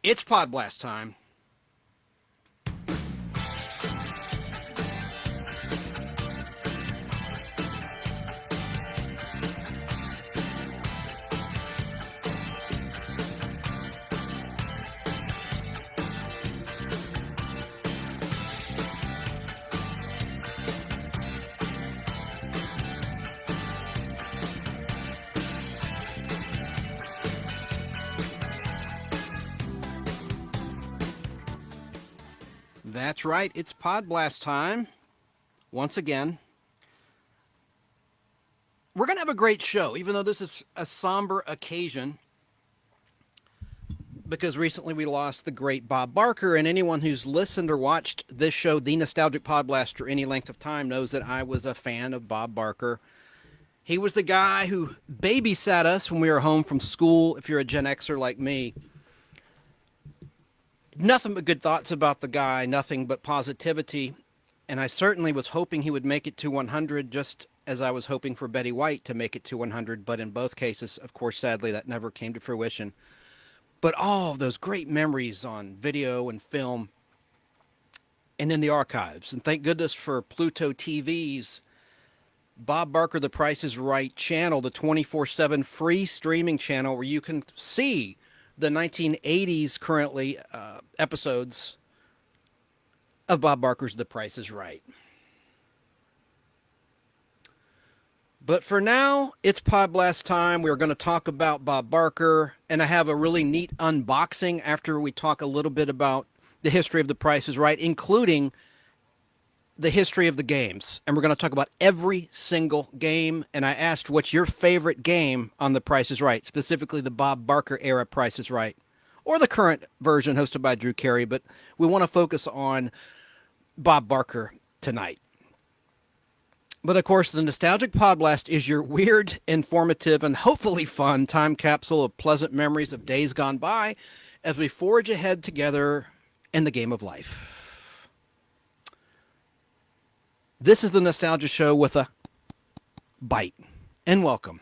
It's Podblast time. That's right, it's Podblast time. Once again, we're going to have a great show, even though this is a somber occasion, because recently we lost the great Bob Barker, and anyone who's listened or watched this show, The Nostalgic Podblast, for any length of time knows that I was a fan of Bob Barker. He was the guy who babysat us when we were home from school, if you're a Gen Xer like me. Nothing but good thoughts about the guy, nothing but positivity. And I certainly was hoping he would make it to 100, just as I was hoping for Betty White to make it to 100. But in both cases, of course, sadly, that never came to fruition. But all of those great memories on video and film and in the archives. And thank goodness for Pluto TV's Bob Barker, The Price is Right channel, the 24/7 free streaming channel where you can see the 1980s currently episodes of Bob Barker's The Price is Right. But for now, it's Podblast time. We're going to talk about Bob Barker, and I have a really neat unboxing after we talk a little bit about the history of The Price is Right, including the history of the games. And we're going to talk about every single game. And I asked, what's your favorite game on The Price is Right, specifically the Bob Barker era Price is Right, or the current version hosted by Drew Carey. But we want to focus on Bob Barker tonight. But of course, the Nostalgic Podblast is your weird, informative, and hopefully fun time capsule of pleasant memories of days gone by as we forge ahead together in the game of life. This is the Nostalgia Show with a bite. And welcome.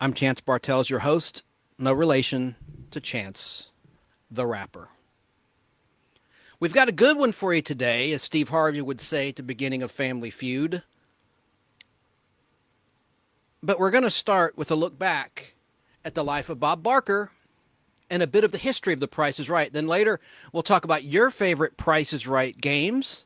I'm Chance Bartels, your host, no relation to Chance the Rapper. We've got a good one for you today, as Steve Harvey would say at the beginning of Family Feud. But we're going to start with a look back at the life of Bob Barker and a bit of the history of The Price is Right. Then later, we'll talk about your favorite Price is Right games.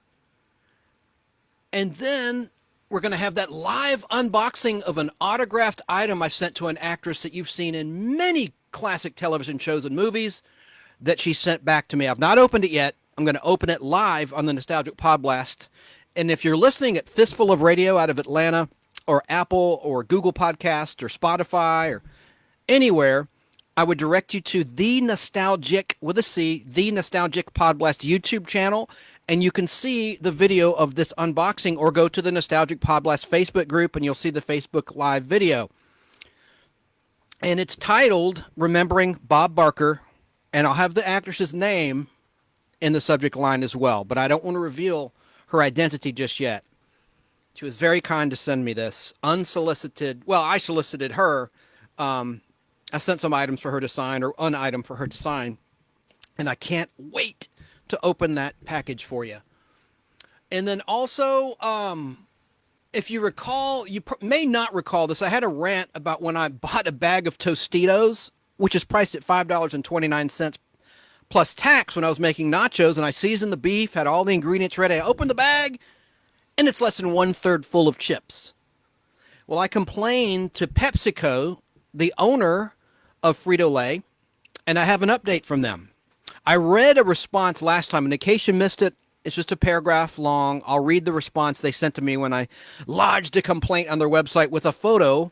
And then we're going to have that live unboxing of an autographed item I sent to an actress that you've seen in many classic television shows and movies that she sent back to me. I've not opened it yet. I'm going to open it live on the Nostalgic Podblast. And if you're listening at Fistful of Radio out of Atlanta, or Apple or Google Podcast or Spotify or anywhere, I would direct you to The Nostalgic, with a C, The Nostalgic Podblast YouTube channel. And you can see the video of this unboxing, or go to the Nostalgic Podblast Facebook group and you'll see the Facebook Live video. And it's titled Remembering Bob Barker, and I'll have the actress's name in the subject line as well, but I don't want to reveal her identity just yet. She was very kind to send me this unsolicited. Well, I solicited her. I sent some items for her to sign, or an item for her to sign, and I can't wait to open that package for you. And then also, if you recall, you may not recall this, I had a rant about when I bought a bag of Tostitos, which is priced at $5.29 plus tax, when I was making nachos, and I seasoned the beef, had all the ingredients ready. I opened the bag, and it's less than 1/3 full of chips. Well, I complained to Pepsico, the owner of Frito Lay, and I have an update from them. I read a response last time, and in case you missed it, it's just a paragraph long. I'll read the response they sent to me when I lodged a complaint on their website with a photo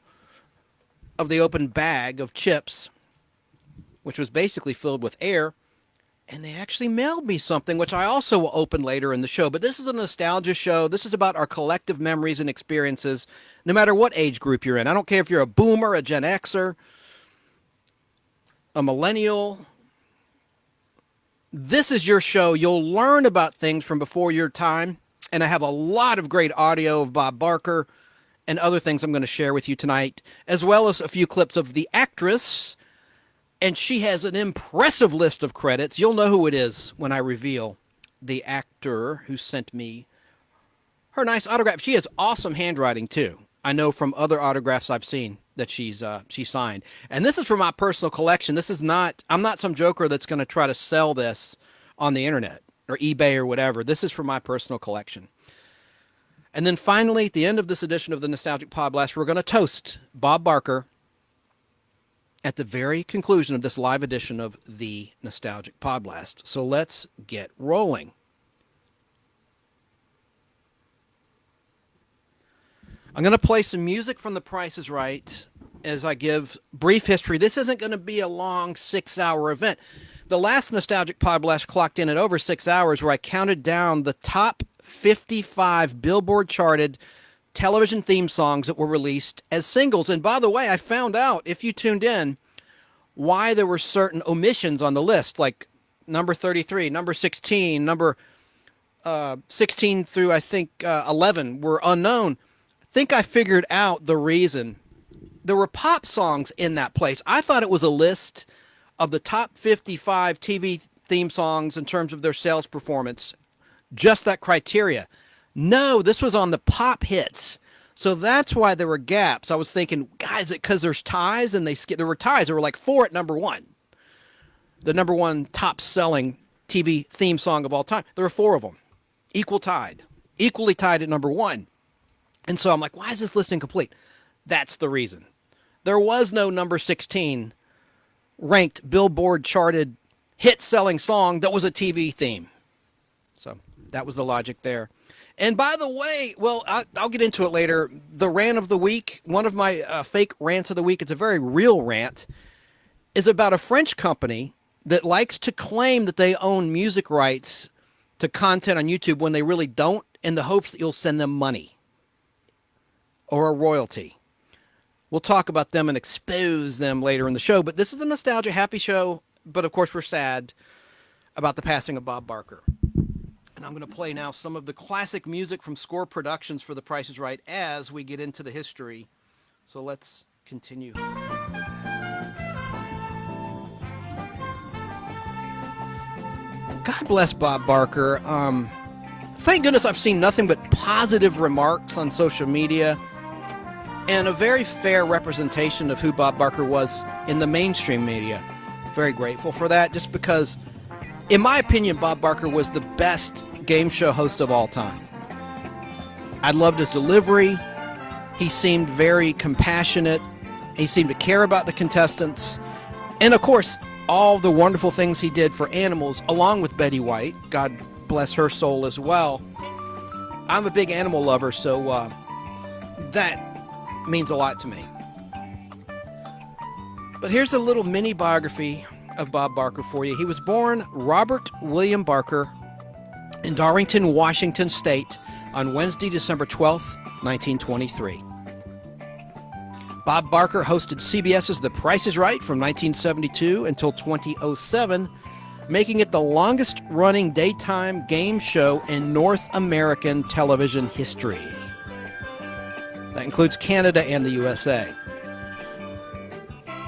of the open bag of chips, which was basically filled with air. And they actually mailed me something, which I also will open later in the show. But this is a nostalgia show. This is about our collective memories and experiences, no matter what age group you're in. I don't care if you're a boomer, a Gen Xer, a millennial. This is your show. You'll learn about things from before your time. And I have a lot of great audio of Bob Barker and other things I'm going to share with you tonight, as well as a few clips of the actress And she has an impressive list of credits. You'll know who it is when I reveal the actor who sent me her nice autograph. She has awesome handwriting, too. I know from other autographs I've seen that she signed. And this is for my personal collection. This is not, I'm not some joker that's going to try to sell this on the internet or eBay or whatever. This is for my personal collection. And then finally, at the end of this edition of the Nostalgic Podblast, we're going to toast Bob Barker at the very conclusion of this live edition of the Nostalgic Podblast. So let's get rolling. I'm going to play some music from The Price is Right as I give brief history. This isn't going to be a long 6-hour event. The last Nostalgic Podblast clocked in at over 6 hours, where I counted down the top 55 Billboard charted television theme songs that were released as singles. And by the way, I found out, if you tuned in, why there were certain omissions on the list, like number 33, number 16, number 16 through, I think, 11 were unknown. I think I figured out the reason. There were pop songs in that place. I thought it was a list of the top 55 TV theme songs in terms of their sales performance. Just that criteria. No, this was on the pop hits. So that's why there were gaps. I was thinking, guys, because there's ties and there were ties. There were like 4 at number 1. The number 1 top selling TV theme song of all time. There were 4 of them. Equally tied at number 1. And so I'm like, why is this list incomplete? That's the reason. There was no number 16 ranked Billboard charted hit selling song that was a TV theme. So that was the logic there. And by the way, well, I'll get into it later. The rant of the week, one of my fake rants of the week, it's a very real rant, is about a French company that likes to claim that they own music rights to content on YouTube when they really don't, in the hopes that you'll send them money or a royalty. We'll talk about them and expose them later in the show. But this is a nostalgia happy show. But of course, we're sad about the passing of Bob Barker. And I'm going to play now some of the classic music from Score Productions for The Price is Right as we get into the history. So let's continue. God bless Bob Barker. Thank goodness I've seen nothing but positive remarks on social media and a very fair representation of who Bob Barker was in the mainstream media. Very grateful for that, just because, in my opinion, Bob Barker was the best game show host of all time. I loved his delivery. He seemed very compassionate. He seemed to care about the contestants. And, of course, all the wonderful things he did for animals, along with Betty White. God bless her soul as well. I'm a big animal lover, so that means a lot to me. But here's a little mini biography of Bob Barker for you. He was born Robert William Barker in Darlington, Washington State on Wednesday, December 12th, 1923. Bob Barker hosted CBS's The Price is Right from 1972 until 2007, making it the longest-running daytime game show in North American television history. That includes Canada and the USA.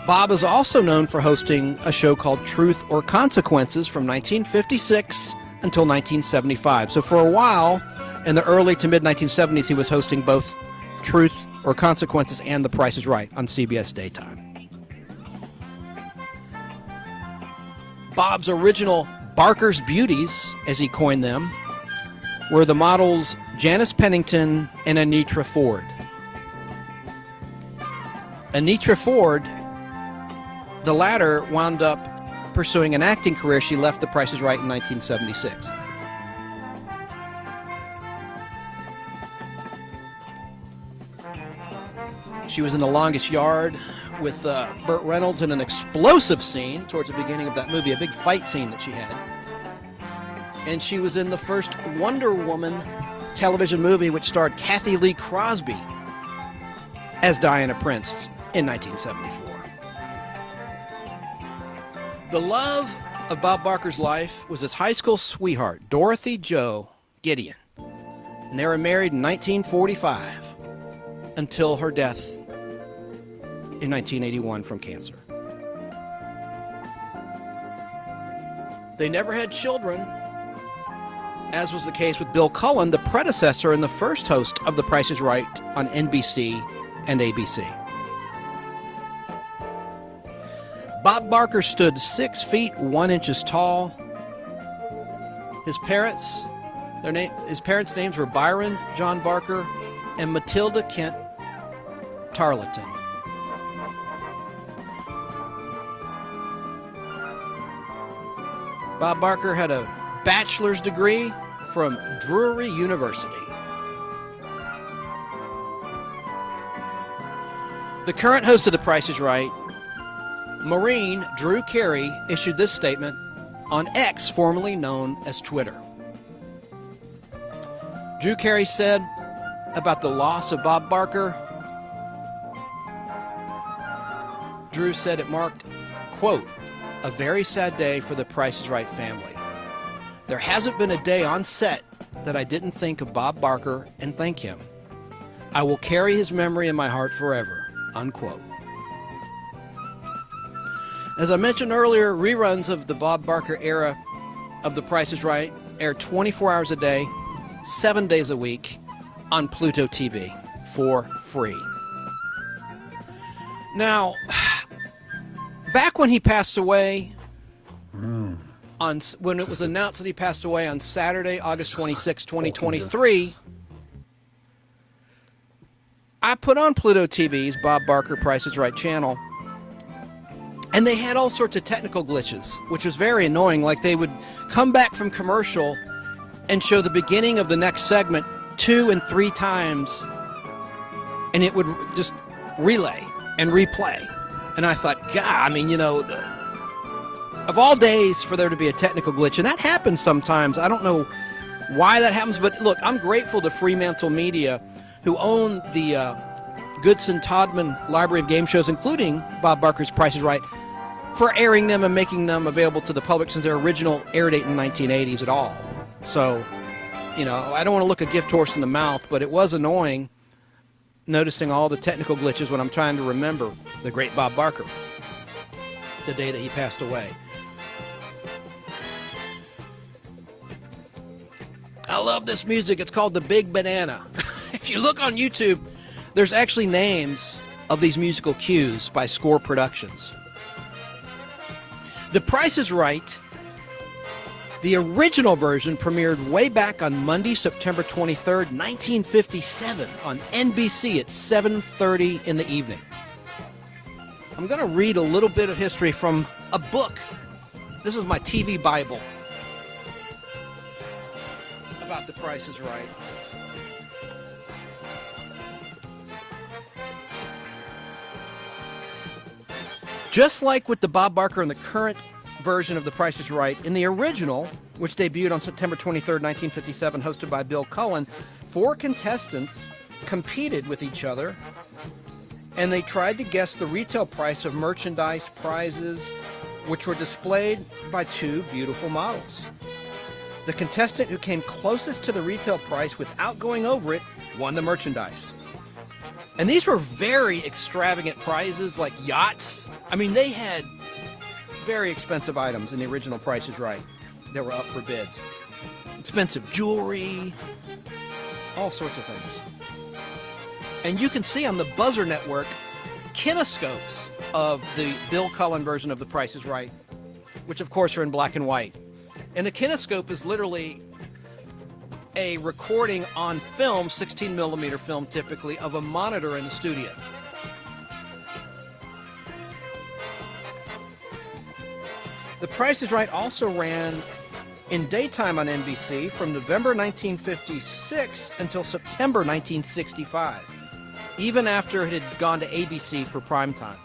Bob is also known for hosting a show called Truth or Consequences from 1956 until 1975. So for a while, in the early to mid-1970s, he was hosting both Truth or Consequences and The Price is Right on CBS Daytime. Bob's original Barker's Beauties, as he coined them, were the models Janice Pennington and Anitra Ford. Anitra Ford, the latter, wound up pursuing an acting career. She left The Price is Right in 1976. She was in The Longest Yard with Burt Reynolds in an explosive scene towards the beginning of that movie, a big fight scene that she had. And she was in the first Wonder Woman television movie, which starred Kathy Lee Crosby as Diana Prince in 1974. The love of Bob Barker's life was his high school sweetheart, Dorothy Jo Gideon. And they were married in 1945 until her death in 1981 from cancer. They never had children, as was the case with Bill Cullen, the predecessor and the first host of The Price is Right on NBC and ABC. Bob Barker stood 6 feet 1 inches tall. His parents' names were Byron John Barker and Matilda Kent Tarleton. Bob Barker had a bachelor's degree from Drury University. The current host of The Price is Right, Marine Drew Carey, issued this statement on X, formerly known as Twitter. Drew Carey said about the loss of Bob Barker, Drew said it marked, quote, a very sad day for the Price is Right family. There hasn't been a day on set that I didn't think of Bob Barker and thank him. I will carry his memory in my heart forever, unquote. As I mentioned earlier, reruns of the Bob Barker era of The Price is Right air 24 hours a day, 7 days a week on Pluto TV for free. Now, back when he passed away, when it was announced that he passed away on Saturday, August 26, 2023, I put on Pluto TV's Bob Barker Price is Right channel, and they had all sorts of technical glitches, which was very annoying. Like they would come back from commercial and show the beginning of the next segment 2 and 3 times, and it would just relay and replay. And I thought, God, I mean, of all days for there to be a technical glitch, and that happens sometimes. I don't know why that happens, but look, I'm grateful to Fremantle Media, who own the Goodson-Todman Library of Game Shows, including Bob Barker's Price is Right, for airing them and making them available to the public since their original air date in the 1980s at all. So, I don't want to look a gift horse in the mouth, but it was annoying noticing all the technical glitches when I'm trying to remember the great Bob Barker, the day that he passed away. I love this music. It's called The Big Banana. If you look on YouTube, there's actually names of these musical cues by Score Productions. The Price is Right, the original version, premiered way back on Monday, September 23rd, 1957 on NBC at 7:30 in the evening. I'm going to read a little bit of history from a book. This is my TV Bible about The Price is Right. Just like with the Bob Barker and the current version of The Price is Right, in the original, which debuted on September 23rd, 1957, hosted by Bill Cullen, 4 contestants competed with each other, and they tried to guess the retail price of merchandise prizes, which were displayed by 2 beautiful models. The contestant who came closest to the retail price without going over it won the merchandise. And these were very extravagant prizes, like yachts. I mean, they had very expensive items in the original Price is Right that were up for bids. Expensive jewelry, all sorts of things. And you can see on the Buzzer Network kinescopes of the Bill Cullen version of The Price is Right, which of course are in black and white. And a kinescope is literally a recording on film, 16 millimeter film typically, of a monitor in the studio. The Price is Right also ran in daytime on NBC from November 1956 until September 1965, even after it had gone to ABC for primetime.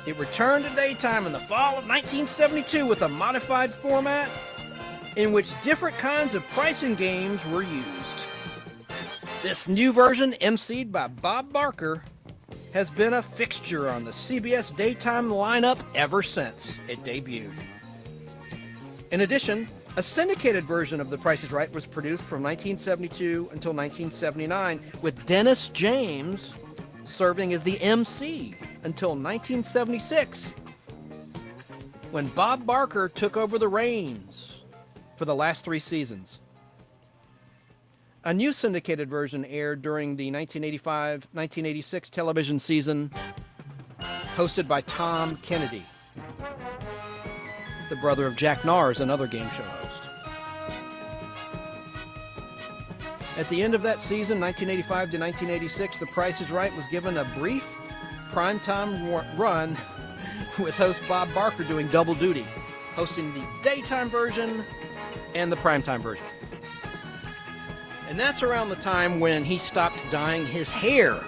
It returned to daytime in the fall of 1972 with a modified format in which different kinds of pricing games were used. This new version, emceed by Bob Barker, has been a fixture on the CBS daytime lineup ever since it debuted. In addition, a syndicated version of The Price is Right was produced from 1972 until 1979, with Dennis James serving as the MC until 1976. when Bob Barker took over the reins for the last 3 seasons. A new syndicated version aired during the 1985-1986 television season, hosted by Tom Kennedy, the brother of Jack Nars, another game show host. At the end of that season, 1985 to 1986, The Price is Right was given a brief primetime run with host Bob Barker doing double duty, hosting the daytime version and the primetime version. And that's around the time when he stopped dyeing his hair.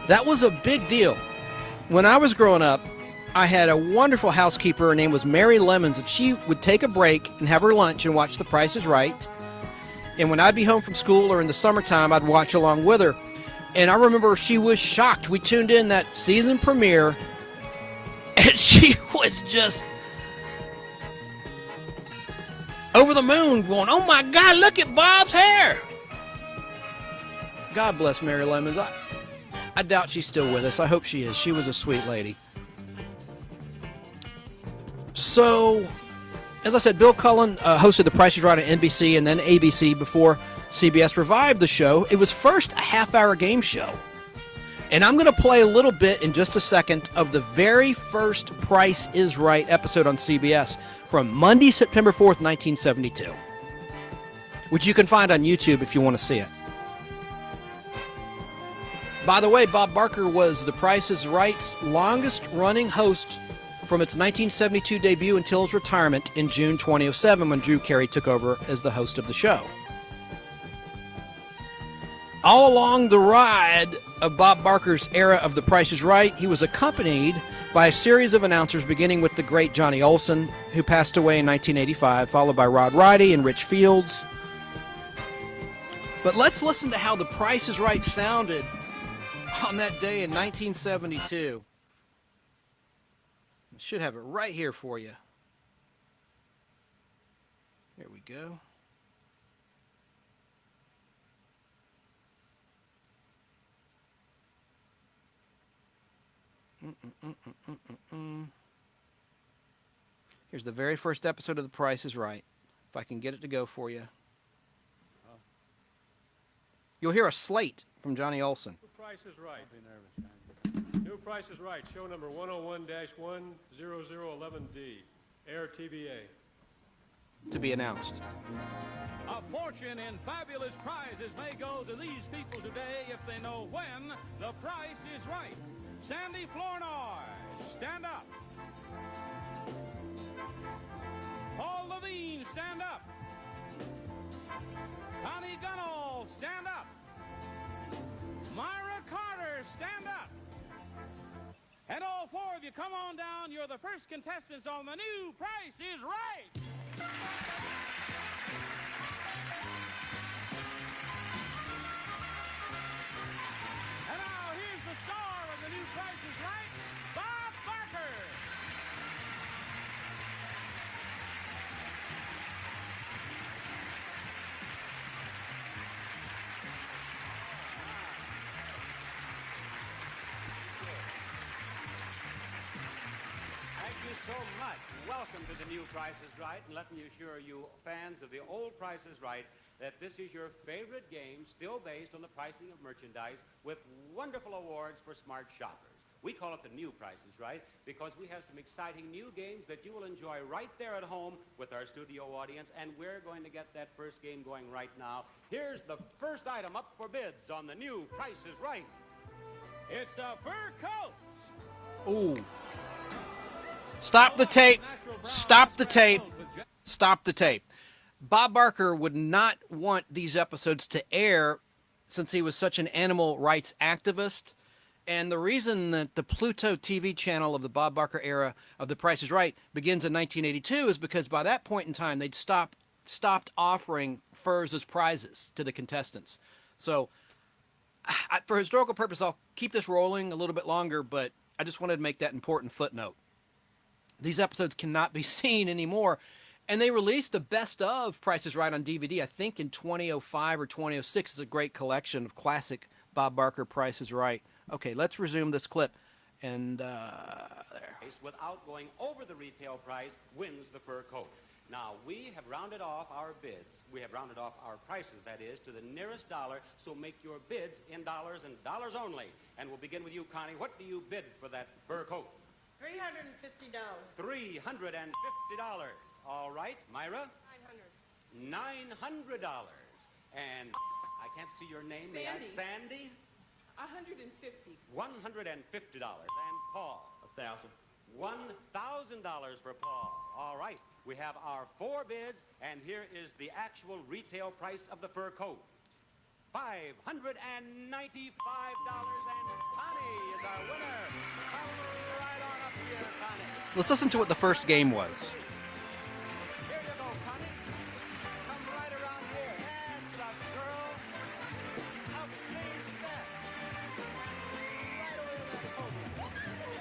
That was a big deal. When I was growing up, I had a wonderful housekeeper. Her name was Mary Lemons, and she would take a break and have her lunch and watch The Price is Right. And when I'd be home from school or in the summertime, I'd watch along with her. And I remember she was shocked. We tuned in that season premiere, and she was just over the moon going, "Oh my God, look at Bob's hair." God bless Mary Lemons. I doubt she's still with us. I hope she is. She was a sweet lady. So, as I said, Bill Cullen hosted The Price is Right on NBC and then ABC before CBS revived the show. It was first a half-hour game show. And I'm going to play a little bit in just a second of the very first Price is Right episode on CBS from Monday, September 4th, 1972, which you can find on YouTube if you want to see it. By the way, Bob Barker was The Price is Right's longest-running host from its 1972 debut until his retirement in June 2007 when Drew Carey took over as the host of the show. All along the ride of Bob Barker's era of The Price is Right, he was accompanied by a series of announcers beginning with the great Johnny Olson, who passed away in 1985, followed by Rod Roddy and Rich Fields. But let's listen to how The Price is Right sounded on that day in 1972. I should have it right here for you. There we go. Here's the very first episode of The Price is Right. If I can get it to go for you. You'll hear a slate from Johnny Olson. The Price is Right. New Price is Right, show number 101-10011D, Air TBA. To be announced. A fortune in fabulous prizes may go to these people today if they know when the price is right. Sandy Flournoy, stand up. Paul Levine, stand up. Connie Gunnell, stand up. Myra Carter, stand up. And all four of you, come on down. You're the first contestants on the New Price is Right. And now here's the star of the New Price is Right, Bob Barker. Thank you so much. Welcome to the New Price is Right, and let me assure you, fans of the old Price is Right, that this is your favorite game, still based on the pricing of merchandise, with wonderful awards for smart shoppers. We call it the New Price is Right because we have some exciting new games that you will enjoy right there at home with our studio audience, and we're going to get that first game going right now. Here's the first item up for bids on the New Price is Right. It's a fur coat. Ooh. Stop the tape. Stop the tape. Stop the tape. Bob Barker would not want these episodes to air since he was such an animal rights activist. And the reason that the Pluto TV channel of the Bob Barker era of The Price is Right begins in 1982 is because by that point in time, they'd stopped offering furs as prizes to the contestants. So for historical purpose, I'll keep this rolling a little bit longer, but I just wanted to make that important footnote. These episodes cannot be seen anymore. And they released the best of Price is Right on DVD, I think in 2005 or 2006. Is a great collection of classic Bob Barker Price is Right. Okay, let's resume this clip. And there. Without going over the retail price wins the fur coat. Now, we have rounded off our bids. We have rounded off our prices, that is, to the nearest dollar, so make your bids in dollars and dollars only. And we'll begin with you, Connie. What do you bid for that fur coat? $350. $350. All right, Myra? $900. $900. And I can't see your name. May I? Sandy? $150. $150. And Paul? $1,000. $1,000 for Paul. All right. We have our 4 bids, and here is the actual retail price of the fur coat. $595, and Connie is our winner. Come right on up here, Connie. Let's listen to what the first game was. Here you go, Connie. Come right around here. That's a girl. Up these steps. Right over to that podium.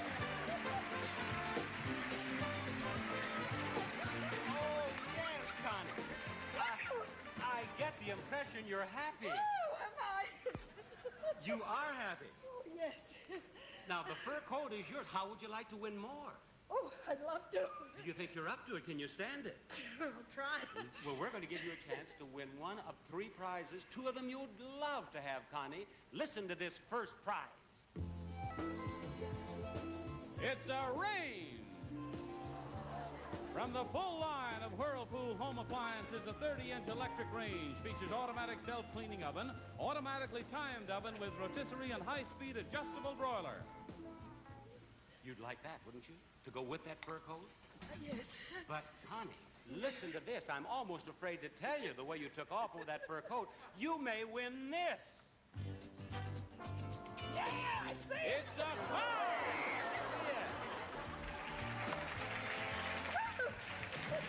Oh, yes, Connie. I get the impression you're happy. Oh, am I? You are happy. Oh, yes. Now, the fur coat is yours. How would you like to win more? Oh, I'd love to. Do you think you're up to it? Can you stand it? I'll try. Well, we're going to give you a chance to win one of 3 prizes. 2 of them you'd love to have, Connie. Listen to this first prize. It's a range. From the full line of Whirlpool home appliances, a 30-inch electric range features automatic self-cleaning oven, automatically timed oven with rotisserie and high-speed adjustable broiler. You'd like that, wouldn't you? To go with that fur coat? Yes. But, Connie, listen to this. I'm almost afraid to tell you the way you took off with that fur coat. You may win this. Yeah, I see it. It's a prize! See it?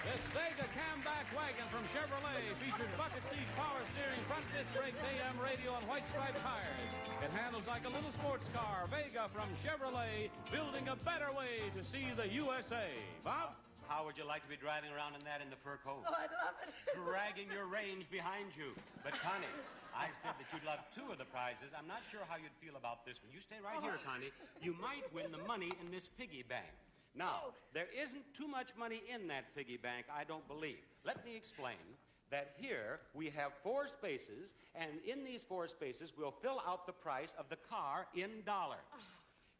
This Vega camback wagon from Chevrolet features bucket seats, power steering, front disc brakes, AM radio, and white striped tires. It handles like a little sports car. Vega from Chevrolet, building a better way to see the USA. Bob? How would you like to be driving around in that in the fur coat? Oh, I'd love it. Dragging your range behind you. But, Connie, I said that you'd love 2 of the prizes. I'm not sure how you'd feel about this one. You stay right here, Connie. You might win the money in this piggy bank. Now, there isn't too much money in that piggy bank, I don't believe. Let me explain that here we have 4 spaces, and in these 4 spaces, we'll fill out the price of the car in dollars.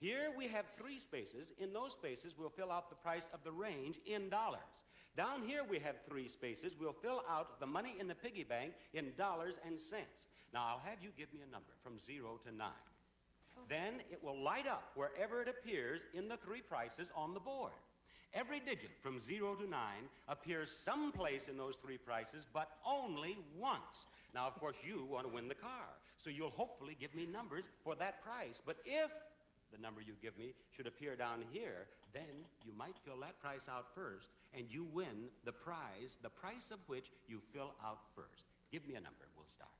Here we have 3 spaces. In those spaces, we'll fill out the price of the range in dollars. Down here we have 3 spaces. We'll fill out the money in the piggy bank in dollars and cents. Now, I'll have you give me a number from 0 to 9. Then it will light up wherever it appears in the 3 prices on the board. Every digit from 0 to 9 appears someplace in those 3 prices, but only once. Now, of course, you want to win the car, so you'll hopefully give me numbers for that price. But if the number you give me should appear down here, then you might fill that price out first, and you win the prize of which you fill out first. Give me a number. We'll start.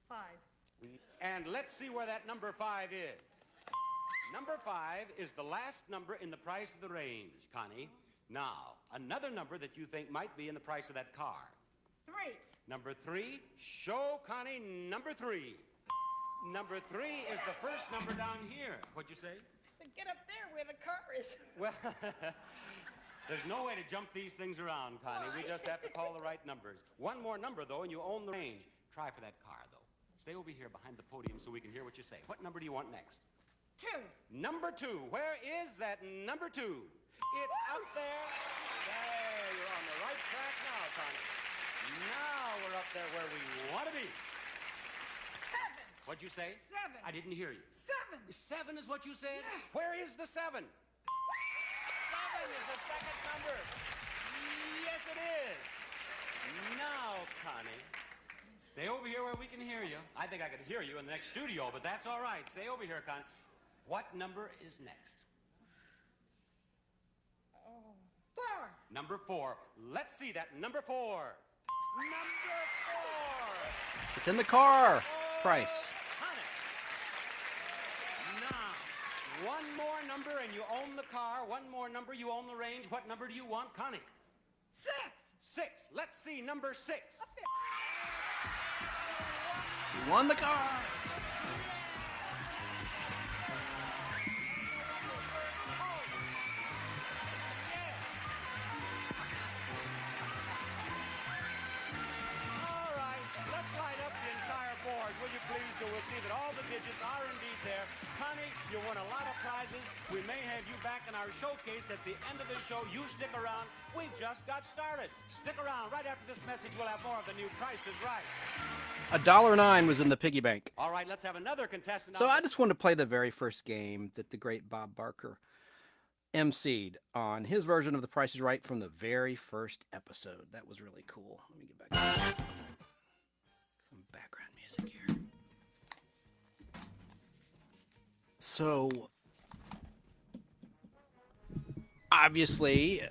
5. And let's see where that number 5 is. Number 5 is the last number in the price of the range, Connie. Now, another number that you think might be in the price of that car. 3. Number 3, show Connie number 3. Number 3 is the first number down here. What'd you say? I said, get up there where the car is. Well, there's no way to jump these things around, Connie. We just have to call the right numbers. One more number, though, and you own the range. Try for that car, though. Stay over here behind the podium so we can hear what you say. What number do you want next? 2. Number 2. Where is that number 2? It's up there. There, you're on the right track now, Connie. Now we're up there where we want to be. 7. What'd you say? 7. I didn't hear you. 7. 7 is what you said? Yeah. Where is the 7? 7 is the second number. Yes, it is. Now, Connie, stay over here where we can hear you. I think I could hear you in the next studio, but that's all right. Stay over here, Connie. What number is next? 4. Number 4. Let's see that number 4. Number 4. It's in the car price. Connie. Now, one more number and you own the car. One more number, you own the range. What number do you want, Connie? 6. 6. Let's see number 6. You won the car. will see that all the digits are indeed there. Connie, you won a lot of prizes. We may have you back in our showcase at the end of the show. You stick around. We've just got started. Stick around. Right after this message, we'll have more of the new Price is Right. $1.09 was in the piggy bank. All right, let's have another contestant. So I just wanted to play the very first game that the great Bob Barker emceed on his version of The Price is Right from the very first episode. That was really cool. Let me get back to some background music here. So, obviously,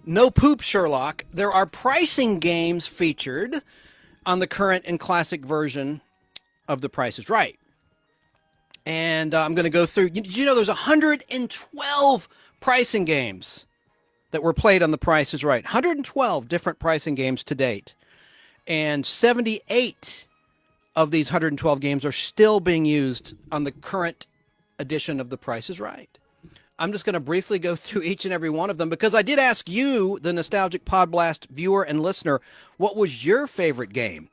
no poop, Sherlock. There are pricing games featured on the current and classic version of The Price is Right. And I'm going to go through. Did you know there's 112 pricing games that were played on The Price is Right? 112 different pricing games to date. And 78 of these 112 games are still being used on the current edition of The Price is Right. I'm just going to briefly go through each and every one of them because I did ask you, the nostalgic Podblast viewer and listener, what was your favorite game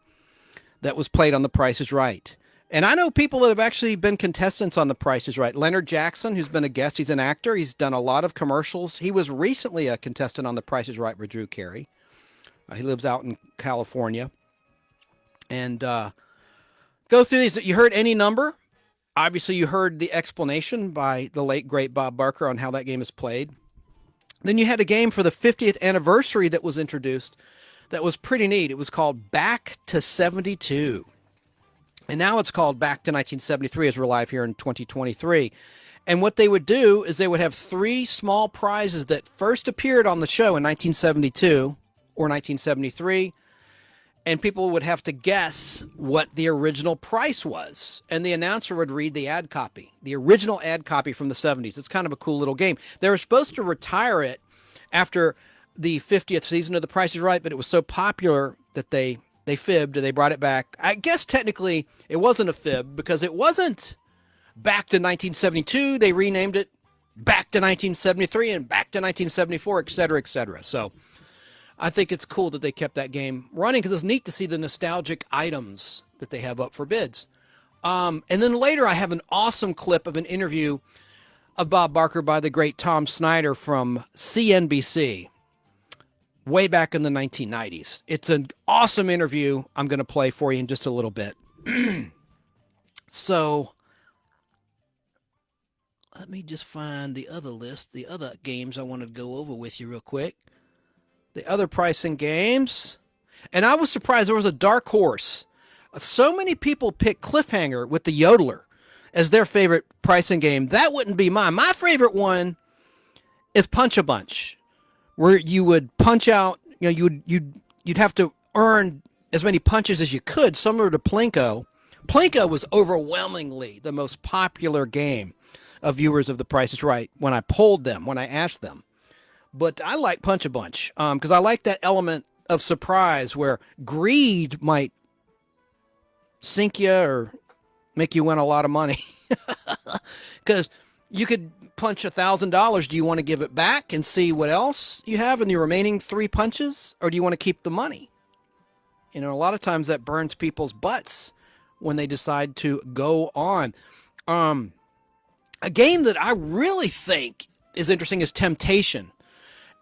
that was played on The Price is Right? And I know people that have actually been contestants on The Price is Right. Leonard Jackson, who's been a guest, he's an actor. He's done a lot of commercials. He was recently a contestant on The Price is Right with Drew Carey. He lives out in California. And go through these. You heard any number. Obviously, you heard the explanation by the late, great Bob Barker on how that game is played. Then you had a game for the 50th anniversary that was introduced that was pretty neat. It was called Back to 72. And now it's called Back to 1973 as we're live here in 2023. And what they would do is they would have 3 small prizes that first appeared on the show in 1972 or 1973. And people would have to guess what the original price was. And the announcer would read the ad copy, the original ad copy from the 70s. It's kind of a cool little game. They were supposed to retire it after the 50th season of The Price is Right, but it was so popular that they fibbed, they brought it back. I guess technically it wasn't a fib because it wasn't Back to 1972. They renamed it Back to 1973 and Back to 1974, et cetera, et cetera. So I think it's cool that they kept that game running because it's neat to see the nostalgic items that they have up for bids. And then later I have an awesome clip of an interview of Bob Barker by the great Tom Snyder from CNBC. Way back in the 1990s. It's an awesome interview I'm going to play for you in just a little bit. So, let me just find the other list, the other games I want to go over with you real quick. The other pricing games. And I was surprised there was a dark horse. So many people pick Cliffhanger with the Yodeler as their favorite pricing game. That wouldn't be mine. My favorite one is Punch-a-Bunch, where you would punch out, you'd have to earn as many punches as you could, similar to Plinko. Plinko was overwhelmingly the most popular game of viewers of The Price is Right when I polled them, when I asked them. But I like Punch-a-Bunch because I like that element of surprise where greed might sink you or make you win a lot of money. Because you could punch $1,000. Do you want to give it back and see what else you have in the remaining 3 punches? Or do you want to keep the money? A lot of times that burns people's butts when they decide to go on. A game that I really think is interesting is Temptation.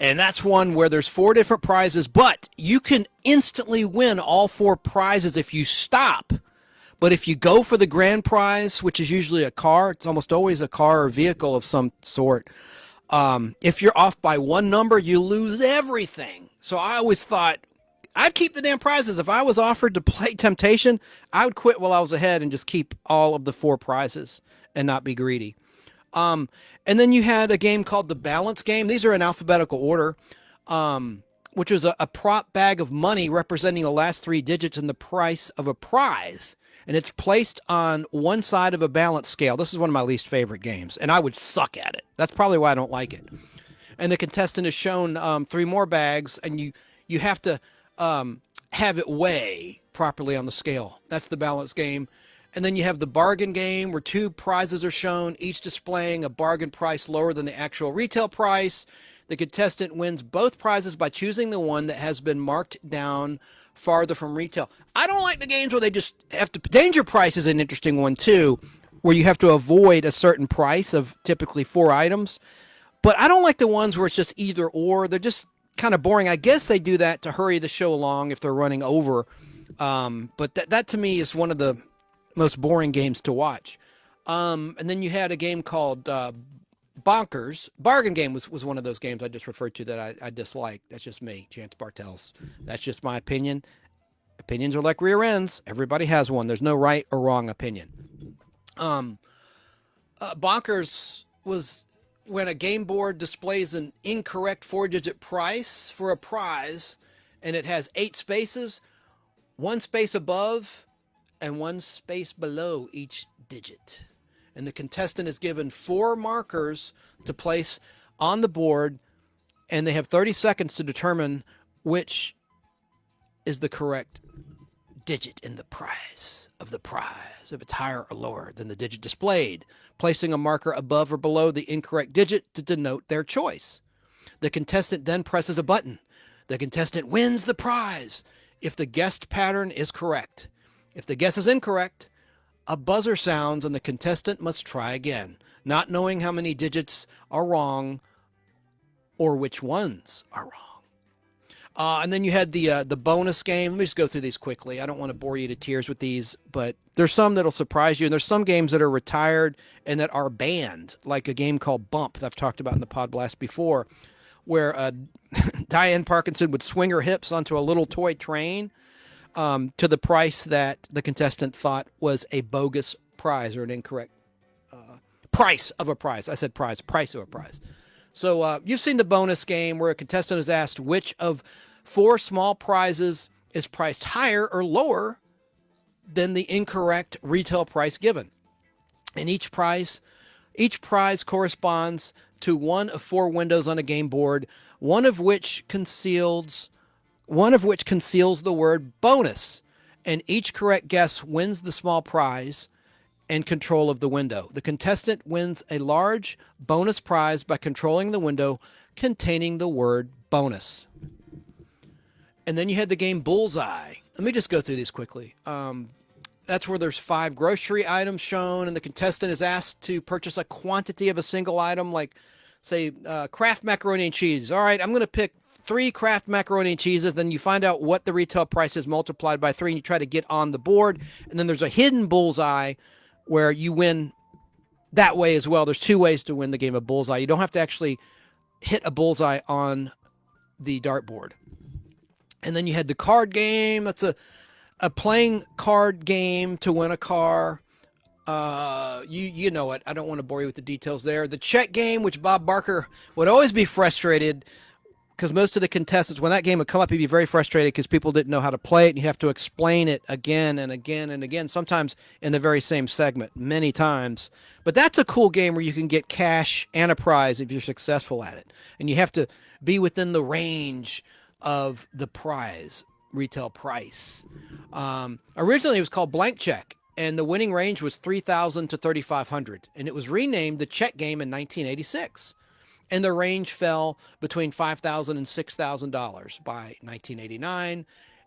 And that's one where there's 4 different prizes, but you can instantly win all 4 prizes if you stop. But if you go for the grand prize, which is usually a car, it's almost always a car or vehicle of some sort. If you're off by 1 number, you lose everything. So I always thought I'd keep the damn prizes. If I was offered to play Temptation, I would quit while I was ahead and just keep all of the 4 prizes and not be greedy. And then you had a game called the Balance Game. These are in alphabetical order, which was a prop bag of money representing the last 3 digits in the price of a prize. And it's placed on one side of a balance scale. This is one of my least favorite games, and I would suck at it. That's probably why I don't like it. And the contestant is shown 3 more bags, and you have to have it weigh properly on the scale. That's the balance game. And then you have the bargain game where 2 prizes are shown, each displaying a bargain price lower than the actual retail price. The contestant wins both prizes by choosing the one that has been marked down farther from retail. I don't like the games where they just have to. Danger Price is an interesting one too, where you have to avoid a certain price of typically 4 items. But I don't like the ones where it's just either or. They're just kind of boring. I guess they do that to hurry the show along if they're running over. But that to me is one of the most boring games to watch. And then you had a game called Bonkers. Bargain Game was one of those games I just referred to that I dislike. That's just me, Chance Bartels. That's just my opinion. Opinions are like rear ends. Everybody has one. There's no right or wrong opinion. Bonkers was when a game board displays an incorrect 4-digit price for a prize, and it has 8 spaces, 1 space above and 1 space below each digit. And the contestant is given 4 markers to place on the board, and they have 30 seconds to determine which is the correct digit in the prize, if it's higher or lower than the digit displayed, placing a marker above or below the incorrect digit to denote their choice. The contestant then presses a button. The contestant wins the prize if the guessed pattern is correct. If the guess is incorrect, a buzzer sounds and the contestant must try again, not knowing how many digits are wrong or which ones are wrong. And then you had the bonus game. Let me just go through these quickly. I don't want to bore you to tears with these, but there's some that'll surprise you. And there's some games that are retired and that are banned, like a game called Bump that I've talked about in the Podblast before, where Diane Parkinson would swing her hips onto a little toy train to the price that the contestant thought was a bogus prize or an incorrect price of a prize. I said price of a prize. So you've seen the bonus game where a contestant is asked which of 4 small prizes is priced higher or lower than the incorrect retail price given. And each prize corresponds to one of 4 windows on a game board, one of which conceals the word bonus, and each correct guess wins the small prize and control of the window. The contestant wins a large bonus prize by controlling the window containing the word bonus. And then you had the game Bullseye. Let me just go through these quickly. That's where there's 5 grocery items shown, and the contestant is asked to purchase a quantity of a single item, like, say, Kraft macaroni and cheese. All right, I'm going to pick 3 Kraft macaroni and cheeses. Then you find out what the retail price is multiplied by 3, and you try to get on the board. And then there's a hidden bullseye where you win that way as well. There's 2 ways to win the game of Bullseye. You don't have to actually hit a bullseye on the dartboard. And then you had the card game. That's a playing card game to win a car. You know it. I don't want to bore you with the details there. The check game, which Bob Barker would always be frustrated because most of the contestants, when that game would come up, he'd be very frustrated because people didn't know how to play it, and you have to explain it again and again and again, sometimes in the very same segment, many times. But that's a cool game where you can get cash and a prize if you're successful at it. And you have to be within the range of the prize, retail price. Originally, it was called Blank Check, and the winning range was $3,000 to $3,500, and it was renamed the Check Game in 1986. And the range fell between $5,000 and $6,000 by 1989,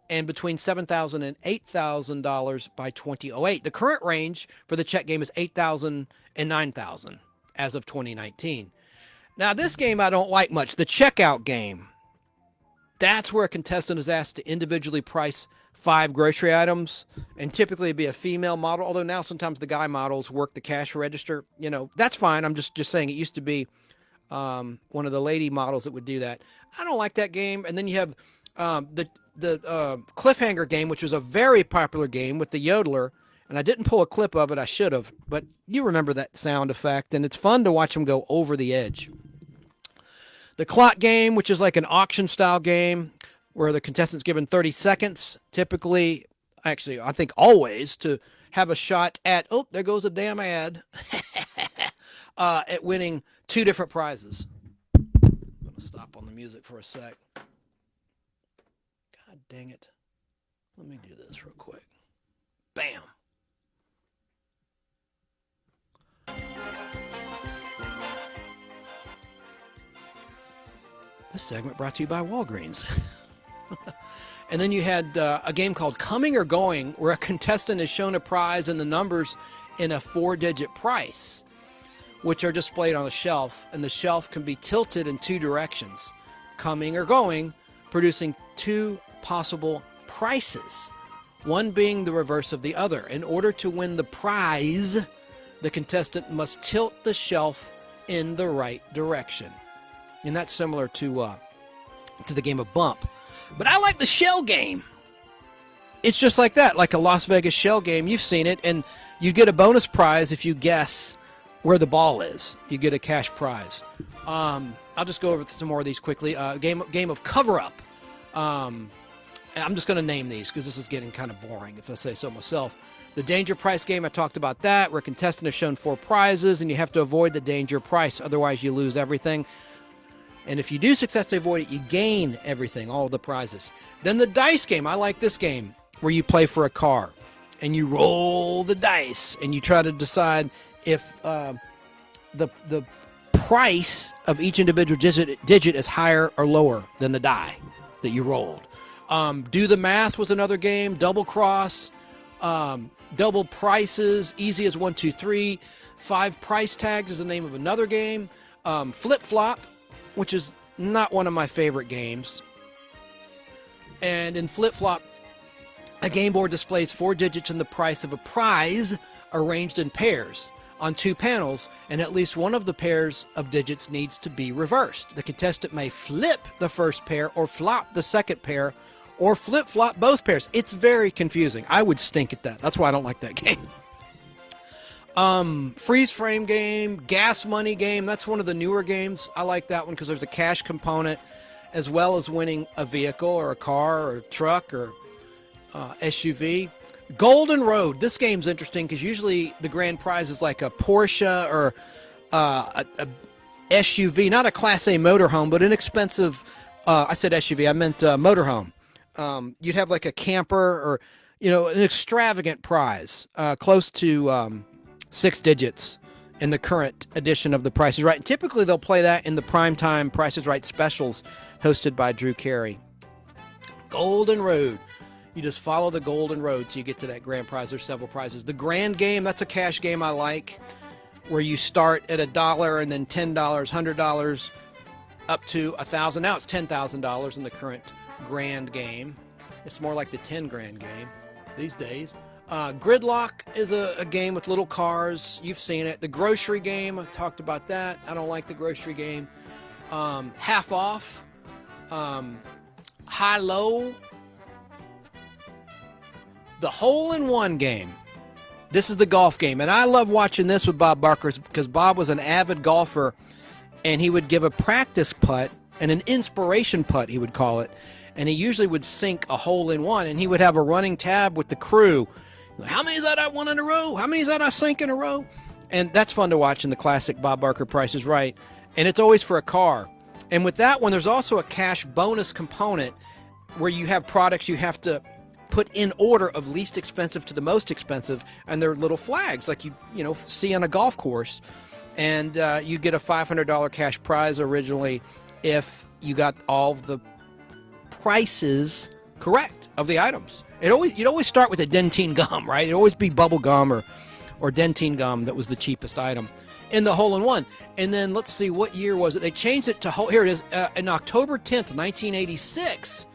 and between $7,000 and $8,000 by 2008. The current range for the check game is $8,000 and $9,000 as of 2019. Now, this game I don't like much. The checkout game. That's where a contestant is asked to individually price 5 grocery items, and typically it'd be a female model, although now sometimes the guy models work the cash register. You know, that's fine. I'm just saying it used to be one of the lady models that would do that. I don't like that game. And then you have the cliffhanger game, which was a very popular game with the yodeler. And I didn't pull a clip of it. I should have. But you remember that sound effect. And it's fun to watch them go over the edge. The clock game, which is like an auction style game where the contestant's given 30 seconds, typically, actually, I think always, to have a shot at, oh, there goes a damn ad, at winning 2 different prizes. I'm going to stop on the music for a sec. God dang it. Let me do this real quick. Bam. This segment brought to you by Walgreens. And then you had a game called Coming or Going, where a contestant is shown a prize and the numbers in a 4-digit price, which are displayed on a shelf, and the shelf can be tilted in 2 directions, coming or going, producing 2 possible prices, one being the reverse of the other. In order to win the prize, the contestant must tilt the shelf in the right direction. And that's similar to the game of Bump. But I like the shell game. It's just like that, like a Las Vegas shell game. You've seen it, and you get a bonus prize if you guess where the ball is. You get a cash prize. I'll just go over some more of these quickly. Game of cover-up. I'm just going to name these because this is getting kind of boring, if I say so myself. The danger price game, I talked about that, where a contestant is shown 4 prizes, and you have to avoid the danger price. Otherwise, you lose everything. And if you do successfully avoid it, you gain everything, all of the prizes. Then the dice game. I like this game, where you play for a car, and you roll the dice, and you try to decide if the price of each individual digit is higher or lower than the die that you rolled. Do the Math was another game. Double Cross, Double Prices, Easy as 1, 2, 3. 5 Price Tags is the name of another game. Flip Flop, which is not one of my favorite games. And in Flip Flop, a game board displays 4 digits and the price of a prize arranged in pairs on 2 panels, and at least one of the pairs of digits needs to be reversed. The contestant may flip the first pair or flop the second pair or flip-flop both pairs. It's very confusing. I would stink at that. That's why I don't like that game. Freeze frame game, gas money game. That's one of the newer games. I like that one because there's a cash component as well as winning a vehicle or a car or a truck or SUV. Golden Road. This game's interesting because usually the grand prize is like a Porsche or a SUV, not a Class A motorhome, but an expensive, I said SUV, I meant motorhome. You'd have like a camper or, an extravagant prize, close to 6 digits in the current edition of The Price is Right. And typically they'll play that in the primetime Price is Right specials hosted by Drew Carey. Golden Road. You just follow the golden road till you get to that grand prize. There's several prizes. The grand game, that's a cash game I like, where you start at $1 and then $10, $100, up to $1,000. Now it's $10,000 in the current grand game. It's more like the 10 grand game these days. Gridlock is a game with little cars. You've seen it. The grocery game, I talked about that. I don't like the grocery game. Half Off. High-Low. The Hole-in-One game. This is the golf game. And I love watching this with Bob Barker because Bob was an avid golfer, and he would give a practice putt and an inspiration putt, he would call it. And he usually would sink a hole-in-one, and he would have a running tab with the crew. How many is that I won in a row? How many is that I sink in a row? And that's fun to watch in the classic Bob Barker Price is Right. And it's always for a car. And with that one, there's also a cash bonus component where you have products you have to put in order of least expensive to the most expensive, and they're little flags like you see on a golf course. And you get a $500 cash prize originally if you got all of the prices correct of the items. You'd always start with a dentine gum, right? It'd always be bubble gum or dentine gum that was the cheapest item in the hole-in-one. And then let's see, what year was it? They changed it to here it is, in October 10th, 1986.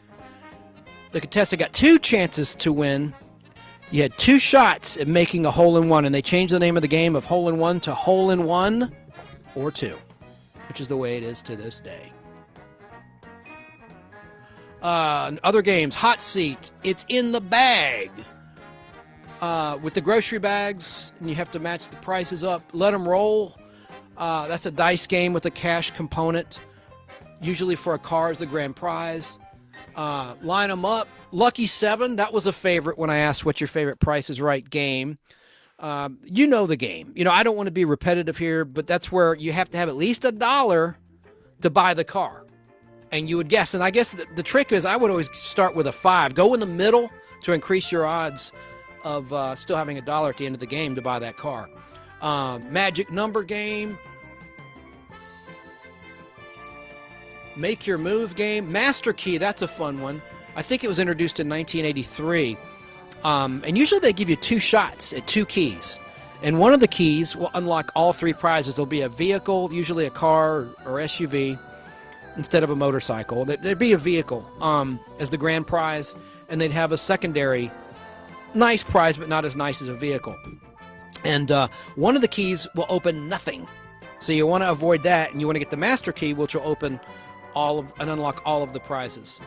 The contestant got 2 chances to win. You had 2 shots at making a hole-in-one, and they changed the name of the game of hole-in-one to hole-in-one or 2, which is the way it is to this day. Other games, Hot Seat, it's in the bag. With the grocery bags, and you have to match the prices up. Let 'em Roll, that's a dice game with a cash component, usually for a car is the grand prize. Line 'em Up, Lucky 7, that was a favorite when I asked what's your favorite Price is Right game. You know the game. I don't want to be repetitive here, but that's where you have to have at least $1 to buy the car. And you would guess. And I guess the trick is I would always start with a 5. Go in the middle to increase your odds of still having $1 at the end of the game to buy that car. Magic number game. Make Your Move game. Master Key, that's a fun one. I think it was introduced in 1983. And usually they give you 2 shots at 2 keys. And one of the keys will unlock all 3 prizes. There'll be a vehicle, usually a car or SUV, instead of a motorcycle. There'd be a vehicle as the grand prize, and they'd have a secondary nice prize, but not as nice as a vehicle. And one of the keys will open nothing. So you want to avoid that, and you want to get the master key, which will open and unlock all of the prizes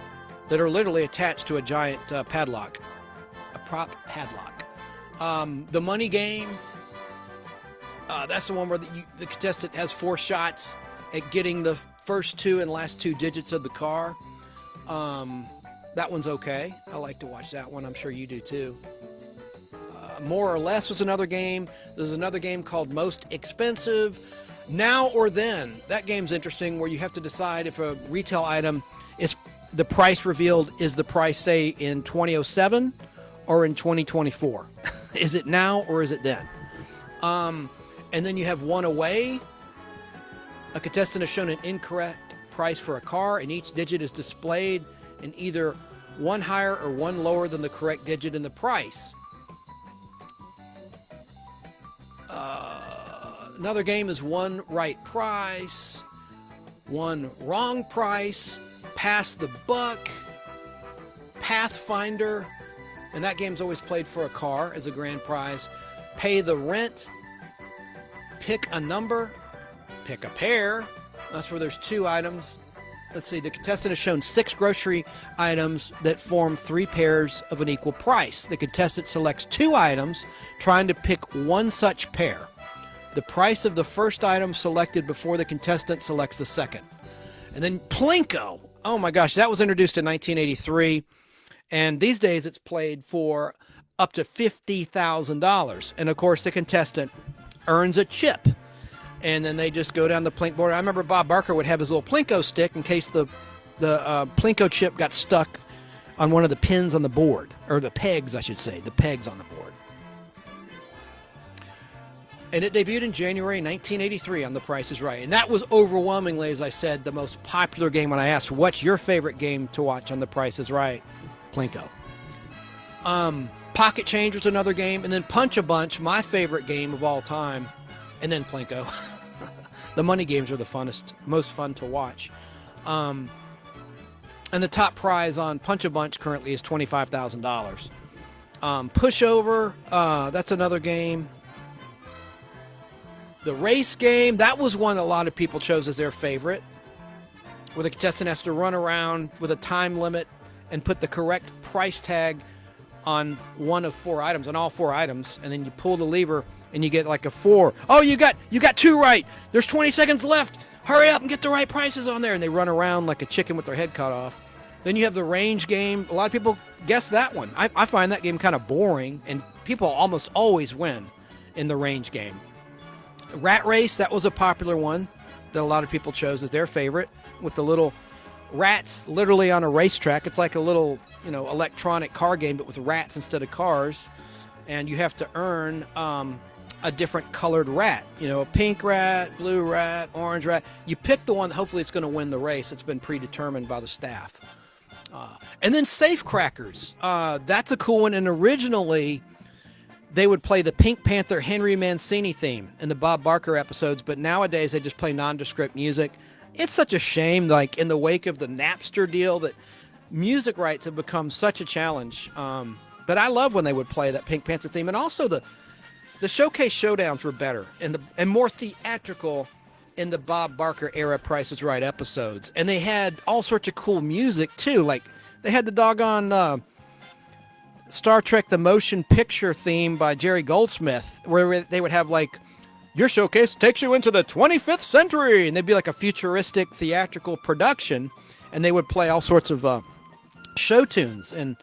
that are literally attached to a giant padlock, a prop padlock. The money game, that's the one where the contestant has 4 shots at getting the first 2 and last 2 digits of the car. That one's okay. I like to watch that one. I'm sure you do too. More or Less was another game. There's another game called Most Expensive. Now or Then. That game's interesting, where you have to decide if a retail item is the price revealed is the price, say, in 2007 or in 2024. Is it now or is it then? And then you have One Away. A contestant has shown an incorrect price for a car, and each digit is displayed in either one higher or one lower than the correct digit in the price. Another game is One Right Price, One Wrong Price, Pass the Buck, Pathfinder, and that game's always played for a car as a grand prize. Pay the Rent, Pick a Number, Pick a Pair. That's where there's 2 items. Let's see, the contestant has shown 6 grocery items that form 3 pairs of an equal price. The contestant selects 2 items, trying to pick one such pair. The price of the first item selected before the contestant selects the second. And then Plinko. Oh my gosh, that was introduced in 1983. And these days it's played for up to $50,000. And of course the contestant earns a chip. And then they just go down the Plink board. I remember Bob Barker would have his little Plinko stick in case the Plinko chip got stuck on one of the pins on the board. Or the pegs, I should say. The pegs on the board. And it debuted in January 1983 on The Price is Right. And that was overwhelmingly, as I said, the most popular game when I asked, what's your favorite game to watch on The Price is Right? Plinko. Pocket Change was another game. And then Punch a Bunch, my favorite game of all time. And then Plinko. The money games are the funnest, most fun to watch. And the top prize on Punch a Bunch currently is $25,000. Pushover, that's another game. The race game, that was one a lot of people chose as their favorite, where the contestant has to run around with a time limit and put the correct price tag on one of 4 items, on all 4 items, and then you pull the lever and you get like a 4. Oh, you got 2 right. There's 20 seconds left. Hurry up and get the right prices on there. And they run around like a chicken with their head cut off. Then you have the range game. A lot of people guess that one. I find that game kind of boring, and people almost always win in the range game. Rat Race, that was a popular one that a lot of people chose as their favorite, with the little rats literally on a racetrack. It's like a little, electronic car game, but with rats instead of cars. And you have to earn a different colored rat, a pink rat, blue rat, orange rat. You pick the one that hopefully it's going to win the race. It's been predetermined by the staff. And then Safe Crackers. That's a cool one. And originally, they would play the Pink Panther Henry Mancini theme in the Bob Barker episodes, but nowadays they just play nondescript music. It's such a shame, like in the wake of the Napster deal, that music rights have become such a challenge. But I love when they would play that Pink Panther theme. And also the showcase showdowns were better and more theatrical in the Bob Barker era Price is Right episodes. And they had all sorts of cool music too. Like they had the doggone Star Trek The Motion Picture theme by Jerry Goldsmith, where they would have like, your showcase takes you into the 25th century. And they'd be like a futuristic theatrical production. And they would play all sorts of show tunes. And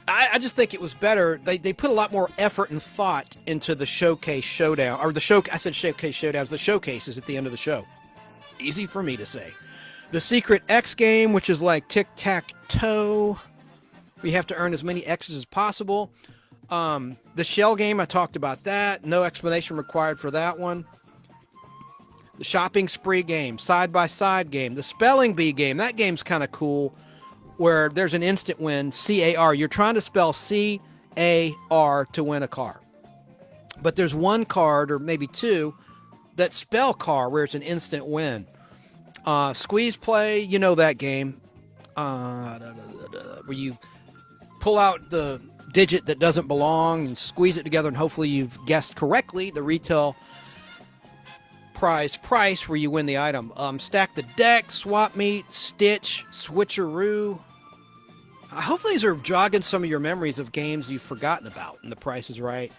I just think it was better. They put a lot more effort and thought into the showcase showdown, or I said showcase showdowns, the showcases at the end of the show. Easy for me to say. The Secret X game, which is like tic-tac-toe. We have to earn as many X's as possible. The shell game, I talked about that. No explanation required for that one. The shopping spree game, side-by-side game, the spelling bee game. That game's kind of cool where there's an instant win, C-A-R. You're trying to spell C-A-R to win a car. But there's one card, or maybe two, that spell car where it's an instant win. Squeeze play, you know that game. Where you pull out the digit that doesn't belong and squeeze it together, and hopefully you've guessed correctly the retail price where you win the item. Stack the deck, swap meet, stitch, switcheroo. Hopefully these are jogging some of your memories of games you've forgotten about, and the Price is Right.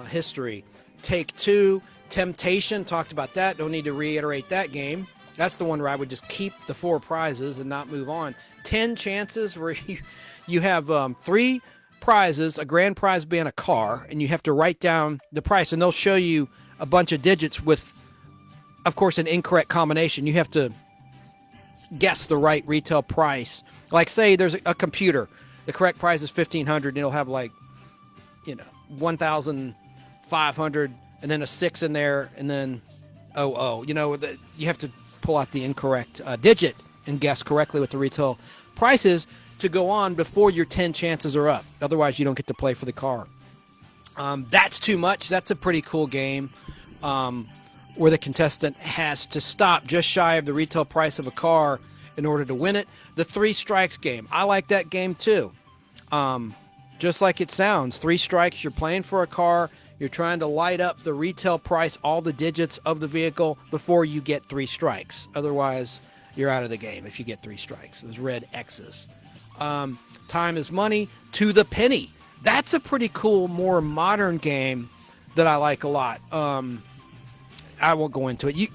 History. Take Two, Temptation, talked about that. Don't need to reiterate that game. That's the one where I would just keep the 4 prizes and not move on. 10 chances where you have 3 prizes, a grand prize being a car, and you have to write down the price, and they'll show you a bunch of digits with, of course, an incorrect combination. You have to guess the right retail price. Like, say there's a computer. The correct price is $1,500, and it'll have, like, you know, 1,500, and then a 6 in there, and then 00. You know, you have to pull out the incorrect digit and guess correctly what the retail price is to go on before your 10 chances are up. Otherwise, you don't get to play for the car. That's Too Much. That's a pretty cool game where the contestant has to stop just shy of the retail price of a car in order to win it. The 3 strikes game. I like that game too. Just like it sounds. 3 strikes, you're playing for a car. You're trying to light up the retail price, all the digits of the vehicle before you get 3 strikes. Otherwise, you're out of the game if you get 3 strikes. There's red X's. Time is Money, To the Penny. That's a pretty cool, more modern game that I like a lot. I won't go into it.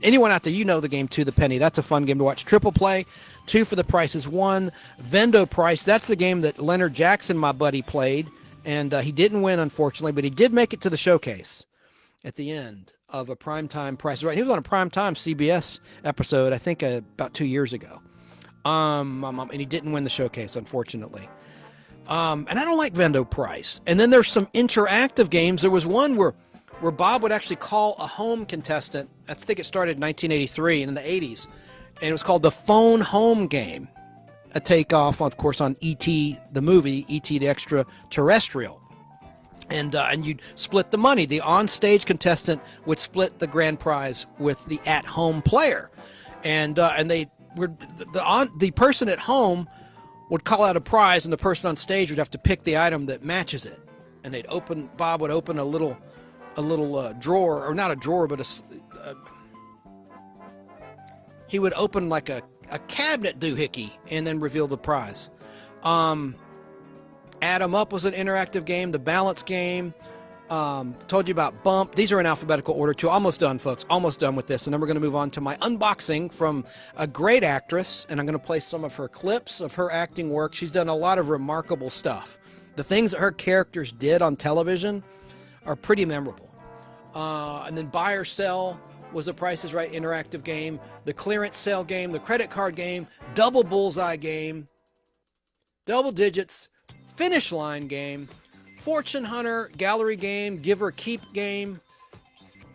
Anyone out there, you know the game To the Penny. That's a fun game to watch. Triple Play, 2 for the Price is 1. Vendo Price, that's the game that Leonard Jackson, my buddy, played. And he didn't win, unfortunately, but he did make it to the showcase at the end of a primetime Price is Right. He was on a primetime CBS episode, I think, about 2 years ago. And he didn't win the showcase, unfortunately. And I don't like Vendo Price. And then there's some interactive games. There was one where Bob would actually call a home contestant. I think it started in 1983 and in the 80s. And it was called the Phone Home Game. A takeoff, of course, on E.T. the movie, E.T. the Extraterrestrial. And you'd split the money. The on-stage contestant would split the grand prize with the at-home player. And they were the person at home would call out a prize, and the person on stage would have to pick the item that matches it. And Bob would open a little drawer, or not a drawer, but he would open like a cabinet doohickey and then reveal the prize. Add 'em Up was an interactive game. The Balance game. Told you about Bump. These are in alphabetical order too. Almost done, folks. Almost done with this. And then we're going to move on to my unboxing from a great actress. And I'm going to play some of her clips of her acting work. She's done a lot of remarkable stuff. The things that her characters did on television are pretty memorable. And then Buy or Sell was the Price is Right interactive game. The clearance sale game. The credit card game. Double bullseye game. Double digits. Finish line game. Fortune Hunter gallery game. Give or keep game.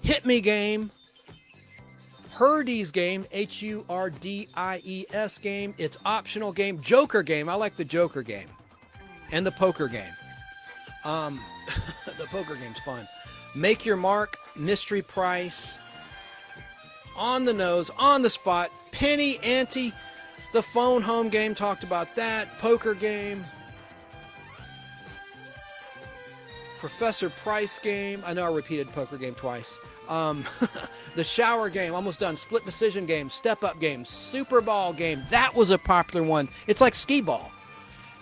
Hit me game. Herdies game. H-U-R-D-I-E-S game. It's optional game. Joker game. I like the Joker game. And the poker game. The poker game's fun. Make Your Mark. Mystery Price. On the Nose. On the Spot. Penny Ante. The Phone Home game. Talked about that. Poker game. Professor Price game. I know I repeated poker game twice. The shower game, almost done. Split decision game, step up game, Super Ball game. That was a popular one. It's like skee ball.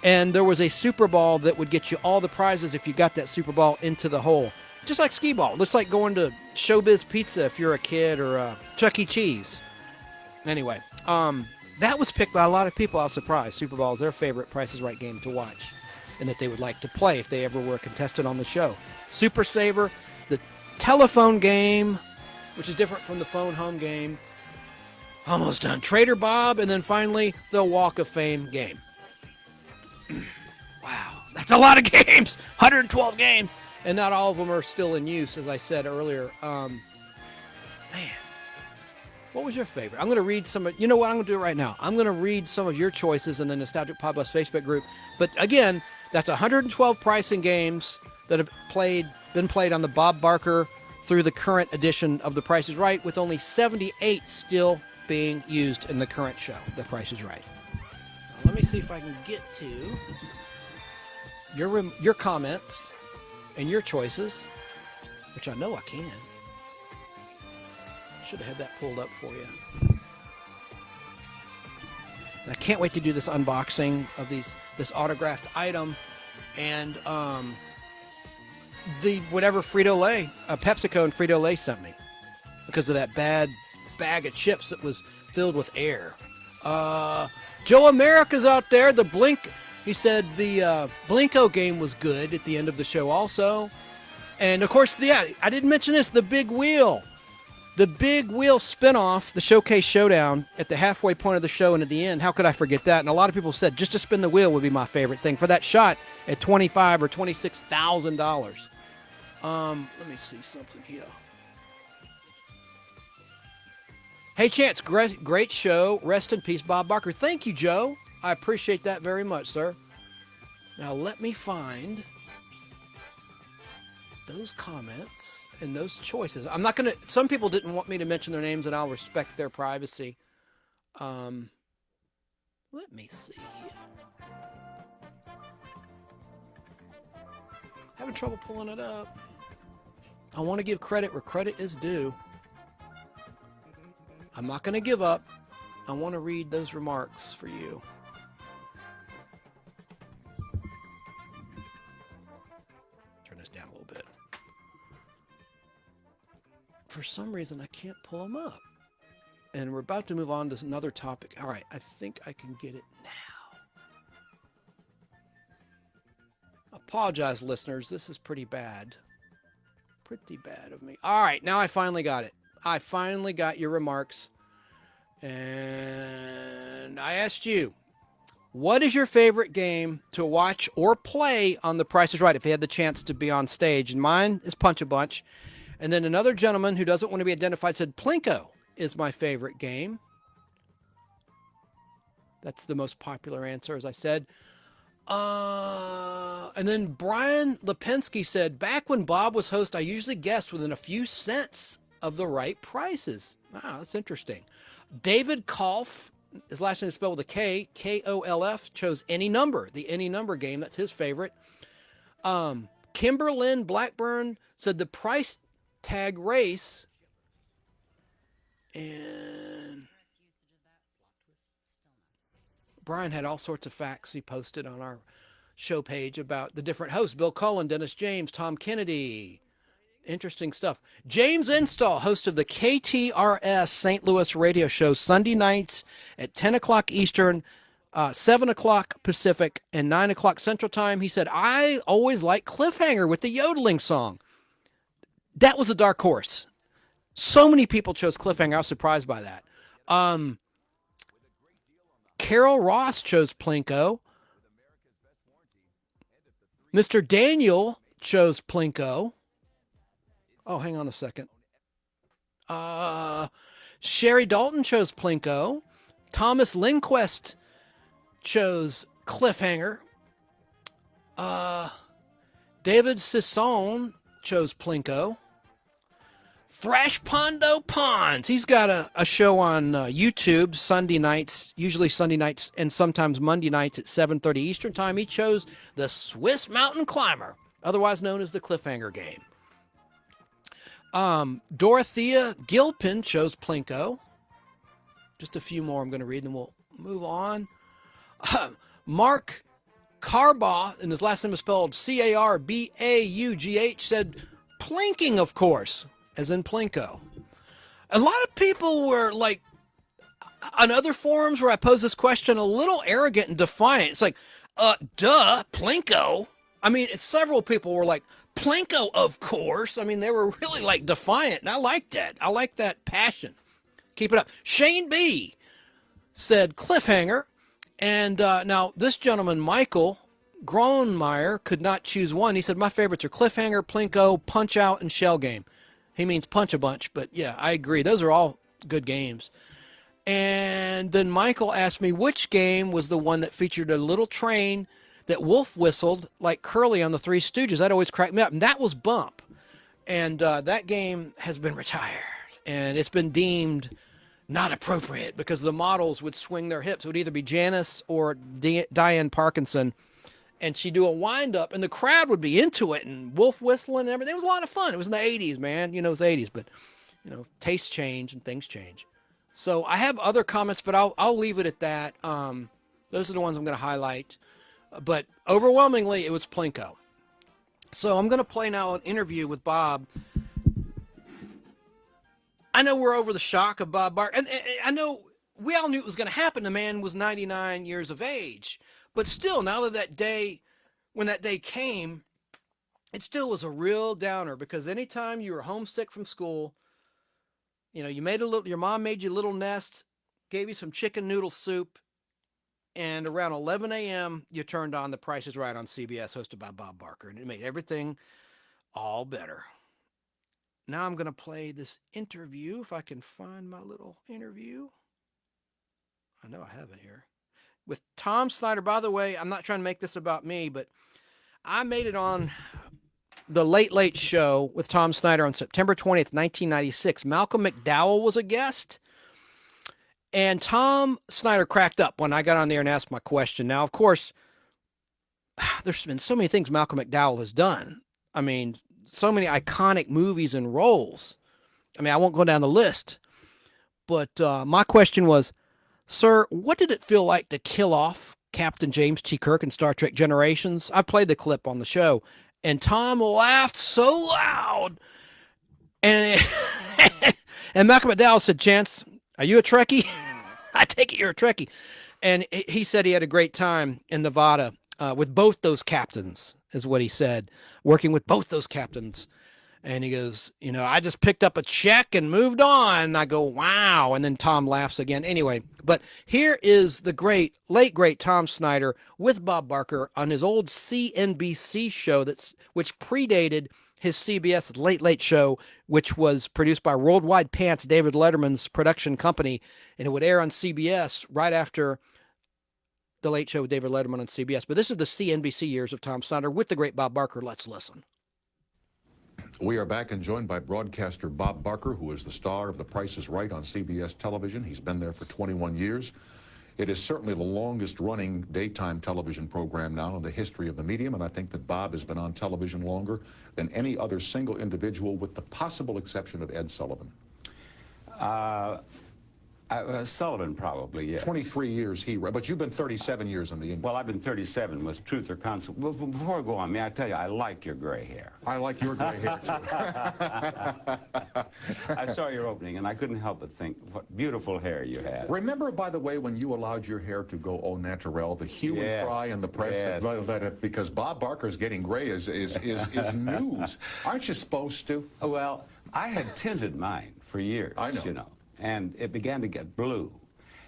And there was a Super Ball that would get you all the prizes if you got that Super Ball into the hole. Just like skee ball. Looks like going to Showbiz Pizza if you're a kid, or Chuck E. Cheese. Anyway, that was picked by a lot of people. I was surprised. Super Ball is their favorite Price is Right game to watch, and that they would like to play if they ever were a contestant on the show. Super Saver, the telephone game, which is different from the phone home game. Almost done. Trader Bob, and then finally the Walk of Fame game. Wow, that's a lot of games. 112 games, and not all of them are still in use, as I said earlier. Man, what was your favorite? I'm going to read some of, you know what, I'm going to do it right now. I'm going to read some of your choices in the Nostalgic Podblast Facebook group. But again, that's 112 pricing games that have been played on the Bob Barker through the current edition of The Price is Right, with only 78 still being used in the current show, The Price is Right. Now, let me see if I can get to your comments and your choices, which I know I can. Should have had that pulled up for you. And I can't wait to do this unboxing of this autographed item and the whatever Frito Lay, Pepsico and Frito Lay sent me because of that bad bag of chips that was filled with air. Joe America's out there. The Blink, he said the Blinko game was good at the end of the show also. And of course, I didn't mention this, the Big Wheel. The Big Wheel spinoff, the Showcase Showdown, at the halfway point of the show and at the end. How could I forget that? And a lot of people said just to spin the wheel would be my favorite thing for that shot at $25,000 or $26,000. Let me see something here. Hey, Chance, great show. Rest in peace, Bob Barker. Thank you, Joe. I appreciate that very much, sir. Now let me find those comments and those choices. I'm not going to, some people didn't want me to mention their names and I'll respect their privacy. Let me see here. Having trouble pulling it up. I want to give credit where credit is due. I'm not going to give up. I want to read those remarks for you. Turn this down a little bit. For some reason, I can't pull them up. And we're about to move on to another topic. All right, I think I can get it now. Apologize, listeners. This is pretty bad. Pretty bad of me. All right, now I finally got it. I finally got your remarks. And I asked you, what is your favorite game to watch or play on The Price is Right if you had the chance to be on stage? And mine is Punch a Bunch. And then another gentleman who doesn't want to be identified said Plinko is my favorite game. That's the most popular answer, as I said. And then Brian Lipinski said, back when Bob was host, I usually guessed within a few cents of the right prices. Wow, that's interesting. David Kolf, his last name is spelled with a K, K-O-L-F, chose Any Number, the Any Number game. That's his favorite. Kimberlyn Blackburn said the price tag race. And Brian had all sorts of facts he posted on our show page about the different hosts. Bill Cullen, Dennis James, Tom Kennedy. Interesting stuff. James Install, host of the KTRS St. Louis radio show, Sunday nights at 10 o'clock Eastern, 7 o'clock Pacific, and 9 o'clock Central Time. He said, I always like Cliffhanger with the yodeling song. That was a dark horse. So many people chose Cliffhanger. I was surprised by that. Carol Ross chose Plinko. Mr. Daniel chose Plinko. Oh, hang on a second. Sherry Dalton chose Plinko. Thomas Lindquist chose Cliffhanger. David Sisson chose Plinko. Thrash Pondo Ponds. He's got a show on YouTube Sunday nights, usually Sunday nights and sometimes Monday nights at 7:30 Eastern Time. He chose the Swiss Mountain Climber, otherwise known as the Cliffhanger game. Dorothea Gilpin chose Plinko. Just a few more I'm going to read, and then we'll move on. Mark Carbaugh, and his last name is spelled C-A-R-B-A-U-G-H, said Plinking, of course, as in Plinko. A lot of people were like, on other forums where I posed this question, a little arrogant and defiant. It's like, duh, Plinko. I mean, several people were like, Plinko, of course. I mean, they were really like defiant, and I like that. I like that passion. Keep it up. Shane B said Cliffhanger. And now this gentleman, Michael Gronemeyer, could not choose one. He said, my favorites are Cliffhanger, Plinko, Punch Out, and Shell Game. He means punch a bunch, but yeah, I agree. Those are all good games. And then Michael asked me which game was the one that featured a little train that Wolf whistled like Curly on the Three Stooges. That always cracked me up. And that was Bump. And that game has been retired. And it's been deemed not appropriate because the models would swing their hips. It would either be Janice or Diane Parkinson. And she'd do a wind-up, and the crowd would be into it, and Wolf whistling and everything. It was a lot of fun. It was in the 80s, man. You know, it was the 80s, but, you know, tastes change and things change. So I have other comments, but I'll leave it at that. Those are the ones I'm going to highlight. But overwhelmingly, it was Plinko. So I'm going to play now an interview with Bob. I know we're over the shock of Bob Barker, and I know we all knew it was going to happen. The man was 99 years of age. But still, now that day, when that day came, it still was a real downer because anytime you were homesick from school, you know, your mom made you a little nest, gave you some chicken noodle soup, and around 11 a.m., you turned on The Price is Right on CBS, hosted by Bob Barker, and it made everything all better. Now I'm going to play this interview, if I can find my little interview. I know I have it here. With Tom Snyder. By the way, I'm not trying to make this about me, but I made it on the Late Late Show with Tom Snyder on September 20th, 1996. Malcolm McDowell was a guest, and Tom Snyder cracked up when I got on there and asked my question. Now, of course, there's been so many things Malcolm McDowell has done. I mean, so many iconic movies and roles. I mean, I won't go down the list, but my question was, sir, what did it feel like to kill off Captain James T. Kirk in Star Trek Generations? I played the clip on the show, and Tom laughed so loud. And and Malcolm McDowell said, Chance, are you a Trekkie? I take it you're a Trekkie. And he said he had a great time in Nevada with both those captains, is what he said, working with both those captains. And he goes, you know, I just picked up a check and moved on. And I go, wow. And then Tom laughs again. Anyway, but here is the late great Tom Snyder with Bob Barker on his old CNBC show which predated his CBS Late Late Show, which was produced by Worldwide Pants, David Letterman's production company. And it would air on CBS right after the Late Show with David Letterman on CBS. But this is the CNBC years of Tom Snyder with the great Bob Barker. Let's listen. We are back and joined by broadcaster Bob Barker, who is the star of The Price is Right on CBS television. He's been there for 21 years. It is certainly the longest running daytime television program now in the history of the medium, and I think that Bob has been on television longer than any other single individual, with the possible exception of Ed Sullivan. Sullivan, probably, yeah. 23 years but you've been 37 years in the industry. Well, I've been 37 with Truth or Consequence. Well, before I go on, may I tell you, I like your gray hair. I like your gray hair, too. I saw your opening, and I couldn't help but think, what beautiful hair you had. Remember, by the way, when you allowed your hair to go au naturel, the hue and cry in the press, because Bob Barker's getting gray is news. Aren't you supposed to? Well, I had tinted mine for years, I know. You know. And it began to get blue.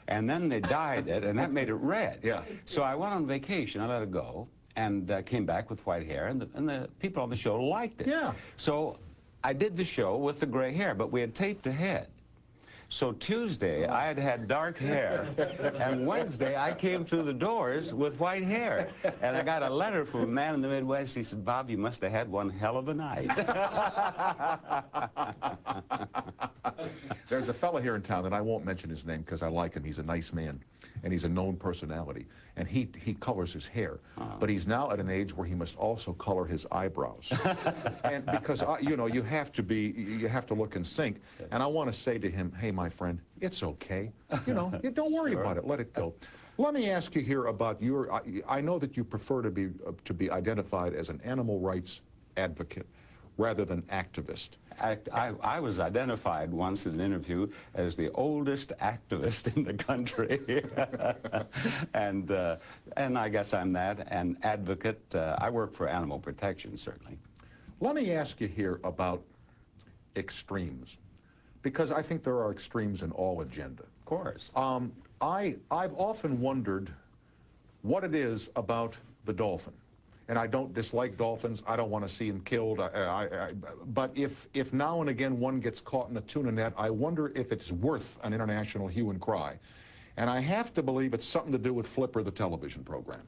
And then they dyed it, and that made it red. Yeah. So I went on vacation, I let it go, and came back with white hair, and the people on the show liked it. Yeah. So I did the show with the gray hair, but we had taped ahead. So Tuesday, I had dark hair, and Wednesday, I came through the doors with white hair. And I got a letter from a man in the Midwest. He said, Bob, you must have had one hell of a night. There's a fella here in town, and I won't mention his name because I like him. He's a nice man, and he's a known personality. And he colors his hair. But he's now at an age where he must also color his eyebrows. And because, you know, you have to look in sync. And I want to say to him, hey, my friend, it's okay. You know, don't worry about it. Let it go. Let me ask you here about I know that you prefer to be identified as an animal rights advocate rather than activist. I was identified once in an interview as the oldest activist in the country. and I guess I'm that, an advocate. I work for animal protection, certainly. Let me ask you here about extremes, because I think there are extremes in all agenda. Of course. I've often wondered what it is about the dolphin. and I don't dislike dolphins. I don't want to see them killed. But if now and again one gets caught in a tuna net, I wonder if it's worth an international hue and cry. And I have to believe it's something to do with Flipper, the television program.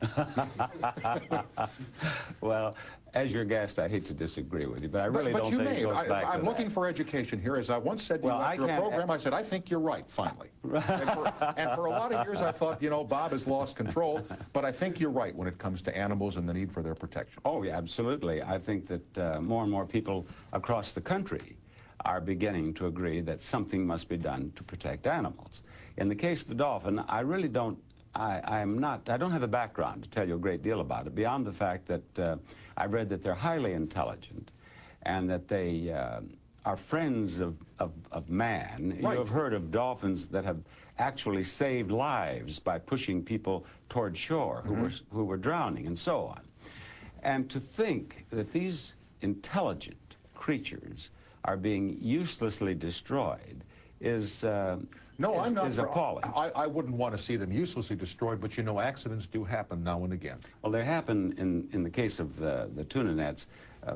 Well, as your guest, I hate to disagree with you, but I really don't think it goes back to I'm looking for education here. As I once said to you after a program, I said, I think you're right, finally. and for a lot of years, I thought, you know, Bob has lost control, but I think you're right when it comes to animals and the need for their protection. Oh, yeah, absolutely. I think that more and more people across the country are beginning to agree that something must be done to protect animals. In the case of the dolphin, I really don't, I don't have the background to tell you a great deal about it, beyond the fact that I've read that they're highly intelligent and that they are friends of man. Right. You have heard of dolphins that have actually saved lives by pushing people toward shore who were drowning and so on. And to think that these intelligent creatures are being uselessly destroyed is appalling. I wouldn't want to see them uselessly destroyed, but you know, accidents do happen now and again. Well, they happen in the case of the tuna nets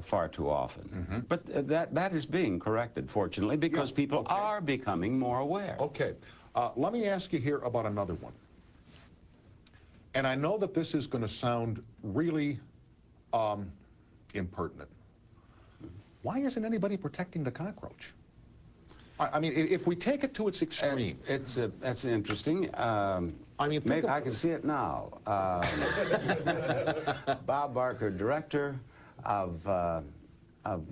far too often. But that is being corrected, fortunately, because people are becoming more aware. Okay. Let me ask you here about another one. And I know that this is going to sound really impertinent. Why isn't anybody protecting the cockroach? I mean, if we take it to its extreme. That's interesting. I mean, maybe I can see it now. Bob Barker, director of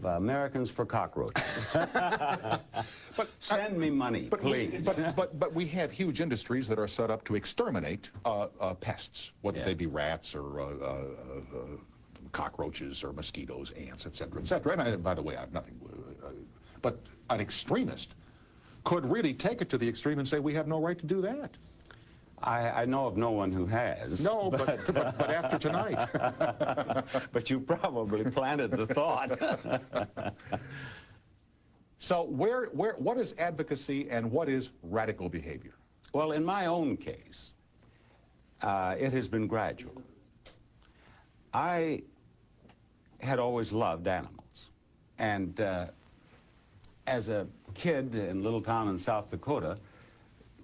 Americans for Cockroaches. But send me money, please. But we have huge industries that are set up to exterminate pests, whether they be rats or cockroaches or mosquitoes, ants, et cetera, et cetera. And by the way, I have nothing. But an extremist could really take it to the extreme and say we have no right to do that. I know of no one who has. No, but after tonight. But you probably planted the thought. So what is advocacy and what is radical behavior? Well, in my own case, it has been gradual. I had always loved animals. And as a kid in a little town in South Dakota,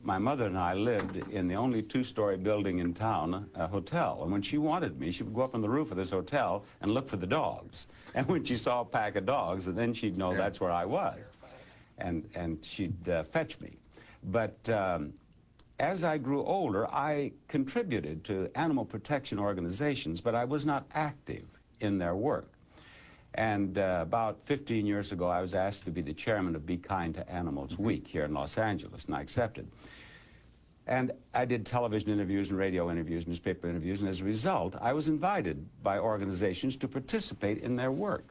my mother and I lived in the only two-story building in town, a hotel. And when she wanted me, she would go up on the roof of this hotel and look for the dogs. And when she saw a pack of dogs, then she'd know that's where I was. And she'd fetch me. But as I grew older, I contributed to animal protection organizations, but I was not active in their work. And about 15 years ago, I was asked to be the chairman of Be Kind to Animals Week here in Los Angeles, and I accepted. And I did television interviews and radio interviews, newspaper interviews, and as a result, I was invited by organizations to participate in their work.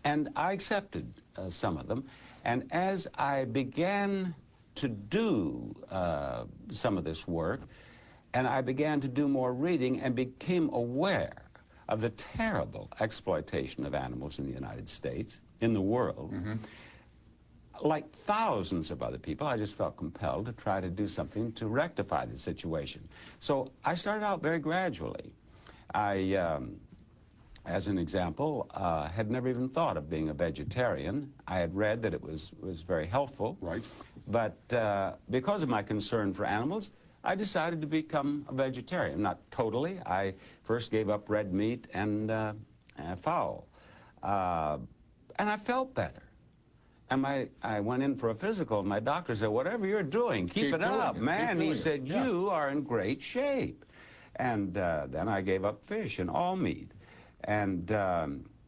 And I accepted some of them, and as I began to do some of this work, and I began to do more reading and became aware of the terrible exploitation of animals in the United States, in the world. Like thousands of other people, I just felt compelled to try to do something to rectify the situation. So I started out very gradually. I, as an example, had never even thought of being a vegetarian. I had read that it was very healthful. Right. But because of my concern for animals, I decided to become a vegetarian. Not totally. I first gave up red meat and fowl. And I felt better. And I went in for a physical, and my doctor said, whatever you're doing, keep it up, man. He said, you are in great shape. And then I gave up fish and all meat. And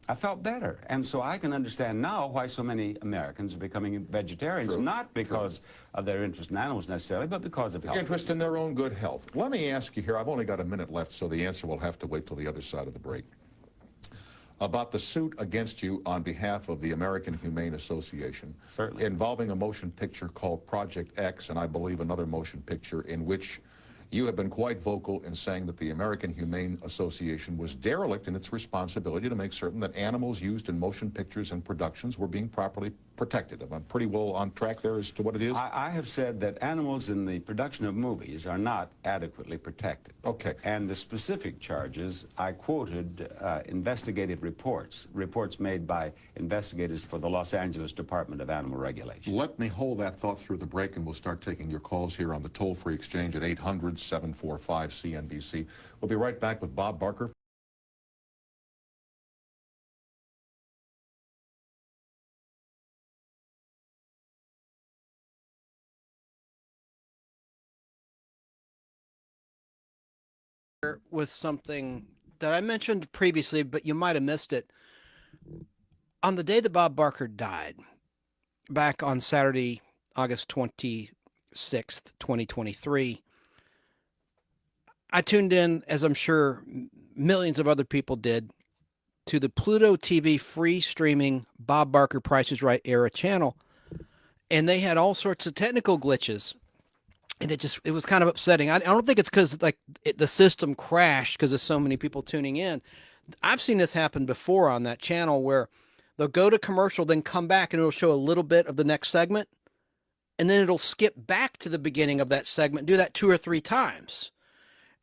I felt better. And so I can understand now why so many Americans are becoming vegetarians, not because of their interest in animals necessarily, but because of health. Interest in their own good health. Let me ask you here, I've only got a minute left, so the answer will have to wait till the other side of the break. About the suit against you on behalf of the American Humane Association. Certainly. Involving a motion picture called Project X, and I believe another motion picture in which You have been quite vocal in saying that the American Humane Association was derelict in its responsibility to make certain that animals used in motion pictures and productions were being properly protected. Am I pretty well on track there as to what it is? I have said that animals in the production of movies are not adequately protected. Okay. And the specific charges, I quoted investigative reports made by investigators for the Los Angeles Department of Animal Regulation. Let me hold that thought through the break, and we'll start taking your calls here on the toll-free exchange at 800-745-CNBC. We'll be right back with Bob Barker. With something that I mentioned previously, but you might have missed it. On the day that Bob Barker died, back on Saturday, August 26th, 2023, I tuned in, as I'm sure millions of other people did, to the Pluto TV free streaming Bob Barker Price is Right era channel. And they had all sorts of technical glitches. And it was kind of upsetting. I don't think it's because the system crashed because of so many people tuning in. I've seen this happen before on that channel where they'll go to commercial, then come back and it'll show a little bit of the next segment. And then it'll skip back to the beginning of that segment, do that 2 or 3 times.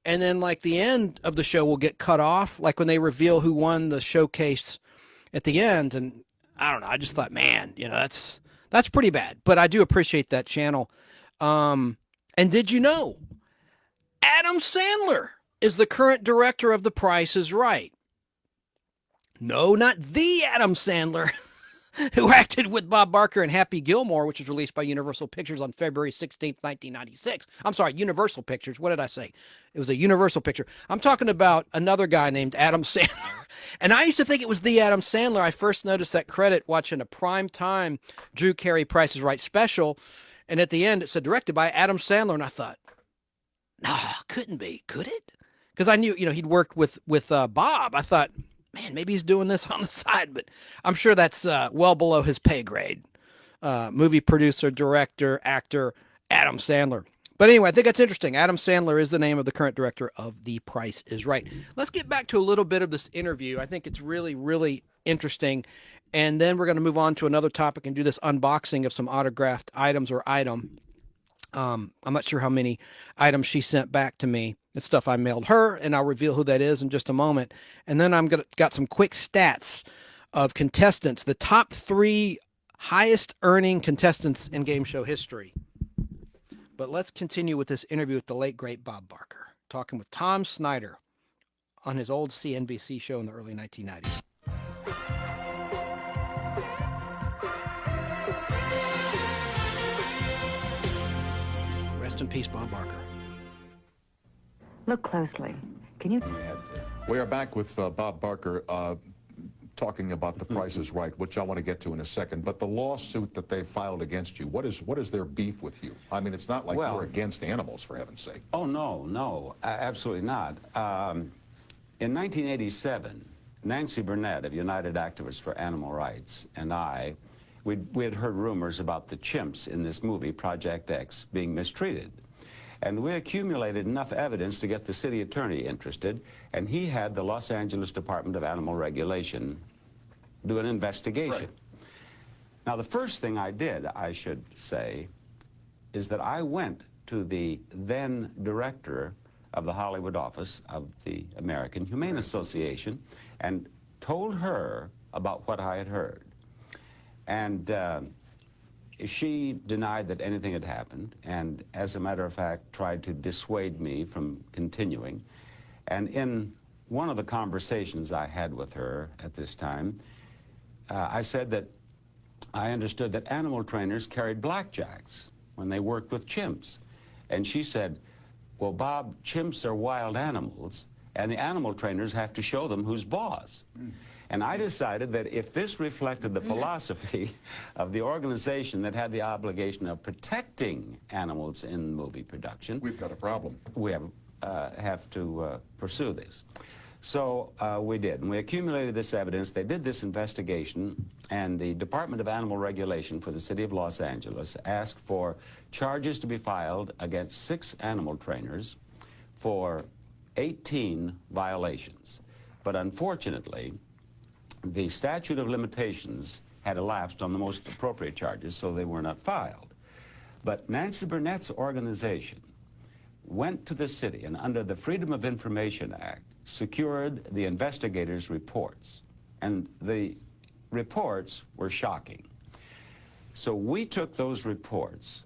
And then the end of the show will get cut off, like when they reveal who won the showcase at the end. And I don't know. I just thought, man, that's pretty bad. But I do appreciate that channel. And did you know Adam Sandler is the current director of The Price is Right? No, not the Adam Sandler who acted with Bob Barker in Happy Gilmore, which was released by Universal Pictures on February 16th, 1996. I'm sorry, Universal Pictures. What did I say? It was a Universal picture. I'm talking about another guy named Adam Sandler. And I used to think it was the Adam Sandler. I first noticed that credit watching a primetime Drew Carey Price is Right special. And at the end, it said directed by Adam Sandler. And I thought, no, couldn't be. Could it? Because I knew, he'd worked with Bob. I thought, man, maybe he's doing this on the side. But I'm sure that's well below his pay grade. Movie producer, director, actor, Adam Sandler. But anyway, I think that's interesting. Adam Sandler is the name of the current director of The Price is Right. Let's get back to a little bit of this interview. I think it's really, really interesting. And then we're going to move on to another topic and do this unboxing of some autographed items or item. I'm not sure how many items she sent back to me. It's stuff I mailed her, and I'll reveal who that is in just a moment. And then got some quick stats of contestants, the top 3 highest earning contestants in game show history. But let's continue with this interview with the late, great Bob Barker, talking with Tom Snyder on his old CNBC show in the early 1990s. Rest in peace, Bob Barker. Look closely. Can you... We are back with Bob Barker talking about The Price is Right, which I want to get to in a second. But the lawsuit that they filed against you, what is their beef with you? I mean, it's not like you're against animals, for heaven's sake. Oh, no, absolutely not. In 1987, Nancy Burnett of United Activists for Animal Rights and we had heard rumors about the chimps in this movie, Project X, being mistreated. And we accumulated enough evidence to get the city attorney interested, and he had the Los Angeles Department of Animal Regulation do an investigation. Right. Now, the first thing I did, I should say, is that I went to the then director of the Hollywood office of the American Humane Association and told her about what I had heard. And she denied that anything had happened, and as a matter of fact, tried to dissuade me from continuing. And in one of the conversations I had with her at this time, I said that I understood that animal trainers carried blackjacks when they worked with chimps. And she said, well, Bob, chimps are wild animals, and the animal trainers have to show them who's boss. And I decided that if this reflected the philosophy of the organization that had the obligation of protecting animals in movie production, we've got a problem. We have to pursue this. So we did, and we accumulated this evidence. They did this investigation, and the Department of Animal Regulation for the City of Los Angeles asked for charges to be filed against 6 animal trainers for 18 violations. But unfortunately, the statute of limitations had elapsed on the most appropriate charges, so they were not filed. But Nancy Burnett's organization went to the city and under the Freedom of Information Act secured the investigators' reports. And the reports were shocking. So we took those reports,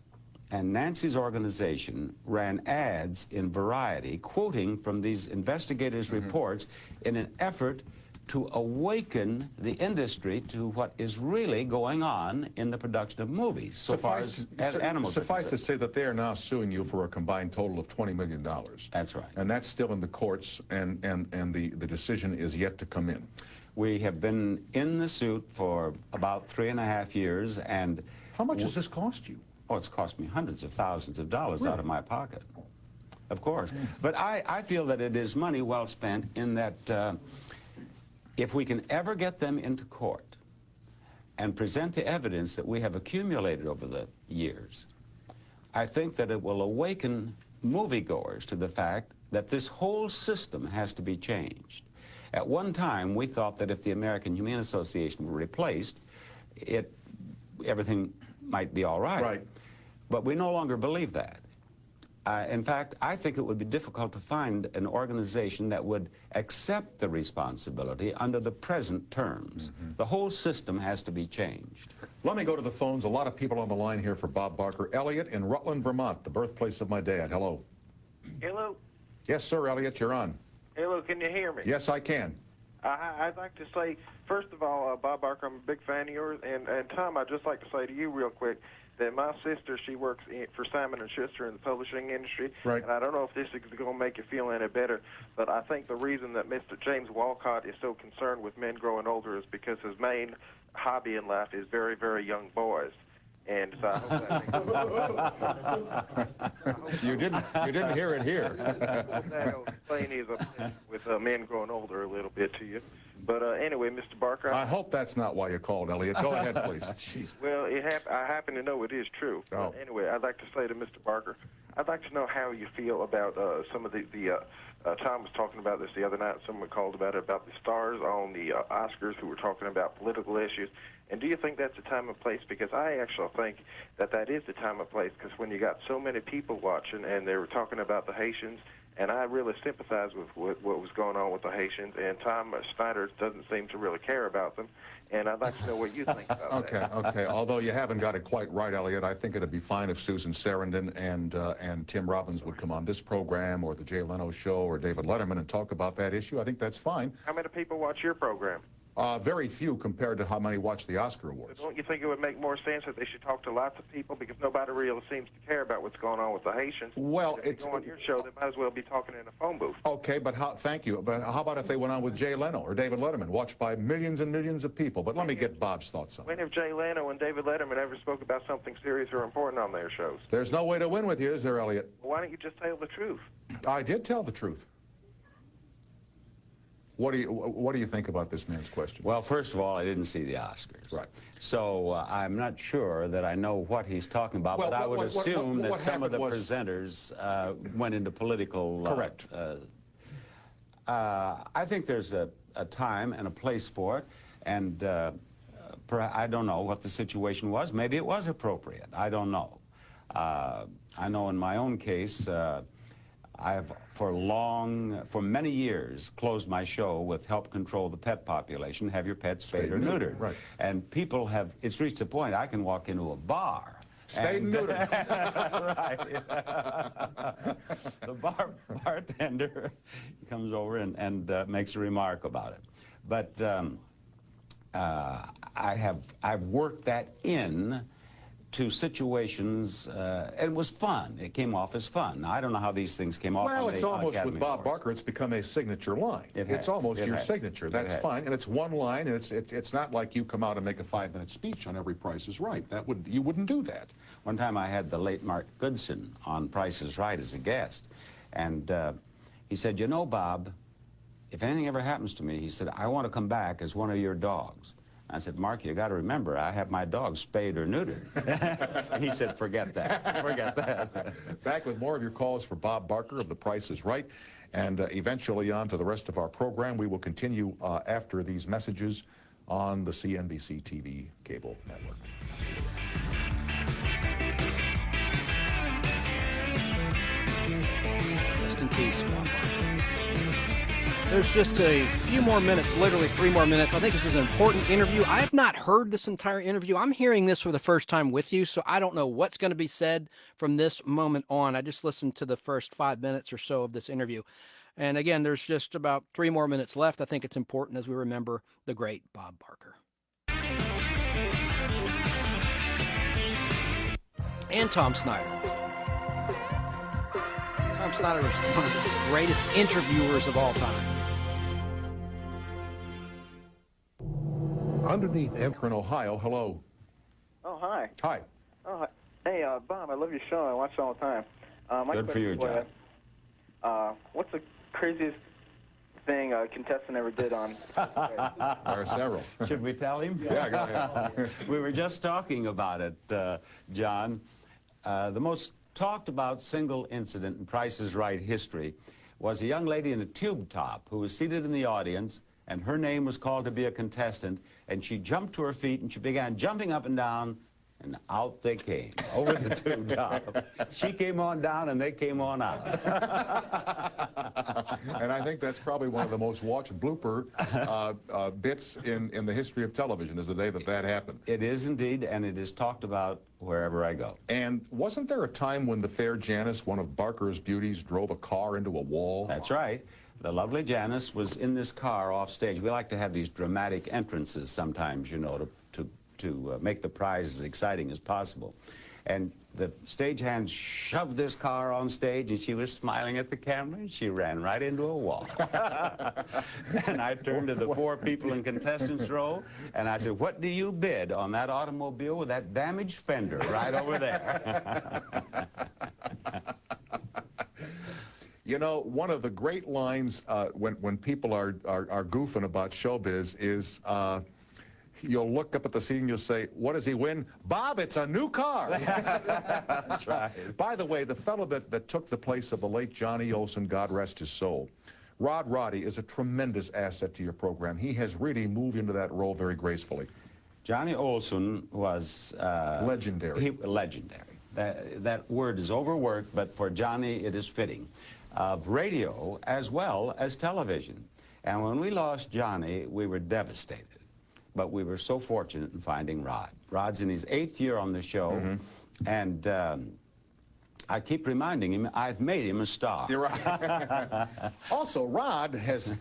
and Nancy's organization ran ads in Variety quoting from these investigators' reports in an effort to awaken the industry to what is really going on in the production of movies, so far as animals. Suffice to say that they are now suing you for a combined total of $20 million. That's right. And that's still in the courts, and the decision is yet to come in. We have been in the suit for about 3.5 years, and... How much does this cost you? Oh, it's cost me hundreds of thousands of dollars Really? out of my pocket. Of course. But I feel that it is money well spent in that if we can ever get them into court and present the evidence that we have accumulated over the years, I think that it will awaken moviegoers to the fact that this whole system has to be changed. At one time, we thought that if the American Humane Association were replaced, everything might be all right. Right. But we no longer believe that. In fact, I think it would be difficult to find an organization that would accept the responsibility under the present terms. The whole system has to be changed. Let me go to the phones. A lot of people on the line here for Bob Barker. Elliot in Rutland, Vermont, the birthplace of my dad. Hello. Hello. Yes, sir, Elliot, you're on. Hello, can you hear me? Yes, I can. I'd like to say, first of all, Bob Barker, I'm a big fan of yours. And Tom, I'd just like to say to you real quick that my sister, she works for Simon & Schuster in the publishing industry. Right. And I don't know if this is going to make you feel any better, but I think the reason that Mr. James Walcott is so concerned with men growing older is because his main hobby in life is very, very young boys. And so I hope that You didn't hear it here. that'll explain his obsession with men growing older a little bit to you. But anyway, Mr. Barker, I hope that's not why you called, Elliot. Go ahead, please. Jeez. well, I happen to know it is true. Oh. But anyway, I'd like to say to Mr. Barker, I'd like to know how you feel about some of the Tom was talking about this the other night. Someone called about it, about the stars on the Oscars who were talking about political issues. And do you think that's the time and place? Because I actually think that is the time and place, because when you got so many people watching and they were talking about the Haitians, and I really sympathize with what was going on with the Haitians, and Tom Snyder doesn't seem to really care about them. And I'd like to know what you think about that. Okay. Although you haven't got it quite right, Elliot, I think it'd be fine if Susan Sarandon and Tim Robbins would come on this program or the Jay Leno show or David Letterman and talk about that issue. I think that's fine. How many people watch your program? Very few compared to how many watch the Oscar Awards. Don't you think it would make more sense that they should talk to lots of people, because nobody really seems to care about what's going on with the Haitians? Well, if they go on your show, they might as well be talking in a phone booth. Okay, but thank you. But how about if they went on with Jay Leno or David Letterman, watched by millions and millions of people? But let me get Bob's thoughts on it. When have Jay Leno and David Letterman ever spoke about something serious or important on their shows? There's no way to win with you, is there, Elliot? Well, why don't you just tell the truth? I did tell the truth. What do you think about this man's question? Well, first of all, I didn't see the Oscars. Right. So I'm not sure that I know what he's talking about, Well, but I would assume that what some of the happened was- presenters went into political... Correct. I think there's a time and a place for it, and I don't know what the situation was. Maybe it was appropriate. I don't know. I know in my own case, I've for many years closed my show with help control the pet population, have your pets spayed or neutered. Right. And people it's reached a point I can walk into a bar. Stay neutered. Right. The bartender comes over and makes a remark about it. But I've worked that in to situations, and it was fun. It came off as fun. I don't know how these things came off. Well, on it's the almost, Academy with Bob Awards. Barker, it's become a signature line. It's almost your signature. That's fine, and it's one line, and it's not like you come out and make a 5-minute speech on every Price is Right. You wouldn't do that. One time I had the late Mark Goodson on Price is Right as a guest, and he said, you know, Bob, if anything ever happens to me, he said, I want to come back as one of your dogs. I said, Mark, you got to remember, I have my dog spayed or neutered. He said, forget that, forget that. Back with more of your calls for Bob Barker of The Price is Right, and eventually on to the rest of our program. We will continue after these messages on the CNBC TV cable network. Rest in peace, Bob Barker. There's just a few more minutes, literally 3 more minutes. I think this is an important interview. I have not heard this entire interview. I'm hearing this for the first time with you, so I don't know what's going to be said from this moment on. I just listened to the first 5 minutes or so of this interview. And again, there's just about 3 more minutes left. I think it's important as we remember the great Bob Barker. And Tom Snyder. Tom Snyder is one of the greatest interviewers of all time. Underneath Akron, Ohio, hello. Oh, hi. Hi. Oh, hi. Hey, Bob, I love your show. I watch it all the time. My Good for you, question John. what's the craziest thing a contestant ever did on? There are several. Should we tell him? Yeah, go ahead. We were just talking about it, John. The most talked about single incident in Price is Right history was a young lady in a tube top who was seated in the audience, and her name was called to be a contestant, and she jumped to her feet and she began jumping up and down, and out they came over the tube top. She came on down and they came on out. And I think that's probably one of the most watched blooper bits in the history of television, is the day that that happened. It is indeed, and it is talked about wherever I go. And wasn't there a time when the fair Janice, one of Barker's beauties, drove a car into a wall? That's right. The lovely Janice was in this car off stage. We like to have these dramatic entrances sometimes, you know, to make the prize as exciting as possible. And the stagehands shoved this car on stage, and she was smiling at the camera, and she ran right into a wall. And I turned to the 4 people in contestants row, and I said, what do you bid on that automobile with that damaged fender right over there? You know, one of the great lines when people are goofing about showbiz is you'll look up at the scene and you'll say, what does he win? Bob, it's a new car. That's right. By the way, the fellow that took the place of the late Johnny Olson, God rest his soul, Rod Roddy, is a tremendous asset to your program. He has really moved into that role very gracefully. Johnny Olson was... legendary. Legendary. That word is overworked, but for Johnny it is fitting. Of radio as well as television. And when we lost Johnny, we were devastated. But we were so fortunate in finding Rod. Rod's in his 8th year on the show, and I keep reminding him I've made him a star. You're right. Also, Rod has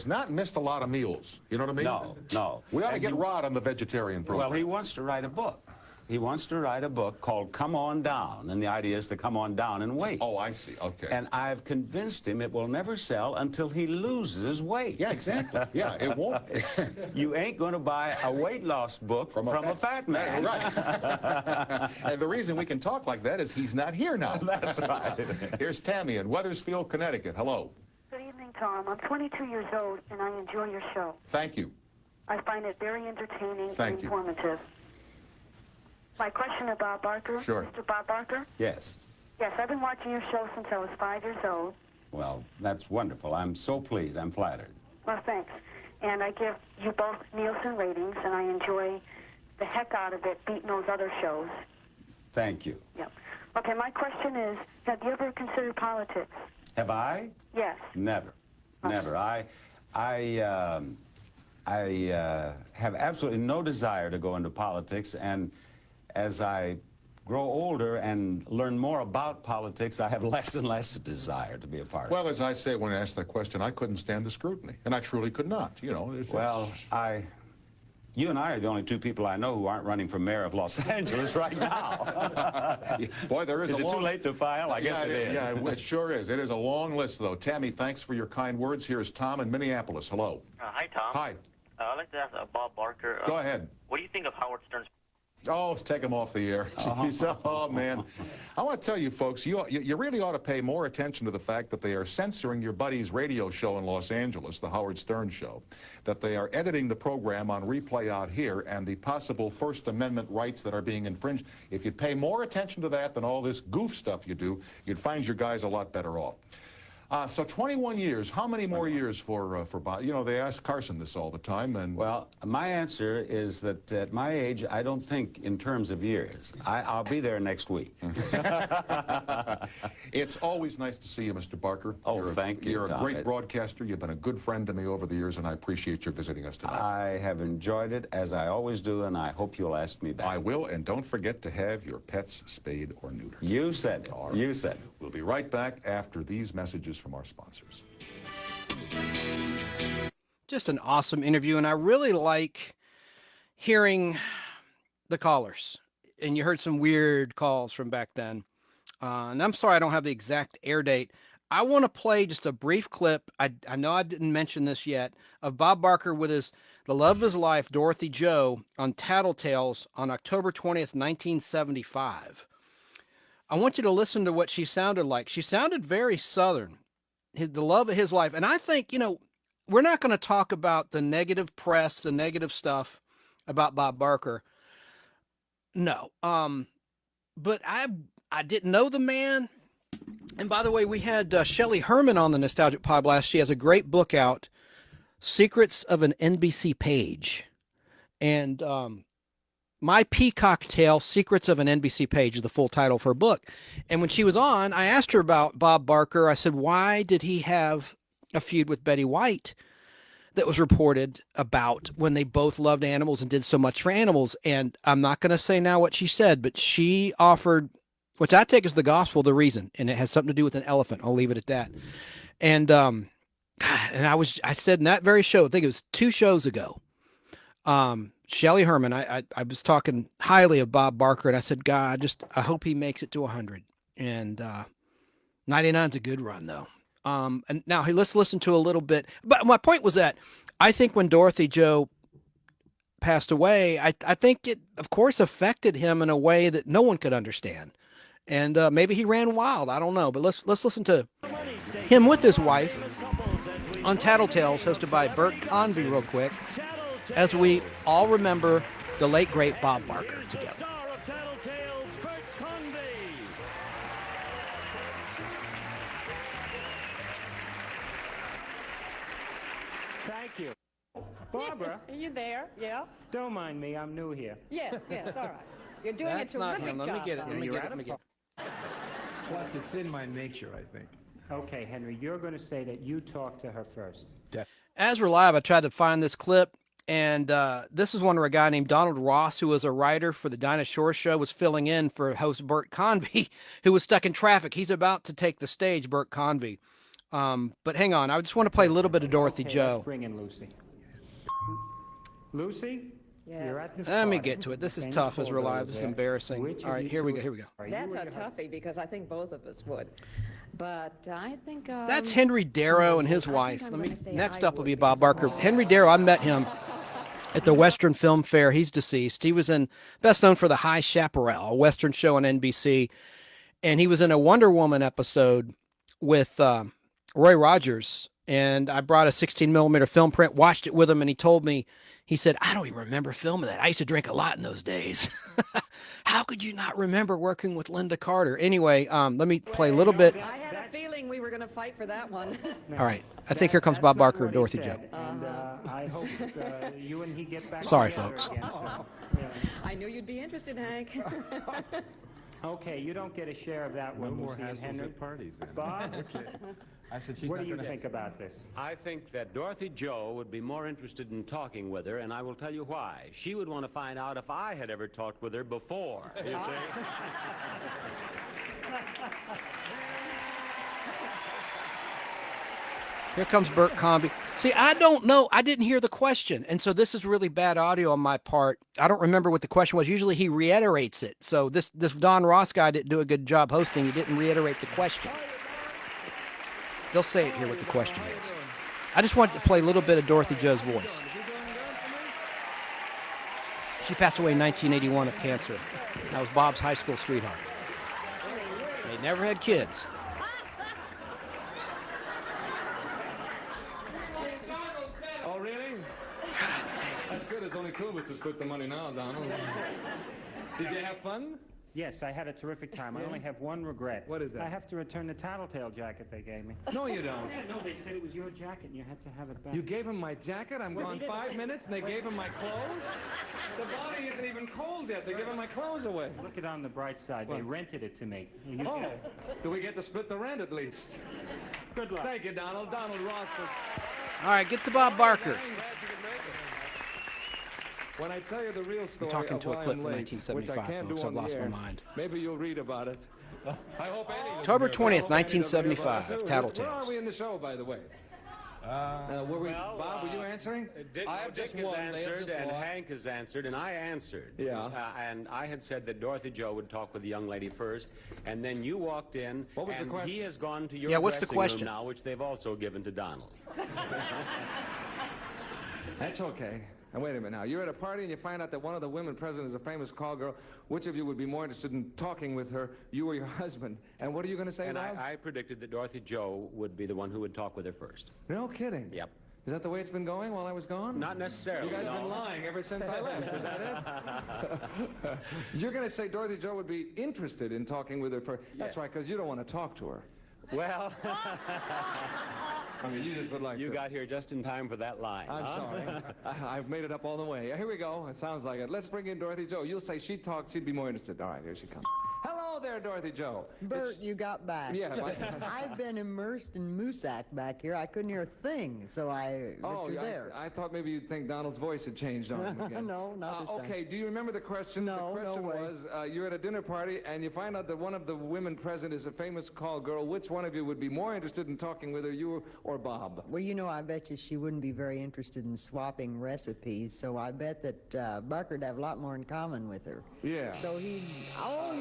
not missed a lot of meals. You know what I mean? No, no. We ought to get Rod on the vegetarian program. Well, he wants to write a book. He wants to write a book called Come On Down, and the idea is to come on down and wait. Oh, I see. Okay. And I've convinced him it will never sell until he loses weight. Yeah, exactly. Yeah, it won't. You ain't going to buy a weight loss book from a fat man. Right. And the reason we can talk like that is he's not here now. That's right. Here's Tammy in Wethersfield, Connecticut. Hello. Good evening, Tom. I'm 22 years old, and I enjoy your show. Thank you. I find it very entertaining Thank and you. informative. My question about Barker, Sure. Mr. Bob Barker? Yes. Yes, I've been watching your show since I was 5 years old. Well, that's wonderful. I'm so pleased. I'm flattered. Well, thanks. And I give you both Nielsen ratings, and I enjoy the heck out of it, beating those other shows. Thank you. Yep. Okay, my question is, have you ever considered politics? Have I? Yes. Never. Never. I have absolutely no desire to go into politics, and as I grow older and learn more about politics, I have less and less desire to be a part of it. Well, as I say when asked that question, I couldn't stand the scrutiny, and I truly could not. You know. Well, you and I are the only 2 people I know who aren't running for mayor of Los Angeles right now. Boy, there is Is a it long... too late to file? I guess it is. Yeah, it sure is. It is a long list, though. Tammy, thanks for your kind words. Here's Tom in Minneapolis. Hello. Hi, Tom. Hi. I'd like to ask Bob Barker. Go ahead. What do you think of Howard Stern's Oh, let's take him off the air. Jeez, oh, man. I want to tell you, folks, you really ought to pay more attention to the fact that they are censoring your buddy's radio show in Los Angeles, the Howard Stern Show, that they are editing the program on replay out here, and the possible First Amendment rights that are being infringed. If you'd pay more attention to that than all this goof stuff you do, you'd find your guys a lot better off. So 21 years. How many more years for Bob? You know, they ask Carson this all the time, and well, my answer is that at my age, I don't think in terms of years. I'll be there next week. It's always nice to see you, Mr. Barker. Oh, thank you, You're a Tom. great broadcaster. You've been a good friend to me over the years, and I appreciate your visiting us tonight. I have enjoyed it, as I always do, and I hope you'll ask me back. I will, and don't forget to have your pets spayed or neutered. You said it. All right. You said it. We'll be right back after these messages from our sponsors. Just an awesome interview, and I really like hearing the callers. And you heard some weird calls from back then. And I'm sorry I don't have the exact air date. I want to play just a brief clip. I know I didn't mention this yet, of Bob Barker with the love of his life, Dorothy Jo, on Tattletales on October 20th, 1975. I want you to listen to what she sounded like. She sounded very Southern, the love of his life. And I think, you know, we're not going to talk about the negative press, the negative stuff about Bob Barker. No. But I didn't know the man. And by the way, we had Shelley Herman on the Nostalgic Podblast. She has a great book out, Secrets of an NBC Page. And My Peacock Tale, Secrets of an NBC Page is the full title for her book. And when she was on, I asked her about Bob Barker. I said, why did he have a feud with Betty White that was reported about when they both loved animals and did so much for animals? And I'm not going to say now what she said, but she offered, which I take as the gospel, the reason, and it has something to do with an elephant. I'll leave it at that. And I said in that very show, I think it was 2 shows ago, Shelley Herman, I was talking highly of Bob Barker, and I said, God, I hope he makes it to 100. And 99's a good run, though. And now, hey, let's listen to a little bit. But my point was that I think when Dorothy Jo passed away, I think it, of course, affected him in a way that no one could understand. And maybe he ran wild. I don't know. But let's listen to him with his wife on Tattletales, hosted by Bert Convy, real quick, as we all remember the late, great Bob Barker together. Star of Tattletales, Bert Convy. Thank you. Barbara, Yes, are you there? Yeah? don't mind me, I'm new here. Yes, all right. You're doing That's a not terrific him. Let job. me get it. Let me get it. Plus, it's in my nature, I think. Okay, Henry, you're going to say that you talked to her first. As we're live, I tried to find this clip, and this is one where a guy named Donald Ross, who was a writer for the Dinah Shore Show, was filling in for host Bert Convy, who was stuck in traffic. He's about to take the stage, Bert Convy. But hang on, I just want to play a little bit of Dorothy Okay, Jo. let's bring in Lucy. Lucy? Yes. You're at this Let me party. get to it. This is Famous tough as we're photos live. This is there. embarrassing. Which All of right, you here we two go. Here we go. are you That's a and your husband? toughie because I think both of us would. But I think That's Henry Darrow and his wife. I'm gonna say Next I up will be would Bob because Barker. Henry Darrow, I met him at the Western Film Fair. He's deceased. He was best known for The High Chaparral, a Western show on NBC. And he was in a Wonder Woman episode with Roy Rogers. And I brought a 16 millimeter film print, watched it with him, and he told me, he said, I don't even remember filming that. I used to drink a lot in those days. How could you not remember working with Linda Carter? Anyway, let me play a little bit. I had a feeling we were going to fight for that one. All right. I think here comes Bob Barker and That's Dorothy not Jo. what he said, and I hope you and he get back Sorry, together folks. again soon. Yeah. I knew you'd be interested, Hank. Okay, you don't get a share of that No one, more Lucy and hassles Henry. at parties, then. Bob, I said she's what not do you gonna think about this? I think that Dorothy Jo would be more interested in talking with her, and I will tell you why. She would want to find out if I had ever talked with her before, you see? Here comes Bert Convy. See, I don't know. I didn't hear the question. And so this is really bad audio on my part. I don't remember what the question was. Usually he reiterates it. So this Don Ross guy didn't do a good job hosting. He didn't reiterate the question. They'll say it here what the question is. I just wanted to play a little bit of Dorothy Jo's voice. She passed away in 1981 of cancer. That was Bob's high school sweetheart. They never had kids. Oh, really? That's good. There's only two of us to split the money now, Donald. Did you have fun? Yes, I had a terrific time. I only have one regret. What is that? I have to return the tattletale jacket they gave me. No, you don't. No, they said it was your jacket and you had to have it back. You gave him my jacket? I'm Well, gone he didn't. 5 minutes and they gave him my clothes? The body isn't even cold yet. They're giving my clothes away. Look it on the bright side. They What? rented it to me. Oh, do we get to split the rent at least? Good luck. Thank you, Donald. Donald Rossford. All right, get to Bob Barker. I'm glad you could make it. When I tell you the real story talking of to a why clip I'm from late, 1975, which I can't folks. do I've on lost the my air, mind. Maybe you'll read about it. I hope Annie doesn't October hear about it. 20th, I hope Annie doesn't hear about 1975, it, too. Tattletales. Where are we in the show, by the way? Were we, Bob, were you answering? Dick has answered, and Hank has answered, and I answered. Yeah. And I had said that Dorothy Jo would talk with the young lady first, and then you walked in. What was the and question? he has gone to your Yeah, what's the dressing question? room now, which they've also given to Donald. That's okay. And wait a minute now. You're at a party and you find out that one of the women present is a famous call girl. Which of you would be more interested in talking with her, you or your husband? And what are you going to say, And Bob? I predicted that Dorothy Jo would be the one who would talk with her first. No kidding. Yep. Is that the way it's been going while I was gone? Not necessarily. You guys have no. been lying ever since I left. Is that it? You're going to say Dorothy Jo would be interested in talking with her first. That's Yes. right, because you don't want to talk to her. Well, I mean, you just would like you to. got here just in time for that line. I'm huh? sorry. I've made it up all the way. Here we go. It sounds like it. Let's bring in Dorothy Jo. You'll say she'd talk, she'd be more interested. All right, here she comes. Hello there, Dorothy Jo. Bert, you got back. Yeah. I've been immersed in Moosac back here. I couldn't hear a thing, so but you're there. I thought maybe you'd think Donald's voice had changed on him again. No, not this time. Okay, do you remember the question? No, the question no way. was, you're at a dinner party and you find out that one of the women present is a famous call girl. Which one of you would be more interested in talking with her, you or Bob? Well, you know, I bet you she wouldn't be very interested in swapping recipes, so I bet that Barker'd have a lot more in common with her. Yeah. So he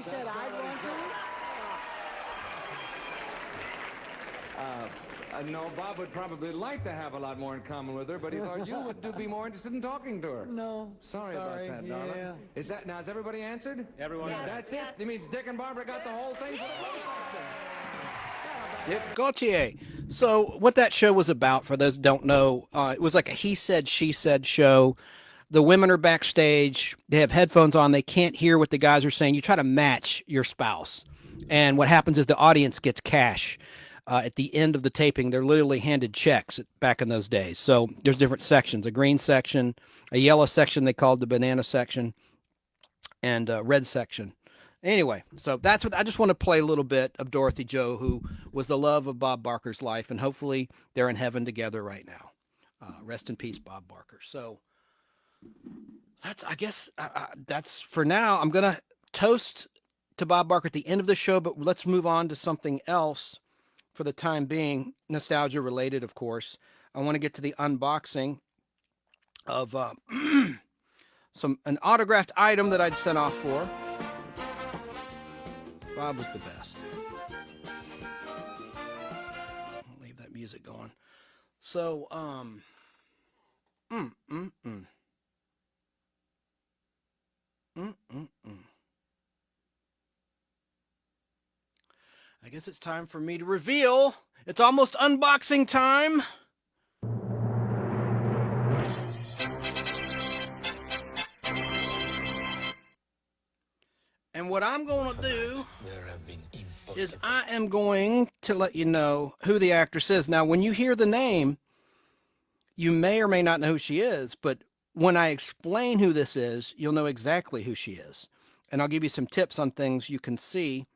said I'd want to. No, Bob would probably like to have a lot more in common with her, but he thought you would be more interested in talking to her. No. Sorry about that, darling. Yeah. Is that now? Has everybody answered? Everyone. Yes. That's it. It means Dick and Barbara got the whole thing for the first section. Dick Gautier. So what that show was about, for those who don't know, it was like a he said, she said show. The women are backstage. They have headphones on. They can't hear what the guys are saying. You try to match your spouse. And what happens is the audience gets cash. At the end of the taping, they're literally handed checks back in those days. So there's different sections, a green section, a yellow section they called the banana section, and a red section. Anyway, so that's what I just want to play a little bit of Dorothy Jo, who was the love of Bob Barker's life, and hopefully they're in heaven together right now. Rest in peace, Bob Barker. So that's, I guess, that's for now. I'm going to toast to Bob Barker at the end of the show, but let's move on to something else for the time being, nostalgia related, of course. I want to get to the unboxing of an autographed item that I'd sent off for. Bob was the best. I'll leave that music going. So, I guess it's time for me to reveal. It's almost unboxing time. And what I'm going to do is I am going to let you know who the actress is. Now, when you hear the name, you may or may not know who she is, but when I explain who this is, you'll know exactly who she is. And I'll give you some tips on things you can see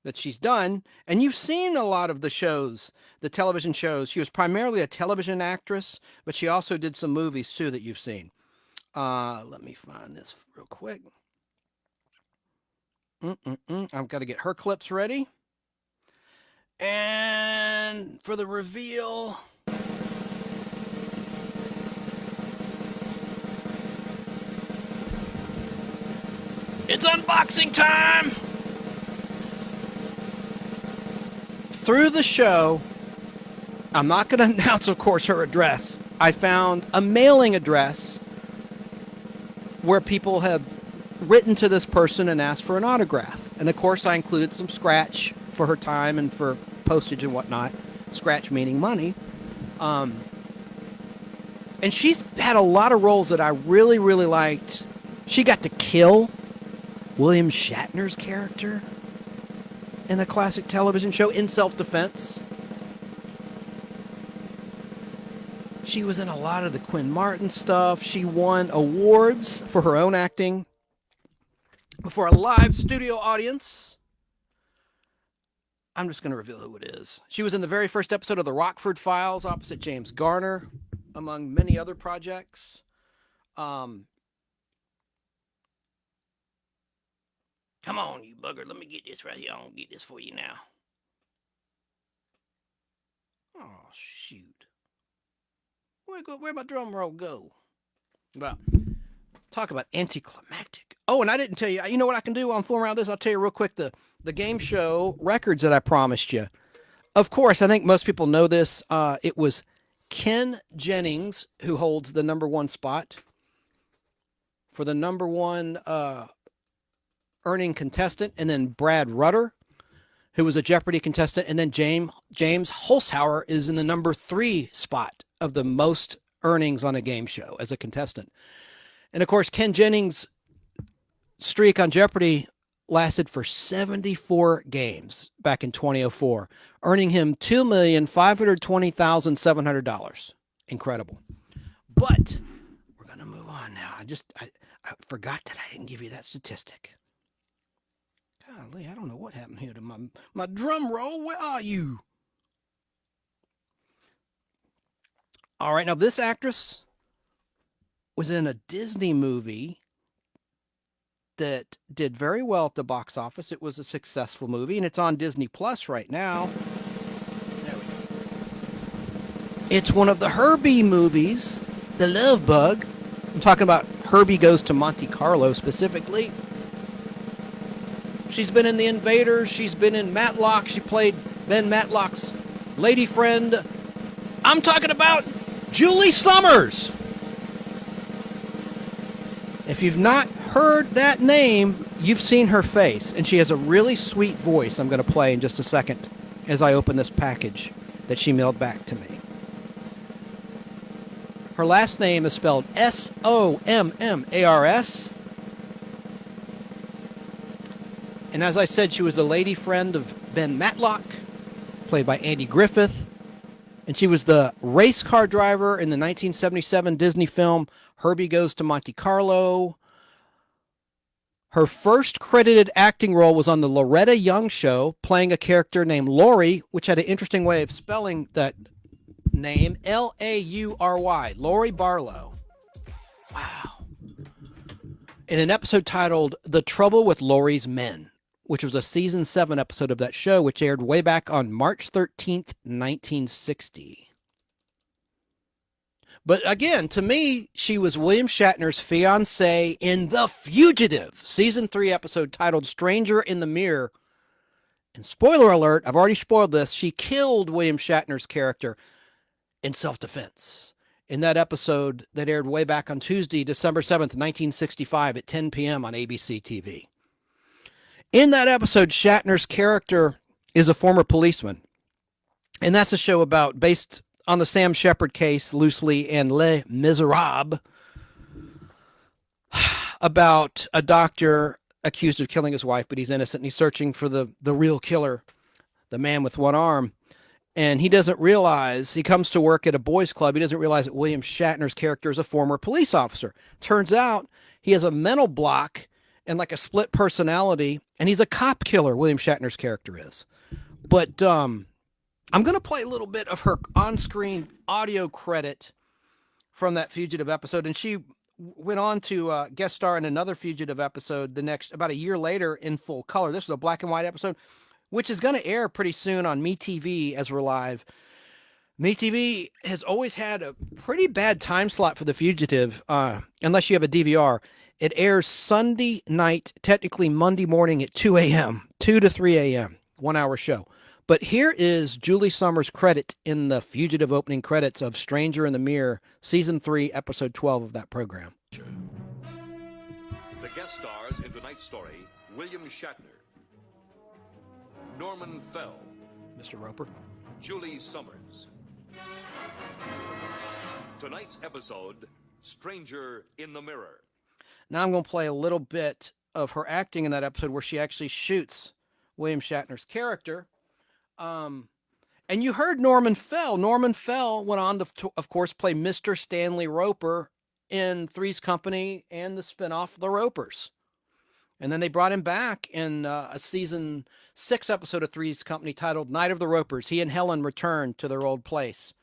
that she's done. And you've seen a lot of the shows, the television shows. She was primarily a television actress, but she also did some movies too that you've seen. Let me find this real quick. I've got to get her clips ready. And for the reveal, it's unboxing time. Through the show, I'm not going to announce, of course, her address. I found a mailing address where people have written to this person and asked for an autograph. And of course, I included some scratch for her time and for postage and whatnot. Scratch meaning money. And she's had a lot of roles that I really, really liked. She got to kill William Shatner's character in a classic television show, In Self-Defense. She was in a lot of the Quinn Martin stuff. She won awards for her own acting before a live studio audience. I'm just going to reveal who it is. She was in the very first episode of The Rockford Files opposite James Garner, among many other projects. Come on, you bugger. Let me get this right here. I'm going to get this for you now. Oh, shoot. Where'd my drum roll go? Well, talk about anticlimactic. Oh, and I didn't tell you. You know what I can do while I'm fooling around this? I'll tell you real quick the game show records that I promised you. Of course, I think most people know this. It was Ken Jennings who holds the #1 spot for the #1 earning contestant, and then Brad Rutter, who was a Jeopardy contestant, and then James Holzhauer is in the #3 spot of the most earnings on a game show as a contestant. And of course, Ken Jennings' streak on Jeopardy lasted for 74 games back in 2004, earning him $2,520,700. Incredible. But we're going to move on now. I forgot that I didn't give you that statistic. Golly, I don't know what happened here to my drum roll. Where are you? All right, now this actress was in a Disney movie that did very well at the box office. It was a successful movie, and it's on Disney Plus right now. There we go. It's one of the Herbie movies, The Love Bug. I'm talking about Herbie Goes to Monte Carlo specifically. She's been in The Invaders. She's been in Matlock. She played Ben Matlock's lady friend. I'm talking about Julie Sommars. If you've not heard that name, you've seen her face, and she has a really sweet voice I'm going to play in just a second as I open this package that she mailed back to me. Her last name is spelled Sommars. And as I said, she was a lady friend of Ben Matlock, played by Andy Griffith. And she was the race car driver in the 1977 Disney film Herbie Goes to Monte Carlo. Her first credited acting role was on the Loretta Young Show, playing a character named Laurie, which had an interesting way of spelling that name, Laury, Laurie Barlow. Wow. In an episode titled The Trouble with Laurie's Men, which was a season 7 episode of that show, which aired way back on March 13th, 1960. But again, to me, she was William Shatner's fiancée in The Fugitive, season 3 episode titled Stranger in the Mirror. And spoiler alert, I've already spoiled this, she killed William Shatner's character in self-defense in that episode that aired way back on Tuesday, December 7th, 1965 at 10 p.m. on ABC TV. In that episode, Shatner's character is a former policeman. And that's a show based on the Sam Shepard case, loosely, and Les Miserables, about a doctor accused of killing his wife, but he's innocent, and he's searching for the real killer, the man with one arm. And he doesn't realize, he comes to work at a boys' club, he doesn't realize that William Shatner's character is a former police officer. Turns out he has a mental block and like a split personality, and he's a cop killer, William Shatner's character is. But I'm going to play a little bit of her on-screen audio credit from that Fugitive episode, and she went on to guest star in another Fugitive episode about a year later in full color. This is a black and white episode, which is going to air pretty soon on MeTV as we're live. MeTV has always had a pretty bad time slot for The Fugitive, unless you have a DVR. It airs Sunday night, technically Monday morning at 2 a.m., 2 to 3 a.m., 1 hour show. But here is Julie Sommars' credit in the Fugitive opening credits of Stranger in the Mirror, Season 3, Episode 12 of that program. Guest stars in tonight's story, William Shatner, Norman Fell, Mr. Roper, Julie Sommars. Tonight's episode, Stranger in the Mirror. Now I'm going to play a little bit of her acting in that episode where she actually shoots William Shatner's character. And you heard Norman Fell. Norman Fell went on to, of course, play Mr. Stanley Roper in Three's Company and the spinoff The Ropers. And then they brought him back in a season 6 episode of Three's Company titled Night of the Ropers. He and Helen return to their old place.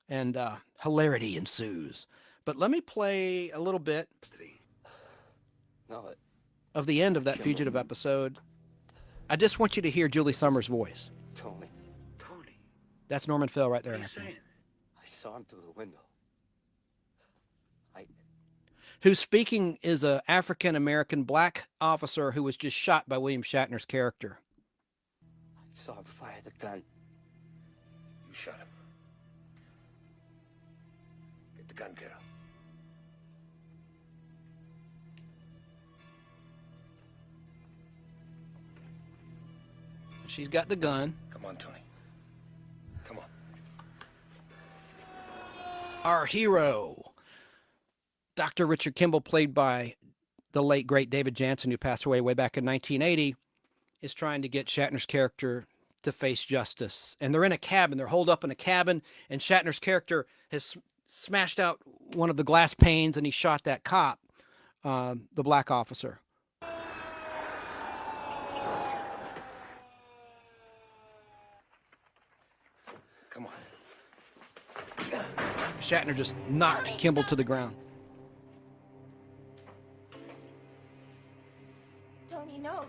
And hilarity ensues. But let me play a little bit of the end of that Fugitive episode. I just want you to hear Julie Sommars' voice. Tony. That's Norman Fell right there. What are you saying? I saw him through the window. Who's speaking is a African-American black officer who was just shot by William Shatner's character. I saw him fire the gun. You shot him. Get the gun, Carol. She's got the gun. Come on, Tony. Come on. Our hero, Dr. Richard Kimball, played by the late, great David Janssen, who passed away way back in 1980, is trying to get Shatner's character to face justice. And they're in a cabin. They're holed up in a cabin, and Shatner's character has smashed out one of the glass panes, and he shot that cop, the black officer. Come on. Shatner just knocked Kimball to the ground. Tony, no.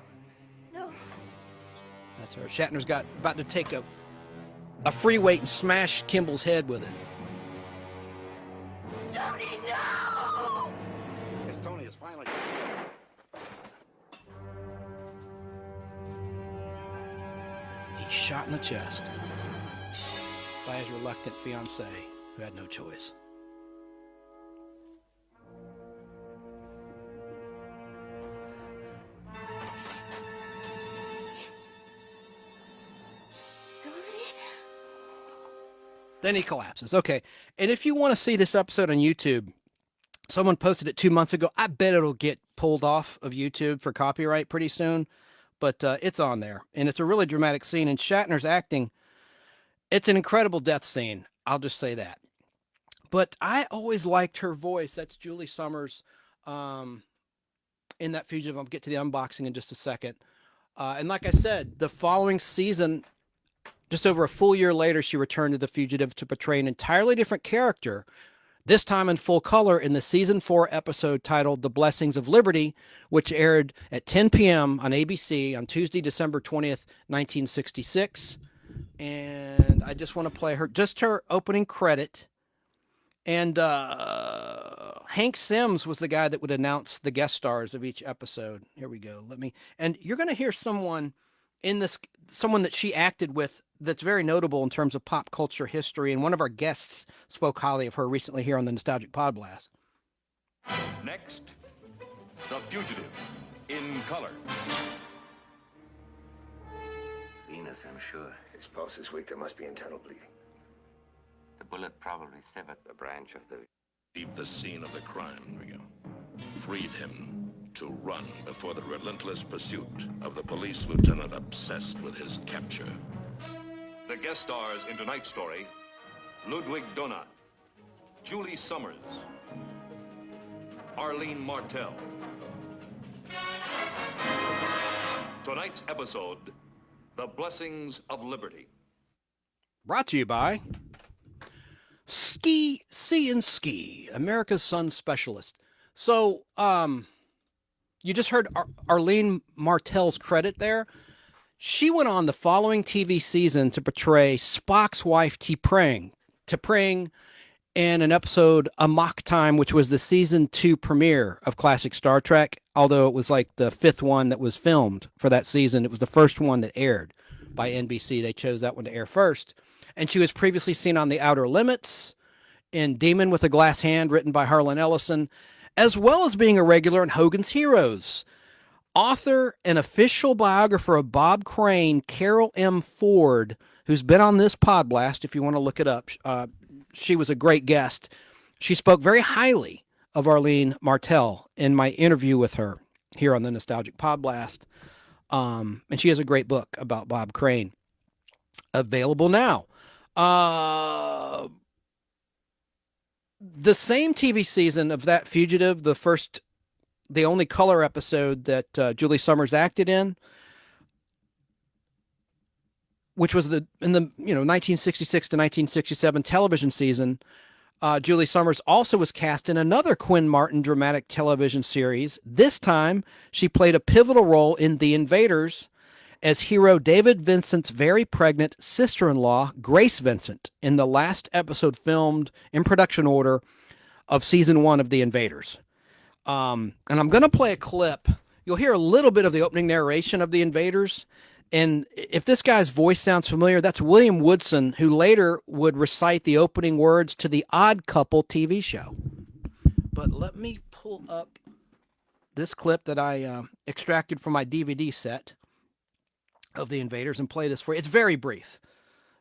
No. That's her. Shatner's about to take a free weight and smash Kimball's head with it. Tony, no! Yes, Tony is finally... He's shot in the chest by his reluctant fiancée, who had no choice. Then he collapses. Okay. And if you want to see this episode on YouTube, someone posted it 2 months ago. I bet it'll get pulled off of YouTube for copyright pretty soon, but it's on there. And it's a really dramatic scene. And Shatner's acting, it's an incredible death scene. I'll just say that. But I always liked her voice. That's Julie Sommars in that Fugitive. I'll get to the unboxing in just a second. And like I said, the following season, just over a full year later, she returned to The Fugitive to portray an entirely different character, this time in full color in the season 4 episode titled The Blessings of Liberty, which aired at 10 p.m. on ABC on Tuesday, December 20th, 1966. And I just want to play her opening credit. And Hank Sims was the guy that would announce the guest stars of each episode. Here we go. And you're going to hear someone that she acted with that's very notable in terms of pop culture history. And one of our guests spoke highly of her recently here on the Nostalgic Podblast. Next, The Fugitive, in color. Venus, I'm sure. His pulse is weak. There must be internal bleeding. The bullet probably severed the branch of the... Leave the scene of the crime. There we go. Freed him to run before the relentless pursuit of the police lieutenant obsessed with his capture. The guest stars in tonight's story, Ludwig Donat, Julie Sommars, Arlene Martell. Tonight's episode, The Blessings of Liberty. Brought to you by Ski, America's Sun Specialist. So, you just heard Arlene Martell's credit there. She went on the following TV season to portray Spock's wife, T'Pring in an episode Amok Time, which was the season 2 premiere of classic Star Trek. Although it was like the 5th one that was filmed for that season. It was the first one that aired by NBC. They chose that one to air first. And she was previously seen on The Outer Limits, in Demon with a Glass Hand, written by Harlan Ellison, as well as being a regular in Hogan's Heroes. Author and official biographer of Bob Crane, Carol M. Ford, who's been on this Podblast, if you want to look it up. She was a great guest. She spoke very highly of Arlene Martell in my interview with her here on the Nostalgic Podblast. And she has a great book about Bob Crane. Available now. The same TV season of that Fugitive, the only color episode that Julie Sommars acted in, which was in the 1966 to 1967 television season, Julie Sommars also was cast in another Quinn Martin dramatic television series. This time, she played a pivotal role in The Invaders as hero David Vincent's very pregnant sister-in-law, Grace Vincent, in the last episode filmed in production order of season 1 of The Invaders. And I'm going to play a clip. You'll hear a little bit of the opening narration of The Invaders. And if this guy's voice sounds familiar, that's William Woodson, who later would recite the opening words to the Odd Couple TV show. But let me pull up this clip that I extracted from my DVD set of The Invaders and play this for you. It's very brief.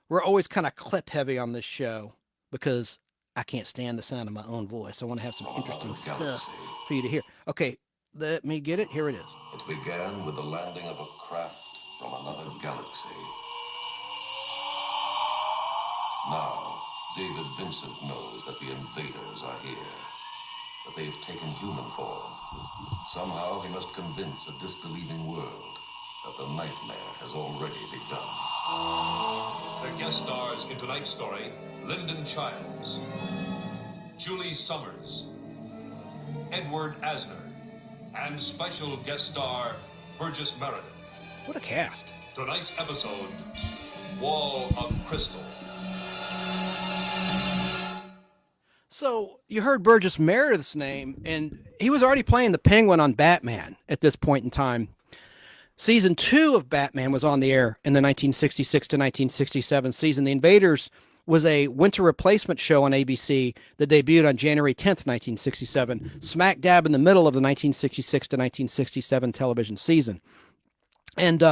We're always kind of clip heavy on this show because I can't stand the sound of my own voice. I want to have some interesting stuff for you to hear. Okay, let me get it. Here it is. It began with the landing of a craft from another galaxy. Now, David Vincent knows that the invaders are here, that they've taken human form. Somehow he must convince a disbelieving world that the nightmare has already begun. The guest stars in tonight's story, Lyndon Childs, Julie Sommars, Edward Asner, and special guest star Burgess Meredith. What a cast. Tonight's episode, Wall of Crystal. So you heard Burgess Meredith's name, and he was already playing the Penguin on Batman at this point in time. Season 2 of Batman was on the air in the 1966 to 1967 season. The Invaders was a winter replacement show on ABC that debuted on January 10th, 1967, smack dab in the middle of the 1966 to 1967 television season. And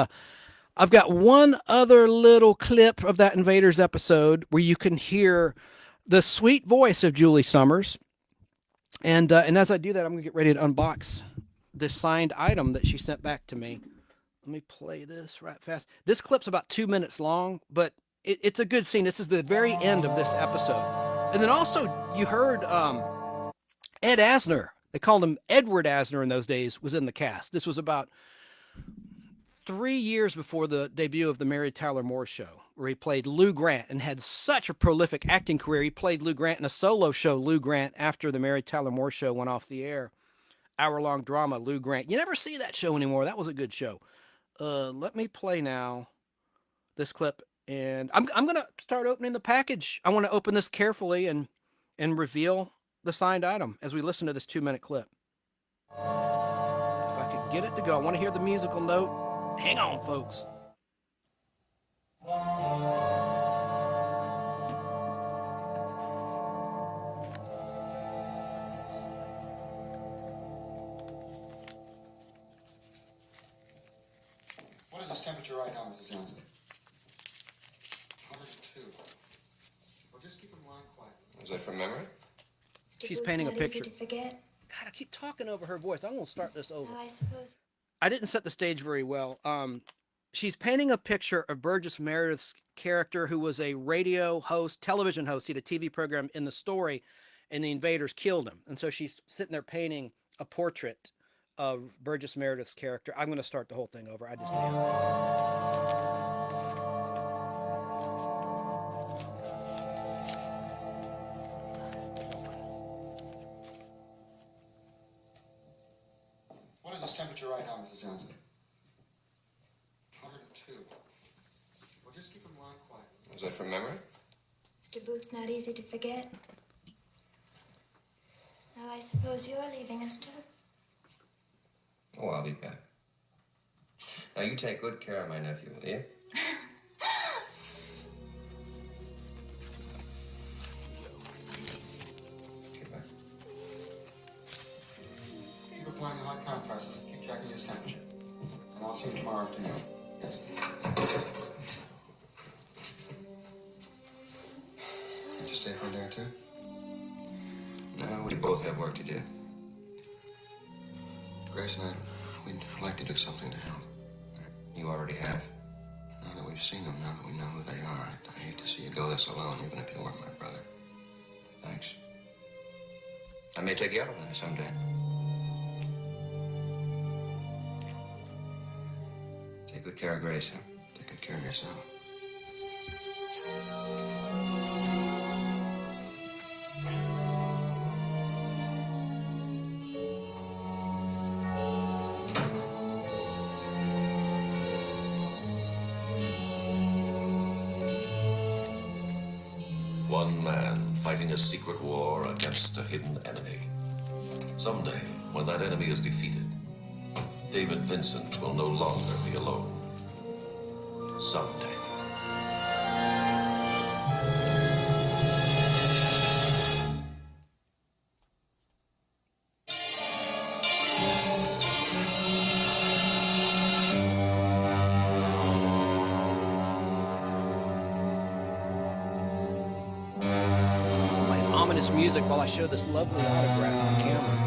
I've got one other little clip of that Invaders episode where you can hear the sweet voice of Julie Sommars. And as I do that, I'm going to get ready to unbox this signed item that she sent back to me. Let me play this right fast. This clip's about 2 minutes long, but it's a good scene. This is the very end of this episode. And then also you heard Ed Asner. They called him Edward Asner in those days, was in the cast. This was about 3 years before the debut of the Mary Tyler Moore Show, where he played Lou Grant and had such a prolific acting career. He played Lou Grant in a solo show, Lou Grant, after the Mary Tyler Moore Show went off the air. Hour-long drama, Lou Grant. You never see that show anymore. That was a good show. Let me play now this clip, and I'm going to start opening the package. I want to open this carefully and reveal the signed item as we listen to this 2-minute clip. If I could get it to go, I want to hear the musical note. Hang on, folks. What is this temperature right now, Mrs. Janssen? 102. Well, just keep them lying quiet. Is that from memory? She's painting a picture. Easy to forget. God, I keep talking over her voice. I'm going to start this over. I suppose. I didn't set the stage very well. She's painting a picture of Burgess Meredith's character, who was a radio host, television host. He had a TV program in the story, and the invaders killed him. And so she's sitting there painting a portrait of Burgess Meredith's character. I'm going to start the whole thing over. I just What is this temperature right now, Mrs. Johnson? 102. Well, just keep them lying quiet. Is that from memory? Mr. Booth's not easy to forget. Now, I suppose you're leaving us, too. Oh, I'll be back. Now, you take good care of my nephew, will you? supplying the hot compresses and keep checking his temperature. And I'll see him tomorrow afternoon. Yes. Did you stay for a day or two? No, we both have work to do. Grace and I, we'd like to do something to help. You already have. Now that we've seen them, now that we know who they are, I hate to see you go this alone, even if you weren't my brother. Thanks. I may take you out on that someday. Take good care of Grace, huh? Take good care of yourself. One man fighting a secret war against a hidden enemy. Someday, when that enemy is defeated, David Vincent will no longer be alone. Someday. Playing ominous music while I show this lovely autograph on camera.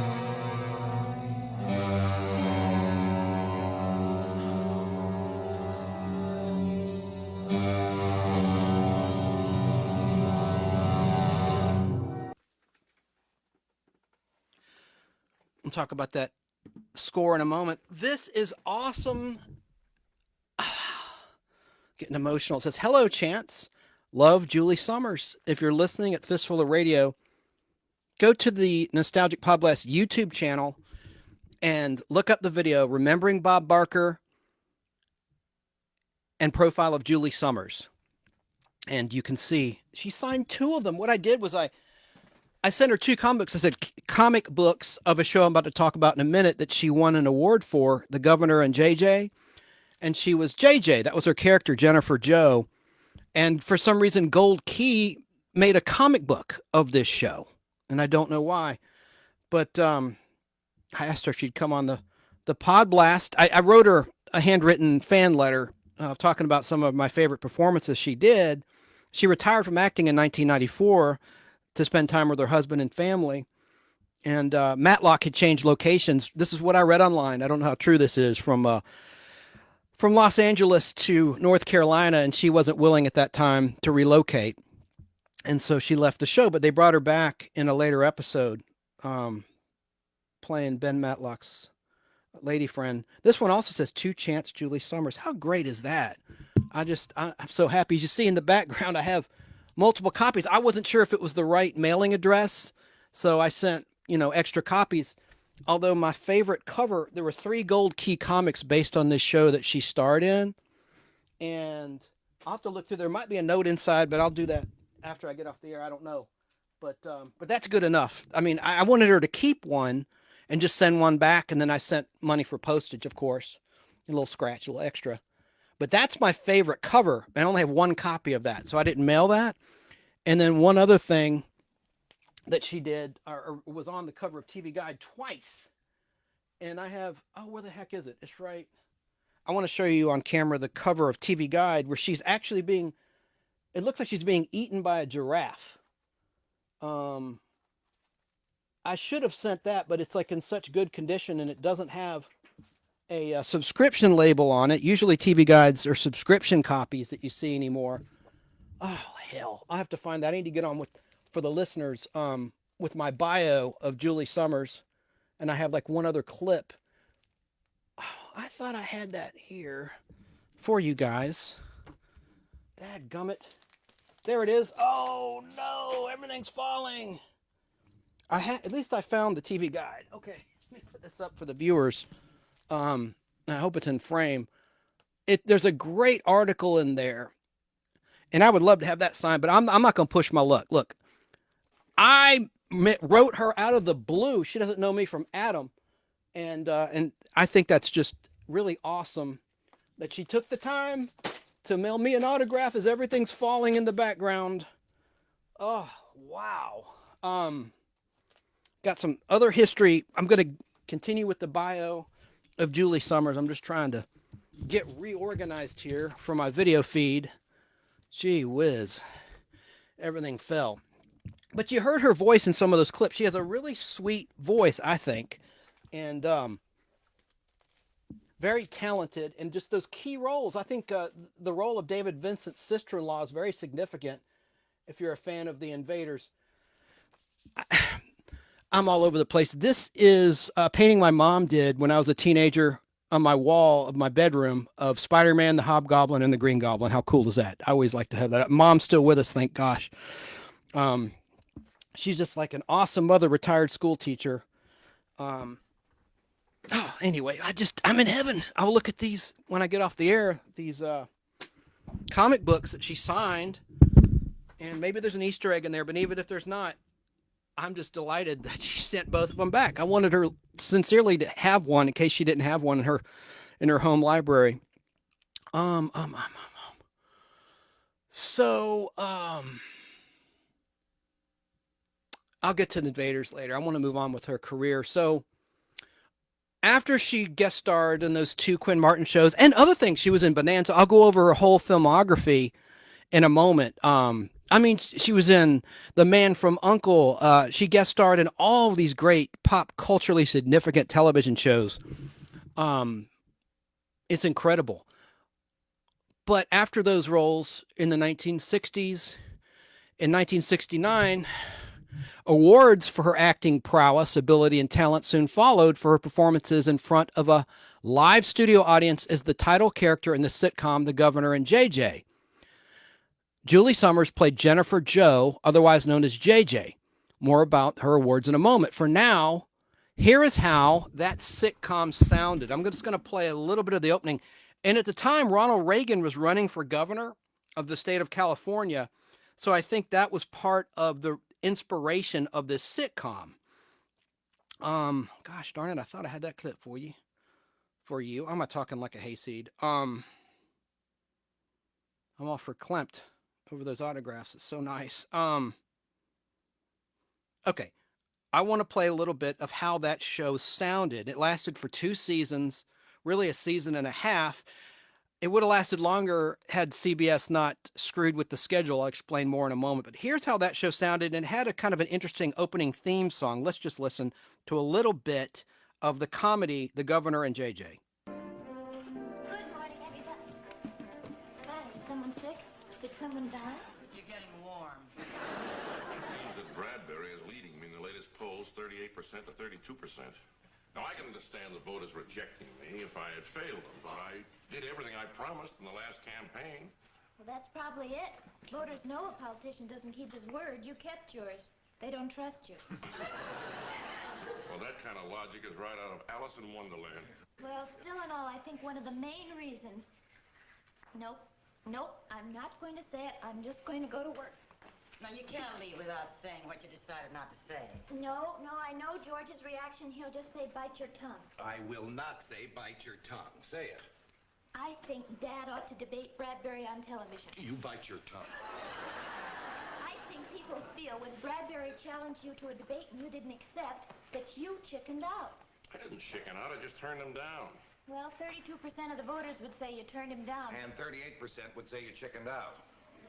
We'll talk about that score in a moment. This is awesome. Getting emotional. It says, hello, Chance. Love, Julie Sommars. If you're listening at Fistful of Radio, go to the Nostalgic Podblast YouTube channel and look up the video, Remembering Bob Barker and Profile of Julie Sommars. And you can see she signed 2 of them. What I did was I sent her 2 comic books. I said, comic books of a show I'm about to talk about in a minute that she won an award for, The Governor and JJ. And she was JJ. That was her character, Jennifer Jo. And for some reason, Gold Key made a comic book of this show. And I don't know why. But I asked her if she'd come on the Podblast. I wrote her a handwritten fan letter talking about some of my favorite performances she did. She retired from acting in 1994 to spend time with her husband and family. And Matlock had changed locations. This is what I read online. I don't know how true this is, from Los Angeles to North Carolina, and she wasn't willing at that time to relocate. And so she left the show, but they brought her back in a later episode, playing Ben Matlock's lady friend. This one also says, to Chance, Julie Sommars. How great is that? I'm so happy. As you see in the background, I have multiple copies. I wasn't sure if it was the right mailing address, so I sent, extra copies. Although my favorite cover, there were 3 Gold Key comics based on this show that she starred in. And I'll have to look through. There might be a note inside, but I'll do that after I get off the air. I don't know. But that's good enough. I mean, I wanted her to keep one and just send one back. And then I sent money for postage, of course. A little scratch, a little extra. But that's my favorite cover. I only have 1 copy of that, so I didn't mail that. And then one other thing that she did, or was on the cover of TV Guide twice. And I have, where the heck is it? It's right. I want to show you on camera the cover of TV Guide where she's actually it looks like she's being eaten by a giraffe. I should have sent that, but it's like in such good condition and it doesn't have a subscription label on it. Usually TV Guides are subscription copies that you see anymore. Oh, hell. I'll have to find that. I need to get on for the listeners, with my bio of Julie Sommars. And I have like one other clip. Oh, I thought I had that here for you guys. Dadgummit. There it is. Oh, no. Everything's falling. At least I found the TV Guide. Okay. Let me put this up for the viewers. I hope it's in frame. There's a great article in there. And I would love to have that signed, but I'm not going to push my luck. Look, I wrote her out of the blue. She doesn't know me from Adam. And I think that's just really awesome that she took the time to mail me an autograph as everything's falling in the background. Oh, wow. Got some other history. I'm going to continue with the bio of Julie Sommars. I'm just trying to get reorganized here for my video feed. Gee whiz, everything fell. But you heard her voice in some of those clips. She has a really sweet voice, I think, and very talented. And just those key roles. I think the role of David Vincent's sister-in-law is very significant if you're a fan of the Invaders. I'm all over the place. This is a painting my mom did when I was a teenager on my wall of my bedroom of Spider-Man, the Hobgoblin, and the Green Goblin. How cool is that? I always like to have that. Mom's still with us, thank gosh. She's just like an awesome mother, retired school teacher. Anyway, I'm in heaven. I'll look at these when I get off the air, these comic books that she signed, and maybe there's an Easter egg in there, but even if there's not, I'm just delighted that she sent both of them back. I wanted her sincerely to have one in case she didn't have one in her home library. So, I'll get to the Invaders later. I want to move on with her career. So, after she guest starred in those 2 Quinn Martin shows and other things, she was in Bonanza. I'll go over her whole filmography in a moment. I mean, she was in The Man from U.N.C.L.E. She guest starred in all of these great pop culturally significant television shows. It's incredible. But after those roles in the 1960s, in 1969, awards for her acting prowess, ability, and talent soon followed for her performances in front of a live studio audience as the title character in the sitcom The Governor and JJ. Julie Sommars played Jennifer Jo, otherwise known as JJ. More about her awards in a moment. For now, here is how that sitcom sounded. I'm just going to play a little bit of the opening. And at the time, Ronald Reagan was running for governor of the state of California. So I think that was part of the inspiration of this sitcom. Gosh darn it, I thought I had that clip for you. I'm not talking like a hayseed. I'm all verklempt over those autographs. It's so nice. Okay. I want to play a little bit of how that show sounded. It lasted for 2 seasons, really a season and a half. It would have lasted longer had CBS not screwed with the schedule. I'll explain more in a moment. But here's how that show sounded, and it had a kind of an interesting opening theme song. Let's just listen to a little bit of the comedy, The Governor and JJ. Good morning, everybody. Is someone sick? Did someone die? You're getting warm. It seems that Bradbury is leading me in the latest polls, 38% to 32%. Now, I can understand the voters rejecting me if I had failed them, but I did everything I promised in the last campaign. Well, that's probably it. Voters know a politician doesn't keep his word. You kept yours. They don't trust you. Well, that kind of logic is right out of Alice in Wonderland. Well, still in all, I think one of the main reasons... Nope, I'm not going to say it. I'm just going to go to work. Now, you can't leave without saying what you decided not to say. No, I know George's reaction. He'll just say, bite your tongue. I will not say bite your tongue. Say it. I think Dad ought to debate Bradbury on television. You bite your tongue. I think people feel when Bradbury challenged you to a debate and you didn't accept, that you chickened out. I didn't chicken out, I just turned him down. Well, 32% of the voters would say you turned him down. And 38% would say you chickened out.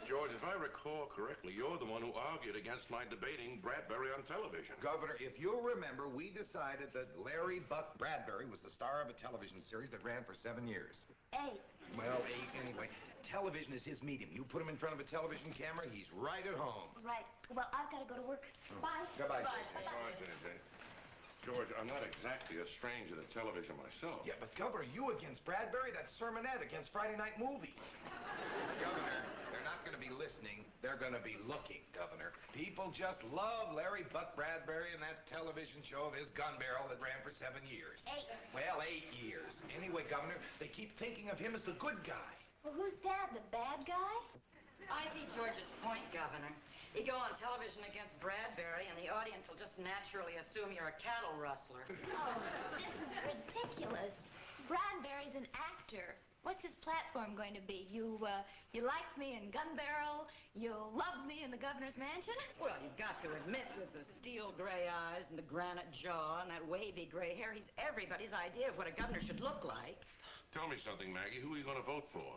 George, if I recall correctly, you're the one who argued against my debating Bradbury on television. Governor, if you'll remember, we decided that Larry Buck Bradbury was the star of a television series that ran for 7 years. 8. Well, 8 anyway. Television is his medium. You put him in front of a television camera, he's right at home. Right. Well, I've got to go to work. Bye. Goodbye, Bye, JJ. George, I'm not exactly a stranger to television myself. Yeah, but Governor, you against Bradbury, that's sermonette against Friday night movie. Governor, they're not going to be listening. They're going to be looking, Governor. People just love Larry Buck Bradbury and that television show of his gun barrel that ran for 7 years. 8. Well, 8 years. Anyway, Governor, they keep thinking of him as the good guy. Well, who's Dad, the bad guy? I see George's point, Governor. You go on television against Bradbury, and the audience will just naturally assume you're a cattle rustler. Oh, this is ridiculous. Bradbury's an actor. What's his platform going to be? You liked me in Gun Barrel, you loved me in the governor's mansion? Well, you've got to admit, with the steel gray eyes and the granite jaw and that wavy gray hair, he's everybody's idea of what a governor should look like. Tell me something, Maggie. Who are you going to vote for?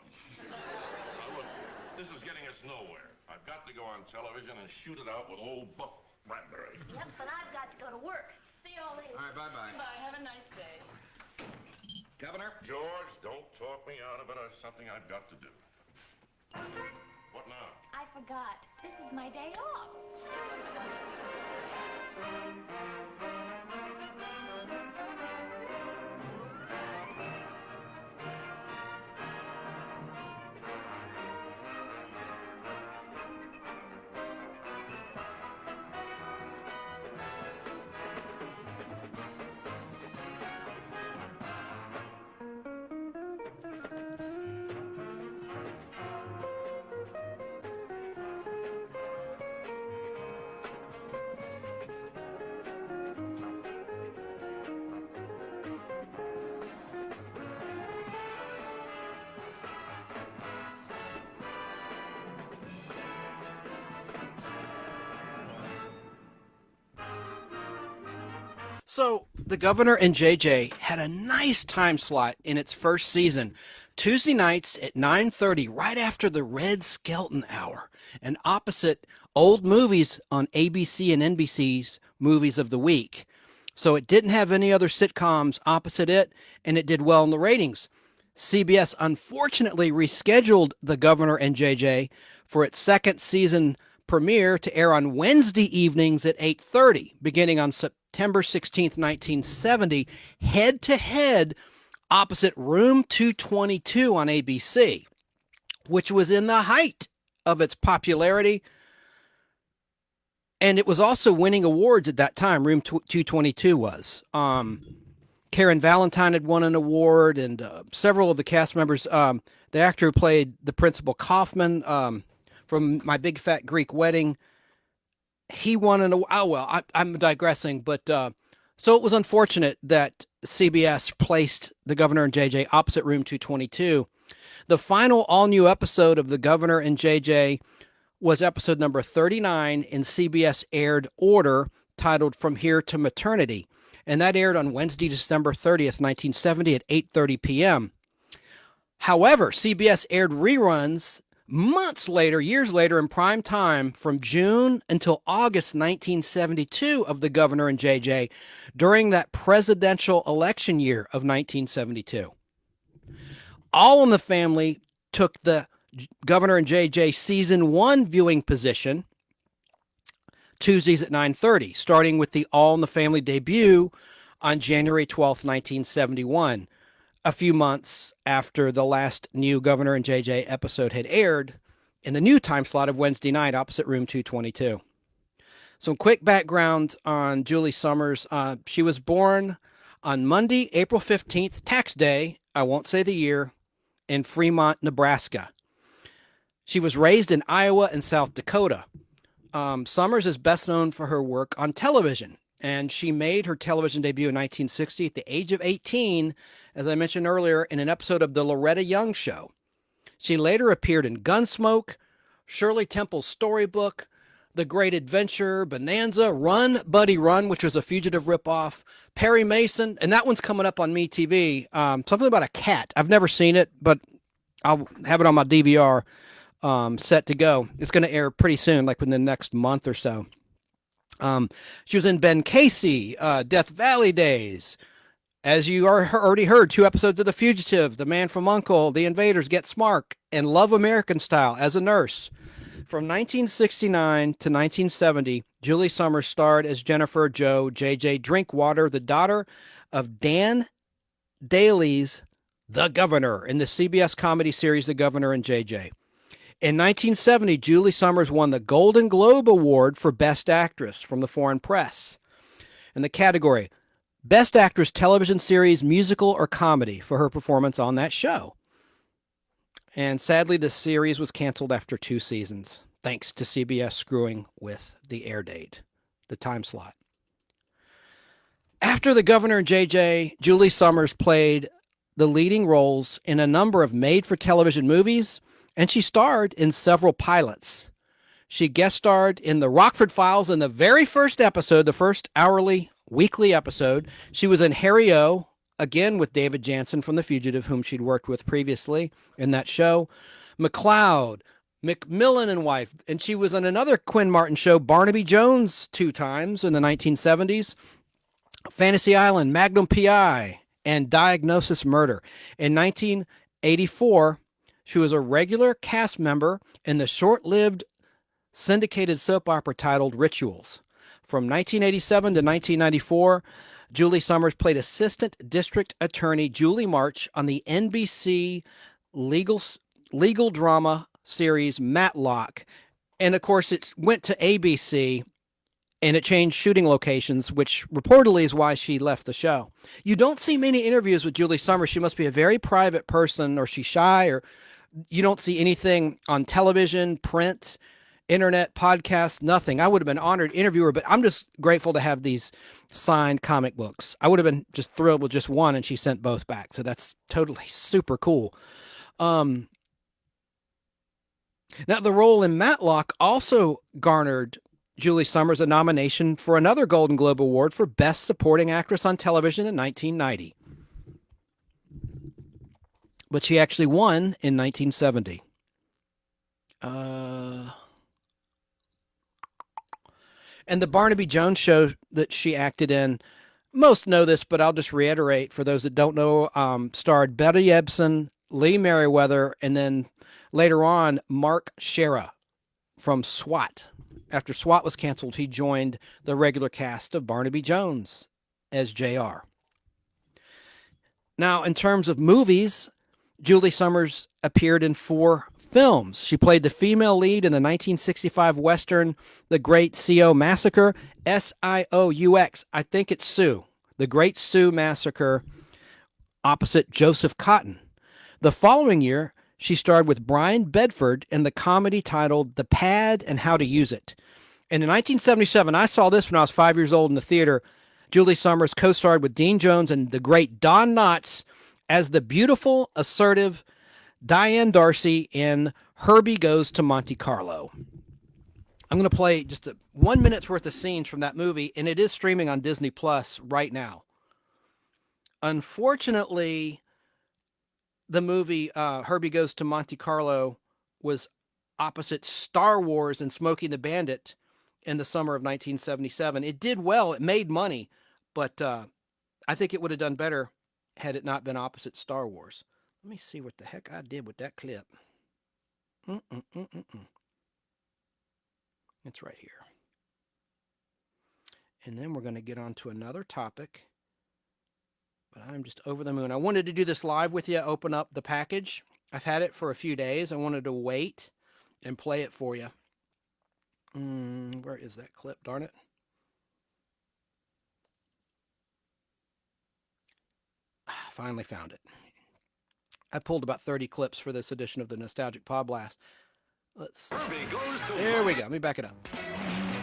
Now, look, this is getting us nowhere. I've got to go on television and shoot it out with old Buck Bradbury. Yep, but I've got to go to work. See you all later. All right, bye-bye. Bye, have a nice day. Governor? George, don't talk me out of it. It's something I've got to do. What now? I forgot. This is my day off. So The Governor and JJ had a nice time slot in its first season, Tuesday nights at 9:30, right after the Red Skelton Hour, and opposite old movies on ABC and NBC's Movies of the Week. So it didn't have any other sitcoms opposite it, and it did well in the ratings. CBS unfortunately rescheduled The Governor and JJ for its second season premiere to air on Wednesday evenings at 8:30, beginning on September 16th, 1970, head-to-head opposite Room 222 on ABC, which was in the height of its popularity. And it was also winning awards at that time, Room 222 was. Karen Valentine had won an award, and several of the cast members, the actor who played the Principal Kaufman from My Big Fat Greek Wedding, he won an award. Oh, well, I'm digressing, but so it was unfortunate that CBS placed The Governor and JJ opposite Room 222. The final all-new episode of The Governor and JJ was episode number 39 in CBS aired order, titled From Here to Maternity, and that aired on Wednesday, December 30th, 1970 at 8:30 p.m. However, CBS aired reruns months later, years later, in prime time from June until August 1972 of The Governor and JJ during that presidential election year of 1972. All in the Family took the Governor and JJ Season 1 viewing position Tuesdays at 9:30, starting with the All in the Family debut on January 12th, 1971. A few months after the last new Governor and JJ episode had aired in the new time slot of Wednesday night opposite Room 222. Some quick background on Julie Sommars. She was born on Monday, April 15th, tax day, I won't say the year, in Fremont, Nebraska. She was raised in Iowa and South Dakota. Sommars is best known for her work on television, and she made her television debut in 1960 at the age of 18, as I mentioned earlier, in an episode of The Loretta Young Show. She later appeared in Gunsmoke, Shirley Temple's Storybook, The Great Adventure, Bonanza, Run, Buddy, Run, which was a Fugitive ripoff, Perry Mason, and that one's coming up on MeTV, something about a cat. I've never seen it, but I'll have it on my DVR set to go. It's going to air pretty soon, like within the next month or so. She was in Ben Casey, Death Valley Days. As you already heard, 2 episodes of The Fugitive, The Man from U.N.C.L.E., The Invaders, Get Smart, and Love American Style as a nurse. From 1969 to 1970, Julie Sommars starred as Jennifer Jo J.J. Drinkwater, the daughter of Dan Daly's The Governor, in the CBS comedy series The Governor and J.J. In 1970, Julie Sommars won the Golden Globe Award for Best Actress from the Foreign Press in the category Best Actress Television Series, Musical, or Comedy for her performance on that show. And sadly, the series was canceled after 2 seasons, thanks to CBS screwing with the air date, the time slot. After The Governor and JJ, Julie Sommars played the leading roles in a number of made-for-television movies, and she starred in several pilots. She guest starred in the Rockford Files in the very first episode, the first weekly episode. She was in Harry O, again with David Janssen from The Fugitive, whom she'd worked with previously in that show. McCloud, Macmillan and Wife, and she was on another Quinn Martin show, Barnaby Jones, 2 times in the 1970s. Fantasy Island, Magnum P.I., and Diagnosis Murder. In 1984, she was a regular cast member in the short-lived syndicated soap opera titled Rituals. From 1987 to 1994, Julie Sommars played Assistant District Attorney Julie March on the NBC legal drama series Matlock. And of course, it went to ABC and it changed shooting locations, which reportedly is why she left the show. You don't see many interviews with Julie Sommars. She must be a very private person, or she's shy, or you don't see anything on television, print, internet, podcasts, nothing. I would have been honored to interview her, but I'm just grateful to have these signed comic books. I would have been just thrilled with just one, and she sent both back. So that's totally super cool. Now, the role in Matlock also garnered Julie Sommars a nomination for another Golden Globe Award for Best Supporting Actress on Television in 1990. But she actually won in 1970. And the Barnaby Jones show that she acted in, most know this, but I'll just reiterate for those that don't know, starred Betty Ebsen, Lee Merriweather, and then later on, Mark Shera from SWAT. After SWAT was canceled, he joined the regular cast of Barnaby Jones as JR. Now, in terms of movies, Julie Sommars appeared in 4 films. She played the female lead in the 1965 Western, The Great Sioux Massacre, S-I-O-U-X. I think it's Sioux. The Great Sioux Massacre, opposite Joseph Cotton. The following year, she starred with Brian Bedford in the comedy titled The Pad and How to Use It. And in 1977, I saw this when I was 5 years old in the theater. Julie Sommars co-starred with Dean Jones and the great Don Knotts as the beautiful, assertive Diane Darcy in Herbie Goes to Monte Carlo. I'm going to play just 1 minute's worth of scenes from that movie, and it is streaming on Disney Plus right now. Unfortunately, the movie Herbie Goes to Monte Carlo was opposite Star Wars and Smokey the Bandit in the summer of 1977. It did well. It made money, but I think it would have done better had it not been opposite Star Wars. Let me see what the heck I did with that clip. It's right here. And then we're going to get on to another topic. But I'm just over the moon. I wanted to do this live with you, open up the package. I've had it for a few days. I wanted to wait and play it for you. Where is that clip? Darn it. Finally found it. I pulled about 30 clips for this edition of the Nostalgic Podblast. There we go. Let me back it up.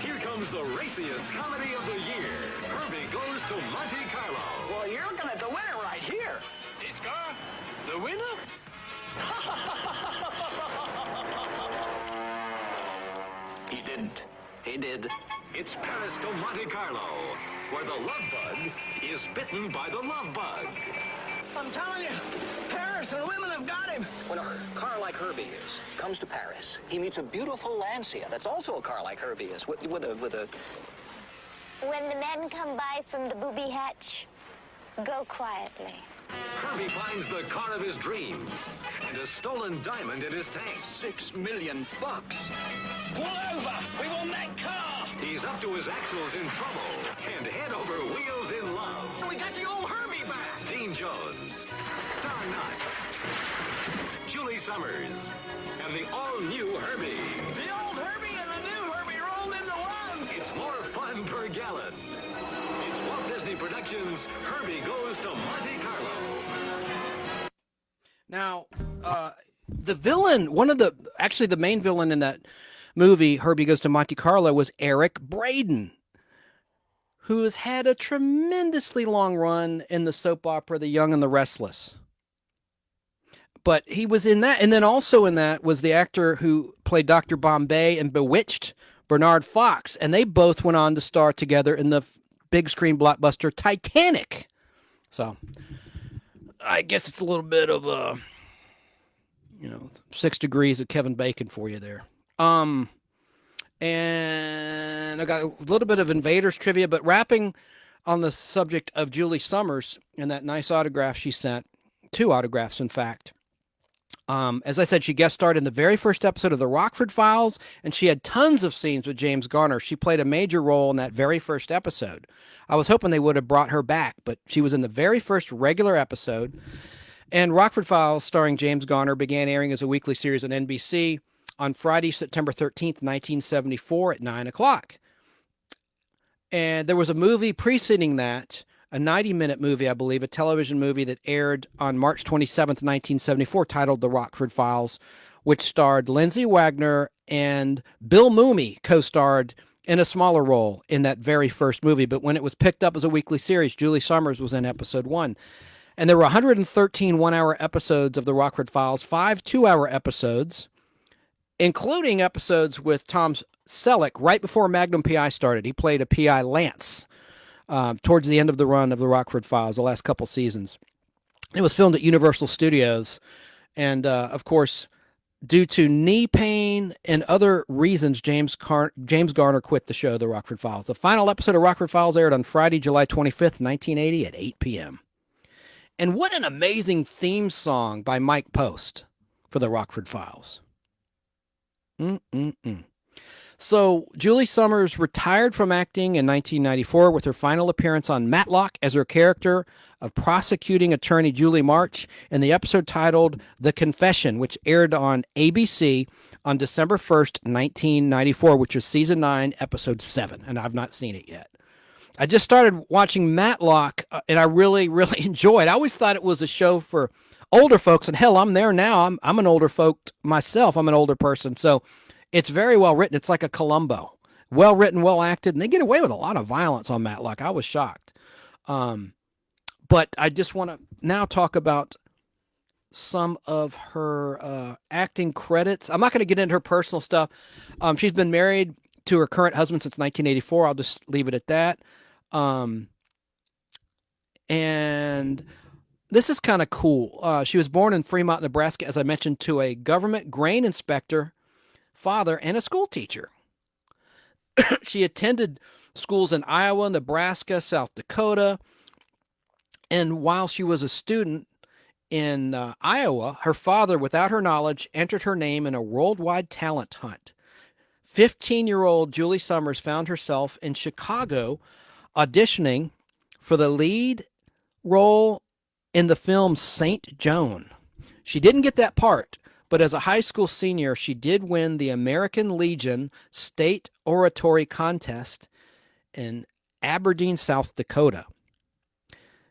Here comes the raciest comedy of the year. Herbie Goes to Monte Carlo. Well, you're looking at the winner right here. This car? The winner? He didn't. He did. It's Paris to Monte Carlo, where the love bug is bitten by the love bug. I'm telling you, Paris and women have got him. When a car like Herbie comes to Paris, he meets a beautiful Lancia that's also a car like Herbie is, with a... When the men come by from the booby hatch, go quietly. Herbie finds the car of his dreams and a stolen diamond in his tank. $6 million. Pull over! We want that car! He's up to his axles in trouble and head over wheels in love. We got the old Herbie back! Dean Jones, Don Knotts, Julie Sommars, and the all-new Herbie. The old Herbie and the new Herbie rolled into one! It's more fun per gallon. It's Walt Disney Productions' Herbie Goes to Monte Carlo. Now, the villain, actually the main villain in that movie, Herbie Goes to Monte Carlo, was Eric Braeden, who has had a tremendously long run in the soap opera The Young and the Restless. but he was in that. And then also in that was the actor who played Dr. Bombay in Bewitched, Bernard Fox. And they both went on to star together in the big screen blockbuster Titanic. So I guess it's a little bit of a, 6 degrees of Kevin Bacon for you there. And I got a little bit of Invaders trivia, but wrapping on the subject of Julie Sommars and that nice autograph she sent, 2 autographs, in fact. As I said, she guest starred in the very first episode of The Rockford Files, and she had tons of scenes with James Garner. She played a major role in that very first episode. I was hoping they would have brought her back, but she was in the very first regular episode. And Rockford Files, starring James Garner, began airing as a weekly series on NBC on Friday, September 13th, 1974 at 9 o'clock. And there was a movie preceding that, a 90-minute movie, I believe, a television movie that aired on March 27th, 1974, titled The Rockford Files, which starred Lindsay Wagner, and Bill Mumy co-starred in a smaller role in that very first movie. But when it was picked up as a weekly series, Julie Sommars was in episode 1. And there were 113 one-hour episodes of The Rockford Files, 5 two-hour episodes, including episodes with Tom Selleck right before Magnum PI started. He played a PI, Lance, towards the end of the run of The Rockford Files, the last couple seasons. It was filmed at Universal Studios. And, of course, due to knee pain and other reasons, James Garner quit the show, The Rockford Files. The final episode of Rockford Files aired on Friday, July 25th, 1980 at 8 p.m. And what an amazing theme song by Mike Post for The Rockford Files. So Julie Sommars retired from acting in 1994 with her final appearance on Matlock as her character of prosecuting attorney Julie March in the episode titled The Confession, which aired on ABC on December 1st, 1994, which was season 9, episode 7, and I've not seen it yet. I just started watching Matlock, and I really, really enjoyed it. I always thought it was a show for older folks, and hell, I'm there now. I'm an older folk myself. I'm an older person, so it's very well written. It's like a Columbo. Well written, well acted, and they get away with a lot of violence on Matlock. I was shocked. But I just want to now talk about some of her acting credits. I'm not going to get into her personal stuff. She's been married to her current husband since 1984. I'll just leave it at that. And this is kind of cool. She was born in Fremont, Nebraska, as I mentioned, to a government grain inspector father and a school teacher. She attended schools in Iowa, Nebraska, South Dakota. And while she was a student in Iowa, her father, without her knowledge, entered her name in a worldwide talent hunt. 15-year-old Julie Sommars found herself in Chicago auditioning for the lead role in the film St. Joan. She didn't get that part, but as a high school senior, she did win the American Legion State Oratory Contest in Aberdeen, South Dakota.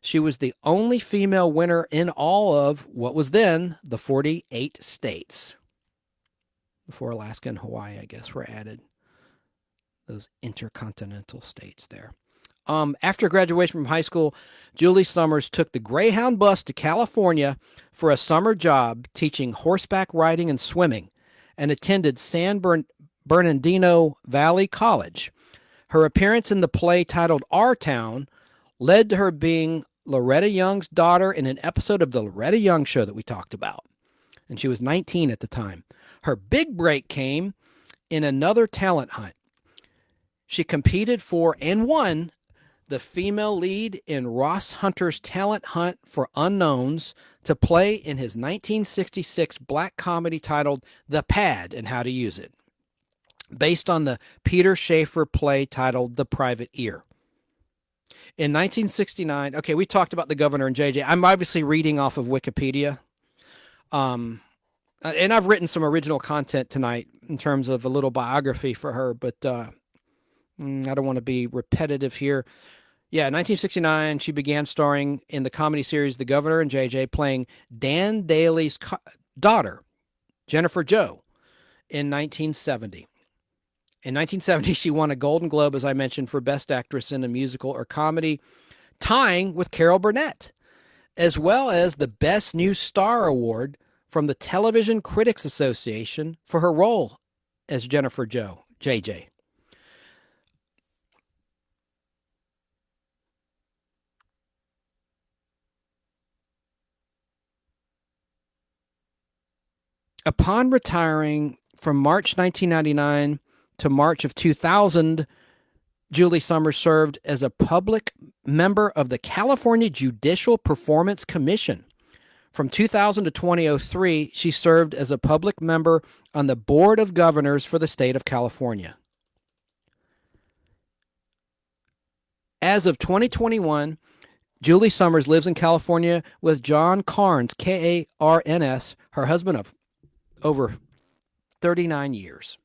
She was the only female winner in all of what was then the 48 states. Before Alaska and Hawaii, I guess, were added. Those intercontinental states there. After graduation from high school, Julie Sommars took the Greyhound bus to California for a summer job teaching horseback riding and swimming, and attended San Bernardino Valley College. Her appearance in the play titled Our Town led to her being Loretta Young's daughter in an episode of the Loretta Young Show that we talked about. And she was 19 at the time. Her big break came in another talent hunt. She competed for and won the female lead in Ross Hunter's talent hunt for unknowns to play in his 1966 black comedy titled The Pad and How to Use It, based on the Peter Shaffer play titled The Private Ear. In 1969, okay, we talked about the governor and JJ. I'm obviously reading off of Wikipedia. And I've written some original content tonight in terms of a little biography for her, but I don't want to be repetitive here. Yeah, in 1969, she began starring in the comedy series The Governor and JJ, playing Dan Daly's daughter, Jennifer Jo, in 1970. In 1970, she won a Golden Globe, as I mentioned, for Best Actress in a Musical or Comedy, tying with Carol Burnett, as well as the Best New Star Award from the Television Critics Association for her role as Jennifer Jo, JJ. Upon retiring from March 1999 to March of 2000, Julie Sommars served as a public member of the California Judicial Performance Commission. From 2000 to 2003, she served as a public member on the Board of Governors for the state of California. As of 2021, Julie Sommars lives in California with John Carnes, K-A-R-N-S, her husband of over 39 years.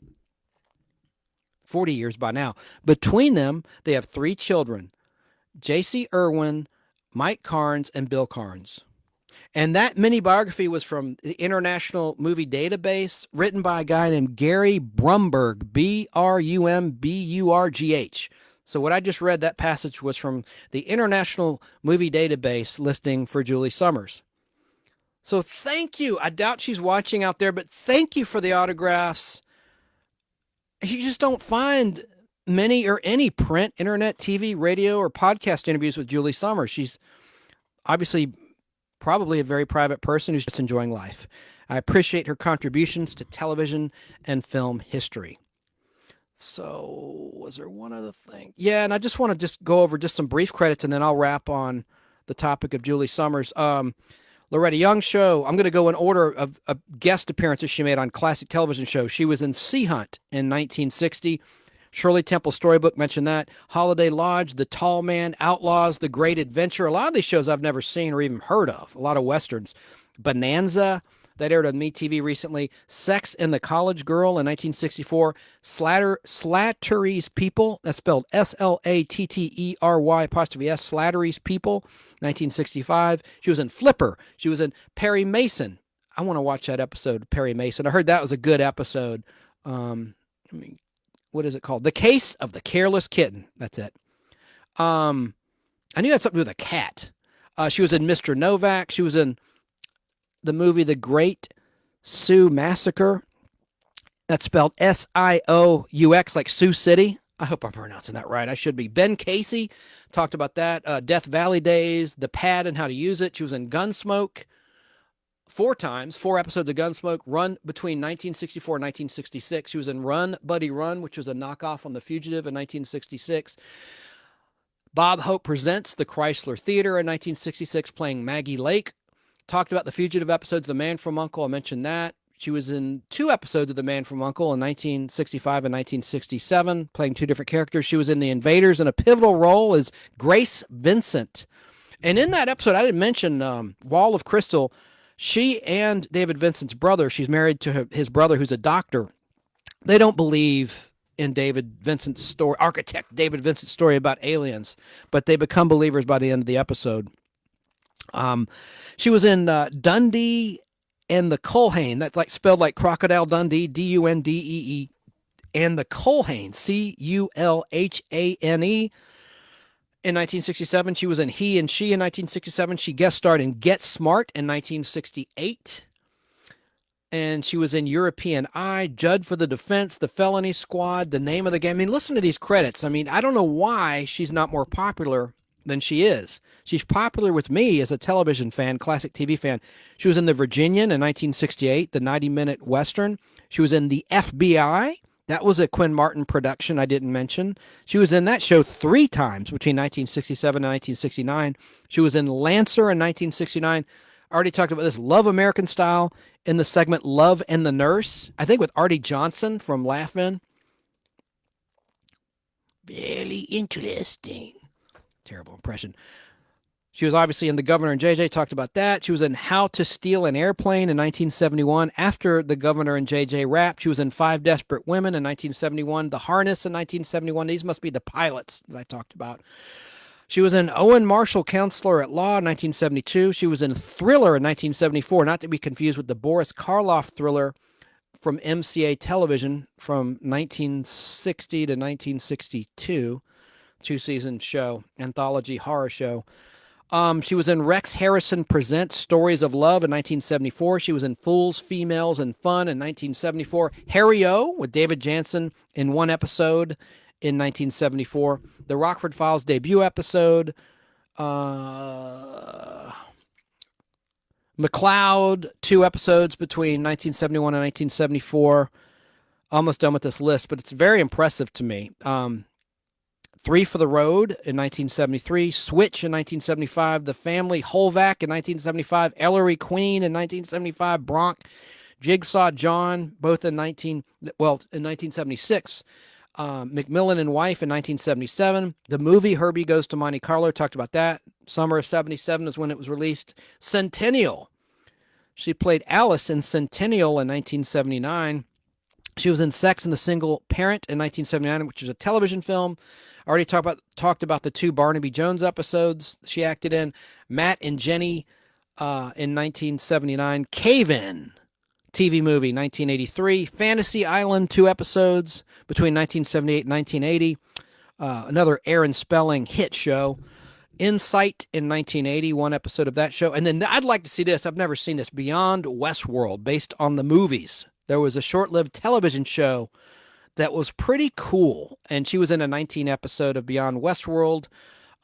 40 years by now. Between them, they have 3 children, J.C. Irwin, Mike Carnes, and Bill Carnes. And that mini biography was from the International Movie Database, written by a guy named Gary Brumberg, B-R-U-M-B-U-R-G-H. So what I just read, that passage was from the International Movie Database listing for Julie Sommars. So thank you. I doubt she's watching out there, but thank you for the autographs. You just don't find many or any print, internet, TV, radio, or podcast interviews with Julie Sommars. She's obviously probably a very private person who's just enjoying life. I appreciate her contributions to television and film history. So was there one other thing? Yeah, and I just want to just go over just some brief credits, and then I'll wrap on the topic of Julie Sommars. Loretta Young show. I'm going to go in order of guest appearances she made on classic television shows. She was in Sea Hunt in 1960. Shirley Temple Storybook, mentioned that. Holiday Lodge, The Tall Man, Outlaws, The Great Adventure. A lot of these shows I've never seen or even heard of. A lot of Westerns. Bonanza, that aired on MeTV recently. Sex and the College Girl in 1964. Slattery's People, that's spelled S-L-A-T-T-E-R-Y'-S, Slattery's People, 1965. She was in Flipper. She was in Perry Mason. I want to watch that episode of Perry Mason. I heard that was a good episode. What is it called? The Case of the Careless Kitten. That's it. I knew it had something to do with a cat. She was in Mr. Novak. She was in the movie The Great Sioux Massacre. That's spelled S-I-O-U-X, like Sioux City. I hope I'm pronouncing that right. I should be. Ben Casey talked about that. Death Valley Days, The Pad and How to Use It. She was in Gunsmoke 4 times, 4 episodes of Gunsmoke, run between 1964 and 1966. She was in Run, Buddy Run, which was a knockoff on The Fugitive in 1966. Bob Hope Presents The Chrysler Theater in 1966, playing Maggie Lake. Talked about the Fugitive episodes, The Man from U.N.C.L.E., I mentioned that. She was in 2 episodes of The Man from U.N.C.L.E. in 1965 and 1967, playing 2 different characters. She was in The Invaders in a pivotal role as Grace Vincent. And in that episode, I didn't mention Wall of Crystal. She and David Vincent's brother, she's married to his brother who's a doctor. They don't believe in David Vincent's story, architect David Vincent's story about aliens, but they become believers by the end of the episode. She was in Dundee and the Culhane. That's like spelled like Crocodile Dundee, D-U-N-D-E-E, and the Culhane, C-U-L-H-A-N-E. In 1967, she was in He and She in 1967. She guest starred in Get Smart in 1968. And she was in European Eye, Judd for the Defense, The Felony Squad, The Name of the Game. I mean, listen to these credits. I mean, I don't know why she's not more popular than she is. She's popular with me as a television fan, classic TV fan. She was in The Virginian in 1968, the 90-minute Western. She was in The FBI. That was a Quinn Martin production I didn't mention. She was in that show 3 times between 1967 and 1969. She was in Lancer in 1969. I already talked about this. Love American Style in the segment Love and the Nurse, I think with Artie Johnson from Laugh-In. Very interesting. Terrible impression. She was obviously in The Governor and JJ, talked about that. She was in How to Steal an Airplane in 1971. After The Governor and JJ wrapped, she was in 5 Desperate Women in 1971. The Harness in 1971. These must be the pilots that I talked about. She was in Owen Marshall, Counselor at Law in 1972. She was in Thriller in 1974, not to be confused with the Boris Karloff Thriller from MCA Television from 1960 to 1962. 2-season show, anthology horror show. She was in Rex Harrison Presents Stories of Love in 1974. She was in Fools, Females, and Fun in 1974. Harry O with David Janssen in one episode in 1974. The Rockford Files debut episode. McCloud, 2 episodes between 1971 and 1974. Almost done with this list, but it's very impressive to me. 3 for the Road in 1973, Switch in 1975, The Family, Holvac in 1975, Ellery Queen in 1975, Bronx, Jigsaw John, both in 1976, Macmillan and Wife in 1977, the movie Herbie Goes to Monte Carlo, talked about that. Summer of 77 is when it was released. Centennial. She played Alice in Centennial in 1979. She was in Sex and the Single Parent in 1979, which is a television film. I already talked about the 2 Barnaby Jones episodes she acted in. Matt and Jenny in 1979. Cave In, TV movie, 1983. Fantasy Island, 2 episodes between 1978 and 1980. Another Aaron Spelling hit show. Insight in 1980, 1 episode of that show. And then I'd like to see this. I've never seen this. Beyond Westworld, based on the movies. There was a short-lived television show that was pretty cool, and she was in a 19 episode of Beyond Westworld.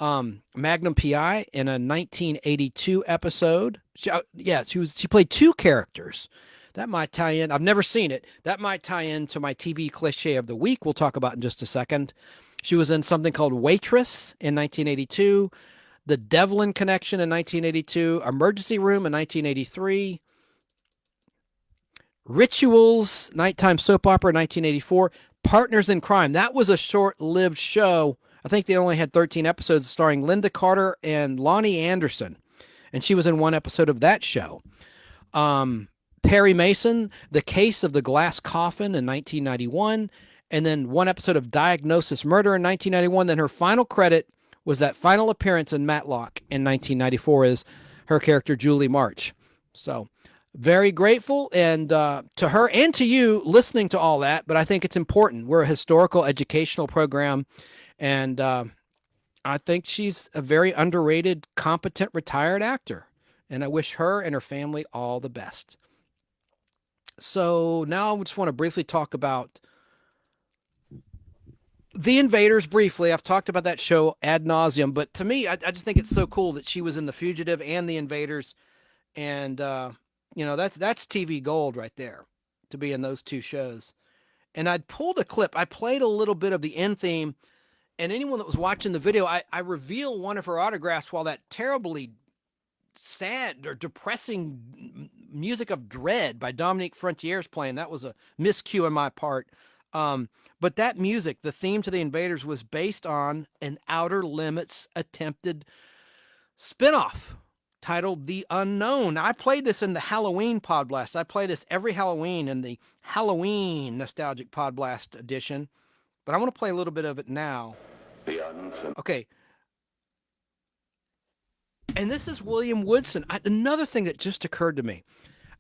Magnum PI in a 1982 episode. She played 2 characters. That might tie in. I've never seen it. That might tie into my TV cliché of the week we'll talk about in just a second. She was in something called Waitress in 1982, The Devlin Connection in 1982, Emergency Room in 1983, Rituals, nighttime soap opera in 1984, Partners in Crime. That was a short-lived show. I think they only had 13 episodes starring Linda Carter and Lonnie Anderson. And she was in 1 episode of that show. Perry Mason, The Case of the Glass Coffin in 1991. And then 1 episode of Diagnosis Murder in 1991. Then her final credit was that final appearance in Matlock in 1994 as her character Julie March. So very grateful and to her and to you listening to all that, but I think it's important. We're a historical educational program, and I think she's a very underrated, competent, retired actor, and I wish her and her family all the best. So now I just want to briefly talk about The Invaders briefly. I've talked about that show ad nauseum, but to me, I just think it's so cool that she was in The Fugitive and The Invaders, and that's TV gold right there to be in those 2 shows. And I'd pulled a clip. I played a little bit of the end theme, and anyone that was watching the video, I reveal one of her autographs while that terribly sad or depressing music of Dread by Dominique Frontier is playing. That was a miscue on my part. But that music, the theme to The Invaders, was based on an Outer Limits attempted spinoff titled The Unknown. I played this in the Halloween Podblast. I play this every Halloween in the Halloween Nostalgic Podblast edition, but I want to play a little bit of it now. Okay. And this is William Woodson. Another thing that just occurred to me.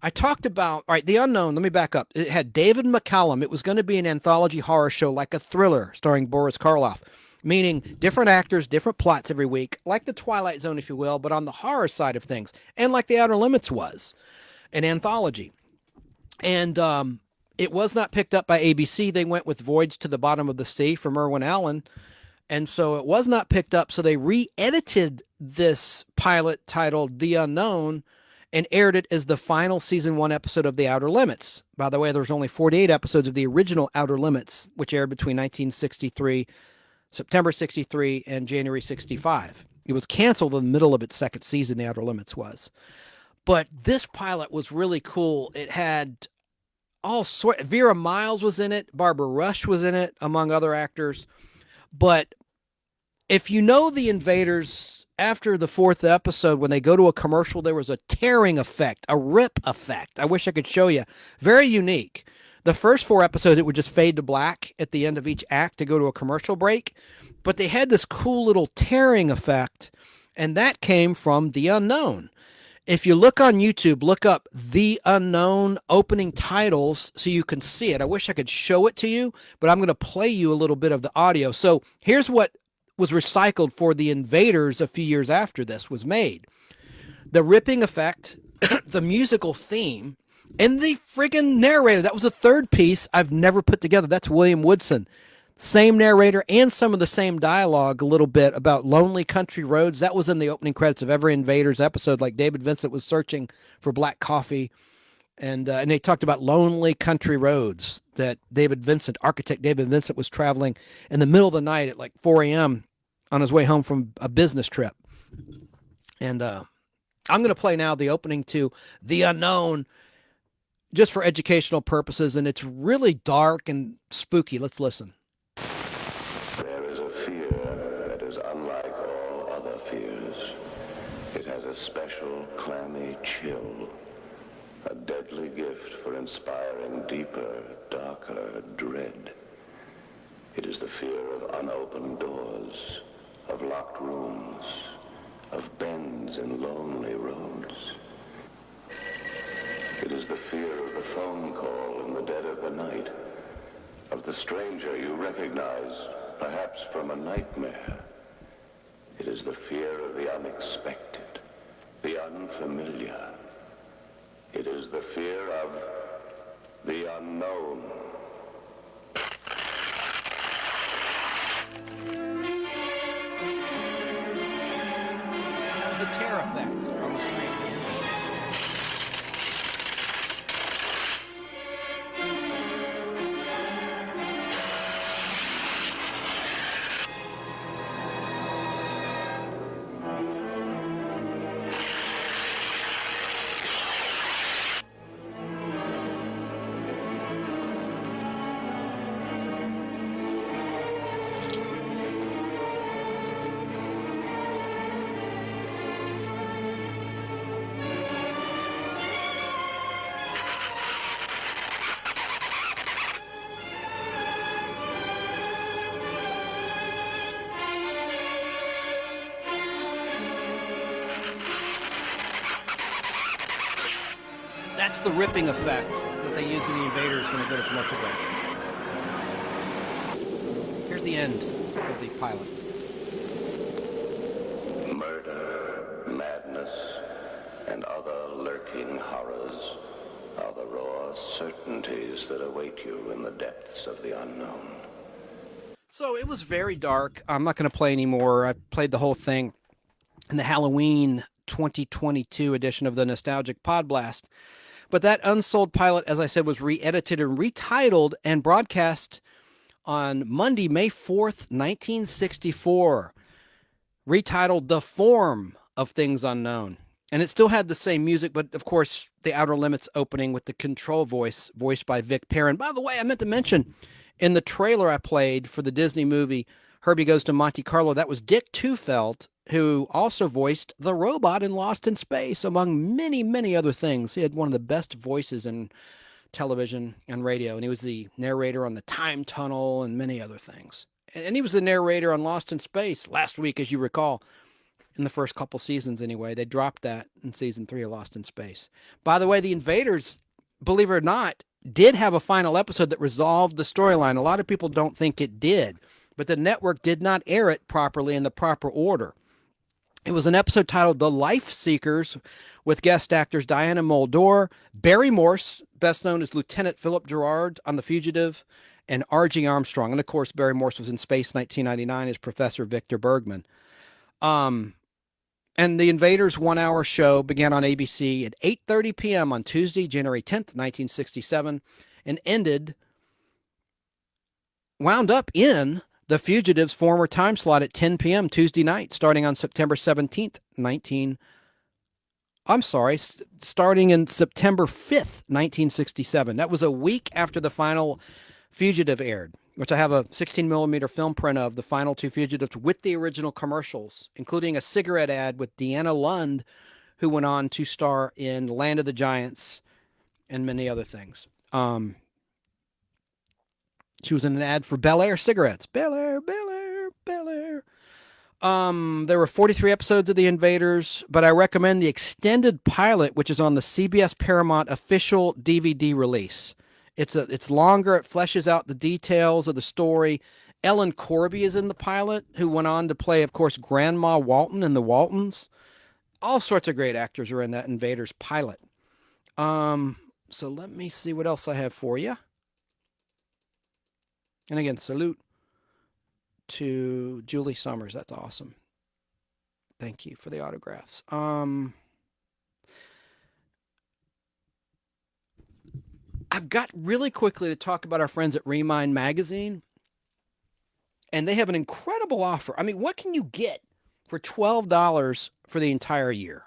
I talked about, all right, The Unknown, let me back up. It had David McCallum. It was going to be an anthology horror show like a thriller starring Boris Karloff. Meaning different actors, different plots every week, like The Twilight Zone, if you will, but on the horror side of things, and like The Outer Limits was, an anthology. And it was not picked up by ABC. They went with Voyage to the Bottom of the Sea from Irwin Allen, and so it was not picked up, so they re-edited this pilot titled The Unknown and aired it as the final season 1 episode of The Outer Limits. By the way, there was only 48 episodes of the original Outer Limits, which aired between September 63 and January 65. It was canceled in the middle of its 2nd season, The Outer Limits was. But this pilot was really cool. It had all sorts. Vera Miles was in it. Barbara Rush was in it, among other actors. But if you know The Invaders, after the 4th episode, when they go to a commercial, there was a tearing effect, a rip effect. I wish I could show you. Very unique. The first 4 episodes, it would just fade to black at the end of each act to go to a commercial break. But they had this cool little tearing effect, and that came from The Unknown. If you look on YouTube, look up The Unknown opening titles so you can see it. I wish I could show it to you, but I'm going to play you a little bit of the audio. So here's what was recycled for the Invaders a few years after this was made. The ripping effect, the musical theme, and the friggin' narrator. That was the third piece I've never put together. That's William Woodson. Same narrator and some of the same dialogue a little bit about lonely country roads. That was in the opening credits of every Invaders episode, like David Vincent was searching for black coffee. And they talked about lonely country roads that architect David Vincent was traveling in the middle of the night at like 4 a.m. on his way home from a business trip. And I'm going to play now the opening to The Unknown just for educational purposes. And it's really dark and spooky. Let's listen. There is a fear that is unlike all other fears. It has a special, clammy chill, a deadly gift for inspiring deeper, darker dread. It is the fear of unopened doors, of locked rooms, of bends in lonely roads. It is the fear of the phone call in the dead of the night, of the stranger you recognize, perhaps from a nightmare. It is the fear of the unexpected, the unfamiliar. It is the fear of the unknown. That was the terror effect on the screen. That's the ripping effect that they use in the Invaders when they go to commercial break. Here's the end of the pilot. Murder, madness, and other lurking horrors are the raw certainties that await you in the depths of the unknown. So it was very dark. I'm not going to play anymore. I played the whole thing in the Halloween 2022 edition of the Nostalgic Podblast. But that unsold pilot, as I said, was re-edited and retitled and broadcast on Monday, May 4th, 1964. Retitled The Form of Things Unknown. And it still had the same music, but of course, the Outer Limits opening with the control voice, voiced by Vic Perrin. By the way, I meant to mention, in the trailer I played for the Disney movie Herbie Goes to Monte Carlo, that was Dick Tufeld, who also voiced the robot in Lost in Space, among many, many other things. He had one of the best voices in television and radio, and he was the narrator on the Time Tunnel and many other things. And he was the narrator on Lost in Space last week, as you recall, in the first couple seasons anyway. They dropped that in season 3 of Lost in Space. By the way, the Invaders, believe it or not, did have a final episode that resolved the storyline. A lot of people don't think it did, but the network did not air it properly in the proper order. It was an episode titled The Life Seekers, with guest actors Diana Muldaur, Barry Morse, best known as Lieutenant Philip Gerard on The Fugitive, and R.G. Armstrong. And of course, Barry Morse was in Space 1999 as Professor Victor Bergman. And the Invaders 1-hour show began on ABC at 8:30 p.m. on Tuesday, January 10th, 1967, and wound up in The Fugitive's former time slot at 10 p.m. Tuesday night, starting on September 17th, starting in September 5th, 1967. That was a week after the final Fugitive aired, which I have a 16-millimeter film print of, the final 2 Fugitives with the original commercials, including a cigarette ad with Deanna Lund, who went on to star in Land of the Giants and many other things. She was in an ad for Bel Air cigarettes. Bel Air, Bel Air, Bel Air. There were 43 episodes of The Invaders, but I recommend the extended pilot, which is on the CBS Paramount official DVD release. It's longer. It fleshes out the details of the story, Ellen Corby is in the pilot, who went on to play, of course, Grandma Walton in the Waltons. All sorts of great actors are in that Invaders pilot. So let me see what else I have for you. And again, salute to Julie Sommars. That's awesome. Thank you for the autographs. I've got really quickly to talk about our friends at Remind Magazine. And they have an incredible offer. I mean, what can you get for $12 for the entire year?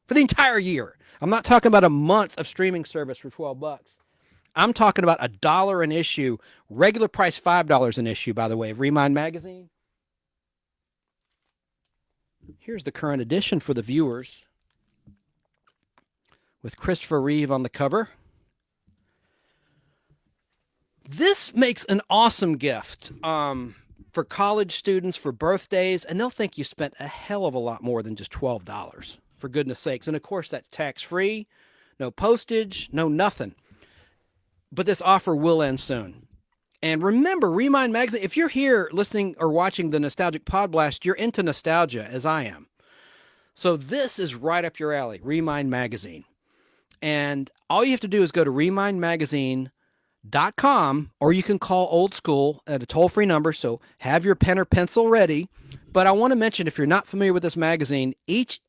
For the entire year. I'm not talking about a month of streaming service for $12. I'm talking about $1 an issue, regular price $5 an issue, by the way, of Remind Magazine. Here's the current edition for the viewers with Christopher Reeve on the cover. This makes an awesome gift for college students, for birthdays, and they'll think you spent a hell of a lot more than just $12, for goodness sakes. And of course, that's tax-free, no postage, no nothing. But this offer will end soon. And remember, Remind Magazine, if you're here listening or watching the Nostalgic Podblast, you're into nostalgia, as I am. So this is right up your alley, Remind Magazine. And all you have to do is go to remindmagazine.com, or you can call Old School at a toll-free number, so have your pen or pencil ready. But I want to mention, if you're not familiar with this magazine, each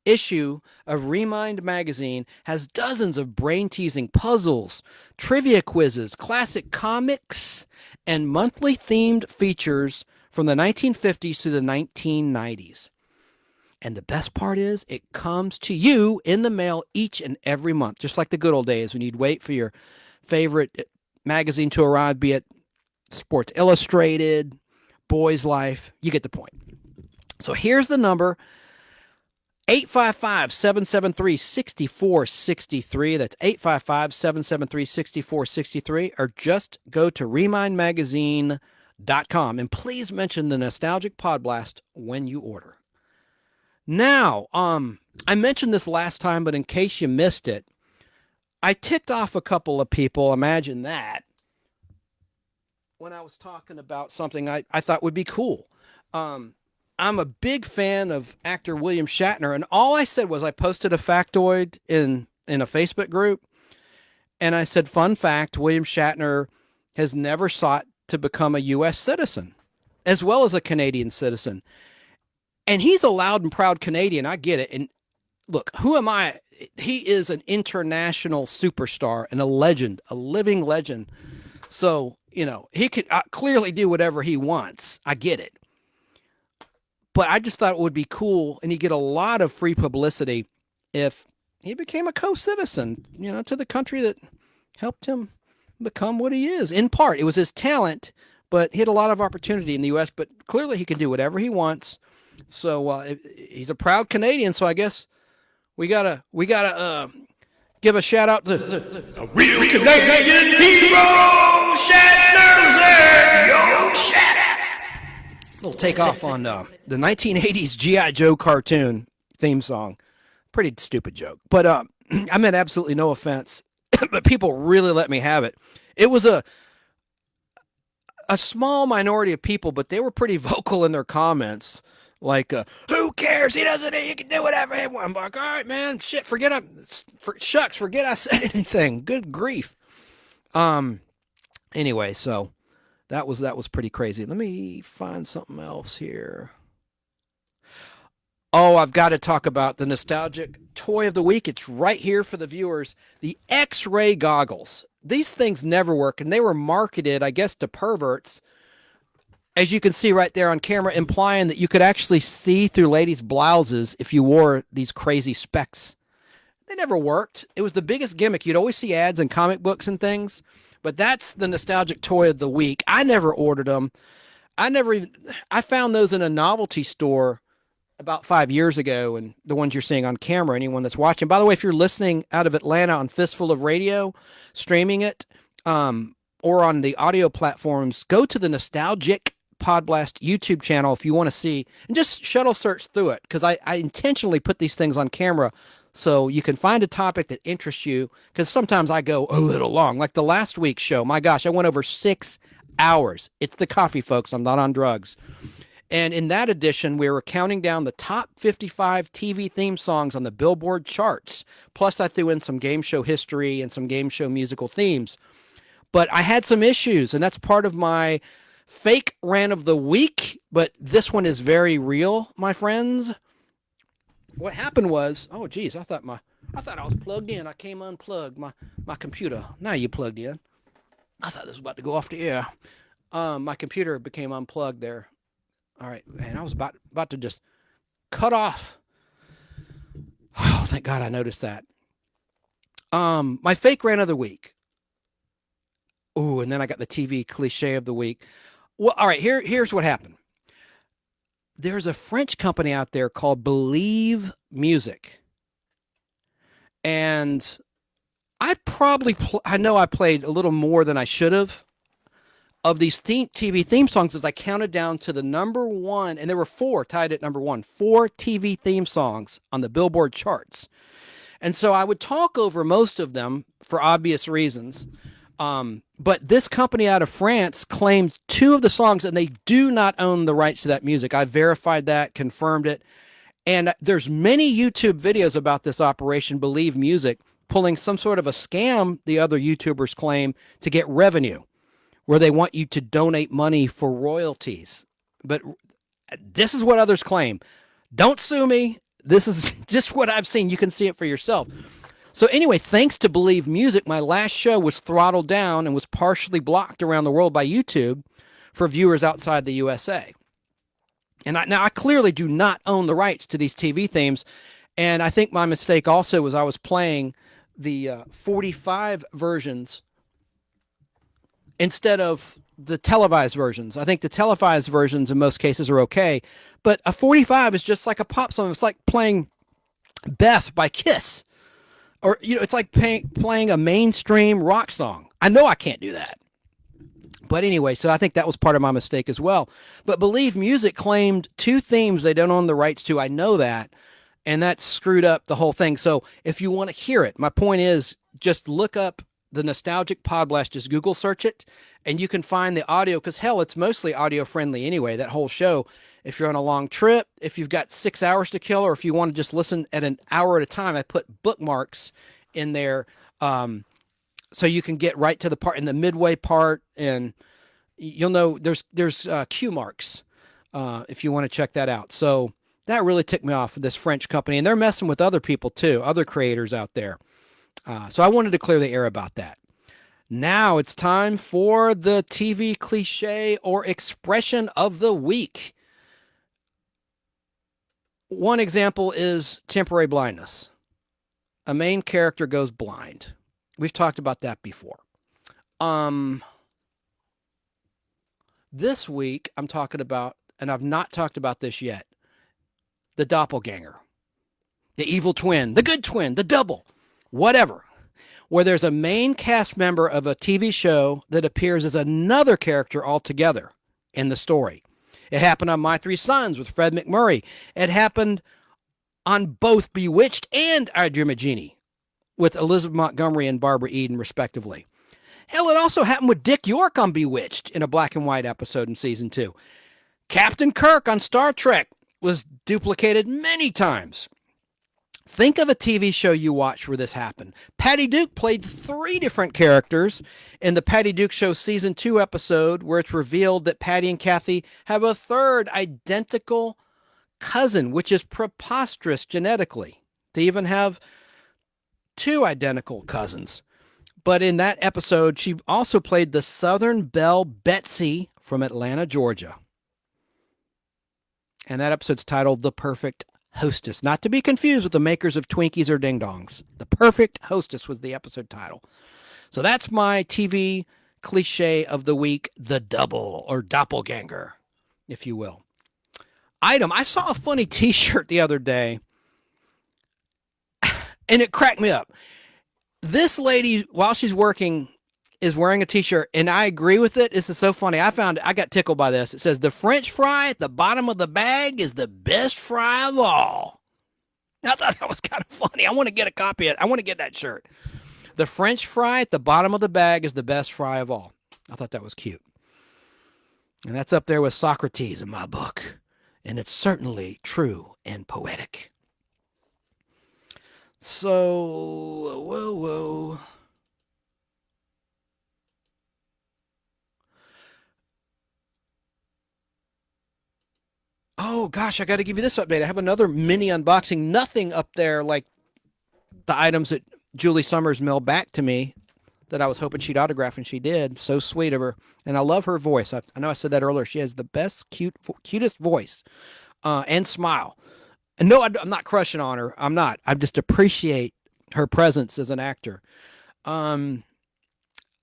issue of Remind Magazine has dozens of brain-teasing puzzles, trivia quizzes, classic comics, and monthly themed features from the 1950s to the 1990s. And the best part is it comes to you in the mail each and every month, just like the good old days when you'd wait for your favorite magazine to arrive, be it Sports Illustrated, Boys Life. You get the point. So here's the number, 855-773-6463. That's 855-773-6463. Or just go to remindmagazine.com. And please mention the Nostalgic Podblast when you order. Now, I mentioned this last time, but in case you missed it, I ticked off a couple of people, imagine that, when I was talking about something I thought would be cool. I'm a big fan of actor William Shatner, and all I said was I posted a factoid in a Facebook group, and I said, fun fact, William Shatner has never sought to become a U.S. citizen, as well as a Canadian citizen. And he's a loud and proud Canadian, I get it. And look, who am I? He is an international superstar and a legend, a living legend. So, you know, he could clearly do whatever he wants. I get it. But I just thought it would be cool, and he'd get a lot of free publicity if he became a co-citizen, you know, to the country that helped him become what he is. In part, it was his talent, but he had a lot of opportunity in the U.S., but clearly he can do whatever he wants. So he's a proud Canadian, so I guess we gotta give a shout out to the real Canadian hero, Shatner's there, yo, Shat. Little takeoff on the 1980s G.I. Joe cartoon theme song. Pretty stupid joke, but I meant absolutely no offense, but people really let me have it. It was a small minority of people, but they were pretty vocal in their comments. Like, who cares? He can do whatever he wants. I'm like, all right, man, shit, forget I said anything. Good grief. Anyway, so that was pretty crazy. Let me find something else here. Oh, I've got to talk about the nostalgic toy of the week. It's right here for the viewers. The X-ray goggles. These things never work, and they were marketed, I guess, to perverts, as you can see right there on camera, implying that you could actually see through ladies' blouses if you wore these crazy specs. They never worked. It was the biggest gimmick. You'd always see ads in comic books and things, but that's the nostalgic toy of the week. I never ordered them. I found those in a novelty store about 5 years ago, and the ones you're seeing on camera, anyone that's watching. By the way, if you're listening out of Atlanta on FistFulOfRadio, streaming it, or on the audio platforms, go to the Nostalgic Podblast YouTube channel if you want to see, and just shuttle search through it, because I intentionally put these things on camera so you can find a topic that interests you, because sometimes I go a little long. Like the last week's show, my gosh, I went over 6 hours. It's the coffee, folks. I'm not on drugs. And in that edition, we were counting down the top 55 TV theme songs on the Billboard charts. Plus, I threw in some game show history and some game show musical themes. But I had some issues, and that's part of my fake rant of the week. But this one is very real, my friends. What happened was, oh, geez, I thought I was plugged in. I came unplugged my computer. Now you plugged in. I thought this was about to go off the air. My computer became unplugged there. All right, and I was about to just cut off. Oh, thank God I noticed that. My fake rant of the week. Ooh, and then I got the TV cliche of the week. Well, all right, here's what happened. There's a French company out there called Believe Music. And I probably, I know I played a little more than I should have of these TV theme songs as I counted down to the number one, and there were 4 tied at number 1, 4 TV theme songs on the Billboard charts. And so I would talk over most of them for obvious reasons. But this company out of France claimed 2 of the songs, and they do not own the rights to that music. I verified that, confirmed it. And there's many YouTube videos about this operation, Believe Music, pulling some sort of a scam, the other YouTubers claim, to get revenue, where they want you to donate money for royalties. But this is what others claim. Don't sue me. This is just what I've seen. You can see it for yourself. So anyway, thanks to Believe Music, my last show was throttled down and was partially blocked around the world by YouTube for viewers outside the USA. And I clearly do not own the rights to these TV themes. And I think my mistake also was I was playing the 45 versions instead of the televised versions. I think the televised versions in most cases are okay. But a 45 is just like a pop song. It's like playing Beth by Kiss. Or, it's like playing a mainstream rock song. I know I can't do that. But anyway, so I think that was part of my mistake as well. But Believe Music claimed 2 themes they don't own the rights to. I know that. And that screwed up the whole thing. So if you want to hear it, my point is just look up the Nostalgic Podblast. Just Google search it. And you can find the audio. Because, hell, it's mostly audio friendly anyway, that whole show. If you're on a long trip, if you've got 6 hours to kill, or if you want to just listen at an hour at a time, I put bookmarks in there so you can get right to the part in the midway part, and you'll know there's cue marks if you want to check that out. So that really ticked me off with this French company, and they're messing with other people too, other creators out there. So I wanted to clear the air about that. Now it's time for the TV cliche or expression of the week. One example is temporary blindness. A main character goes blind. We've talked about that before. This week I'm talking about, and I've not talked about this yet, the doppelganger, the evil twin, the good twin, the double, whatever, where there's a main cast member of a TV show that appears as another character altogether in the story. It happened on My 3 Sons with Fred McMurray. It happened on both Bewitched and I Dream of Jeannie with Elizabeth Montgomery and Barbara Eden, respectively. Hell, it also happened with Dick York on Bewitched in a black and white episode in season 2. Captain Kirk on Star Trek was duplicated many times. Think of a TV show you watched where this happened. Patty Duke played 3 different characters in the Patty Duke Show season 2 episode, where it's revealed that Patty and Kathy have a 3rd identical cousin, which is preposterous genetically to even have 2 identical cousins. But in that episode, she also played the Southern Belle Betsy from Atlanta, Georgia. And that episode's titled The Perfect Hostess, not to be confused with the makers of Twinkies or Ding Dongs. The Perfect Hostess was the episode title. So that's my TV cliche of the week, the double or doppelganger, if you will. Item, I saw a funny t-shirt the other day, and it cracked me up. This lady, while she's working, is wearing a t-shirt, and I agree with it. This is so funny. I got tickled by this. It says, the French fry at the bottom of the bag is the best fry of all. I thought that was kind of funny. I want to get a copy of it. I want to get that shirt. The French fry at the bottom of the bag is the best fry of all. I thought that was cute. And that's up there with Socrates in my book. And it's certainly true and poetic. So, whoa. Oh, gosh, I got to give you this update. I have another mini unboxing. Nothing up there like the items that Julie Sommars mailed back to me that I was hoping she'd autograph, and she did. So sweet of her. And I love her voice. I know I said that earlier. She has the best, cutest voice and smile. And no, I'm not crushing on her. I'm not. I just appreciate her presence as an actor.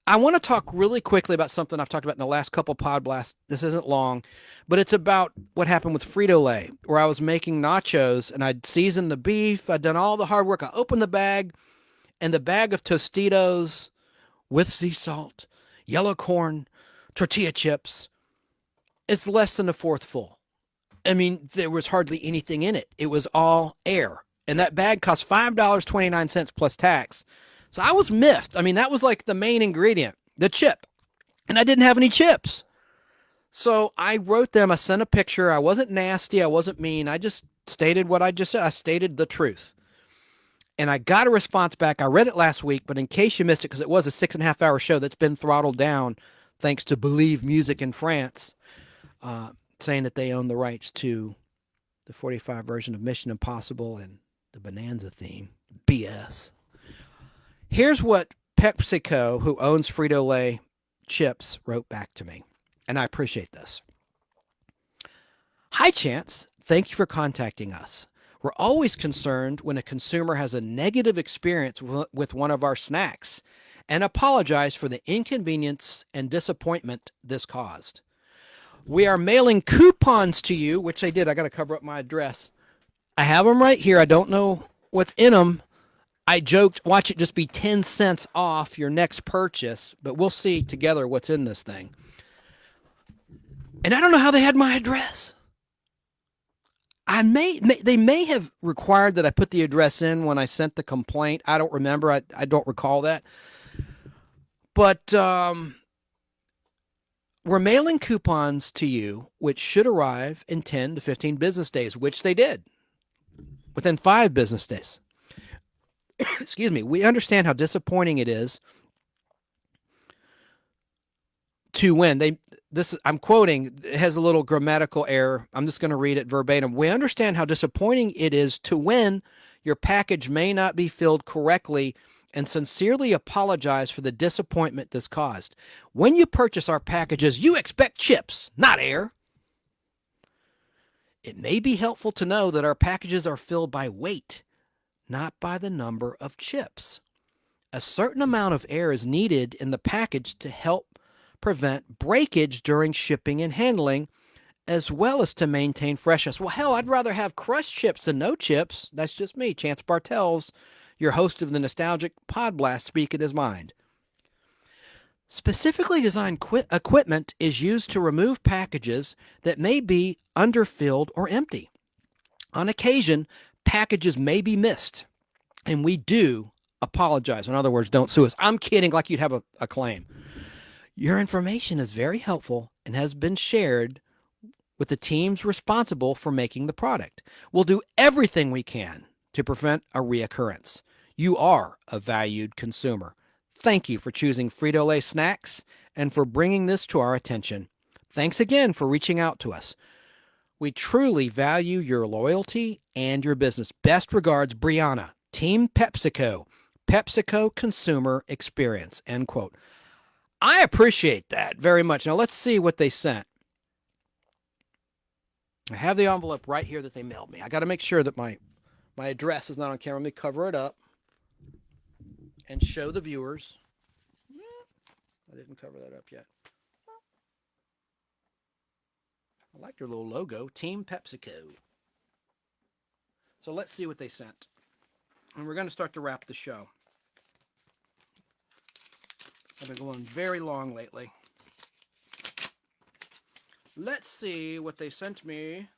I want to talk really quickly about something I've talked about in the last couple Podblasts. This isn't long, but it's about what happened with Frito Lay, where I was making nachos and I'd seasoned the beef. I'd done all the hard work. I opened the bag, and the bag of Tostitos with sea salt, yellow corn, tortilla chips, it's less than a fourth full. I mean, there was hardly anything in it. It was all air. And that bag cost $5.29 plus tax. So I was miffed. I mean, that was like the main ingredient, the chip. And I didn't have any chips. So I wrote them. I sent a picture. I wasn't nasty. I wasn't mean. I just stated what I just said. I stated the truth. And I got a response back. I read it last week, but in case you missed it, because it was a 6.5-hour show that's been throttled down thanks to Believe Music in France, saying that they own the rights to the 45 version of Mission Impossible and the Bonanza theme. BS. Here's what PepsiCo, who owns Frito Lay chips, wrote back to me. And I appreciate this. Hi, Chance. Thank you for contacting us. We're always concerned when a consumer has a negative experience with one of our snacks and apologize for the inconvenience and disappointment this caused. We are mailing coupons to you, which I did. I got to cover up my address. I have them right here. I don't know what's in them. I joked, watch it just be 10 cents off your next purchase, but we'll see together what's in this thing. And I don't know how they had my address. They may have required that I put the address in when I sent the complaint. I don't remember. I don't recall that. But we're mailing coupons to you, which should arrive in 10 to 15 business days, which they did within 5 business days. Excuse me. We understand how disappointing it is to win. I'm quoting, it has a little grammatical error. I'm just going to read it verbatim. We understand how disappointing it is to win. Your package may not be filled correctly and sincerely apologize for the disappointment this caused. When you purchase our packages, you expect chips, not air. It may be helpful to know that our packages are filled by weight, not by the number of chips. A certain amount of air is needed in the package to help prevent breakage during shipping and handling, as well as to maintain freshness. Well, hell, I'd rather have crushed chips than no chips. That's just me, Chance Bartels, your host of the nostalgic Podblast, speaking his mind. Specifically designed equipment is used to remove packages that may be underfilled or empty. On occasion, packages may be missed, and we do apologize. In other words, don't sue us. I'm kidding, like you'd have a claim. Your information is very helpful and has been shared with the teams responsible for making the product. We'll do everything we can to prevent a reoccurrence. You are a valued consumer. Thank you for choosing Frito Lay snacks and for bringing this to our attention. Thanks again for reaching out to us. We truly value your loyalty and your business. Best regards, Brianna, Team PepsiCo, PepsiCo Consumer Experience, end quote. I appreciate that very much. Now let's see what they sent. I have the envelope right here that they mailed me. I got to make sure that my address is not on camera. Let me cover it up and show the viewers. I didn't cover that up yet. I like their little logo, Team PepsiCo. So let's see what they sent. And we're going to start to wrap the show. I've been going very long lately. Let's see what they sent me.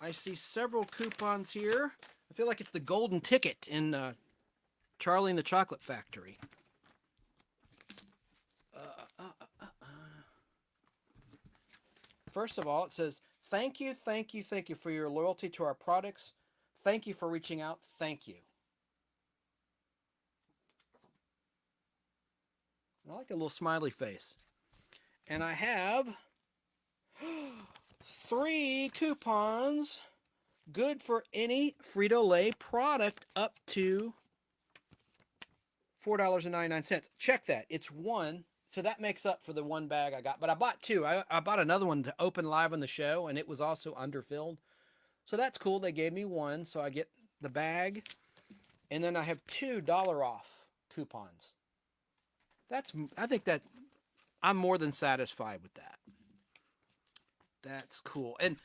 I see several coupons here. I feel like it's the golden ticket in Charlie and the Chocolate Factory. First of all, it says, thank you for your loyalty to our products. Thank you for reaching out. Thank you. I like a little smiley face. And I have 3 coupons good for any Frito Lay product up to $4.99. Check that. It's 1. So that makes up for the 1 bag I got. But I bought 2. I bought another one to open live on the show, and it was also underfilled. So that's cool. They gave me 1, so I get the bag. And then I have $2 off coupons. I think that I'm more than satisfied with that. That's cool. And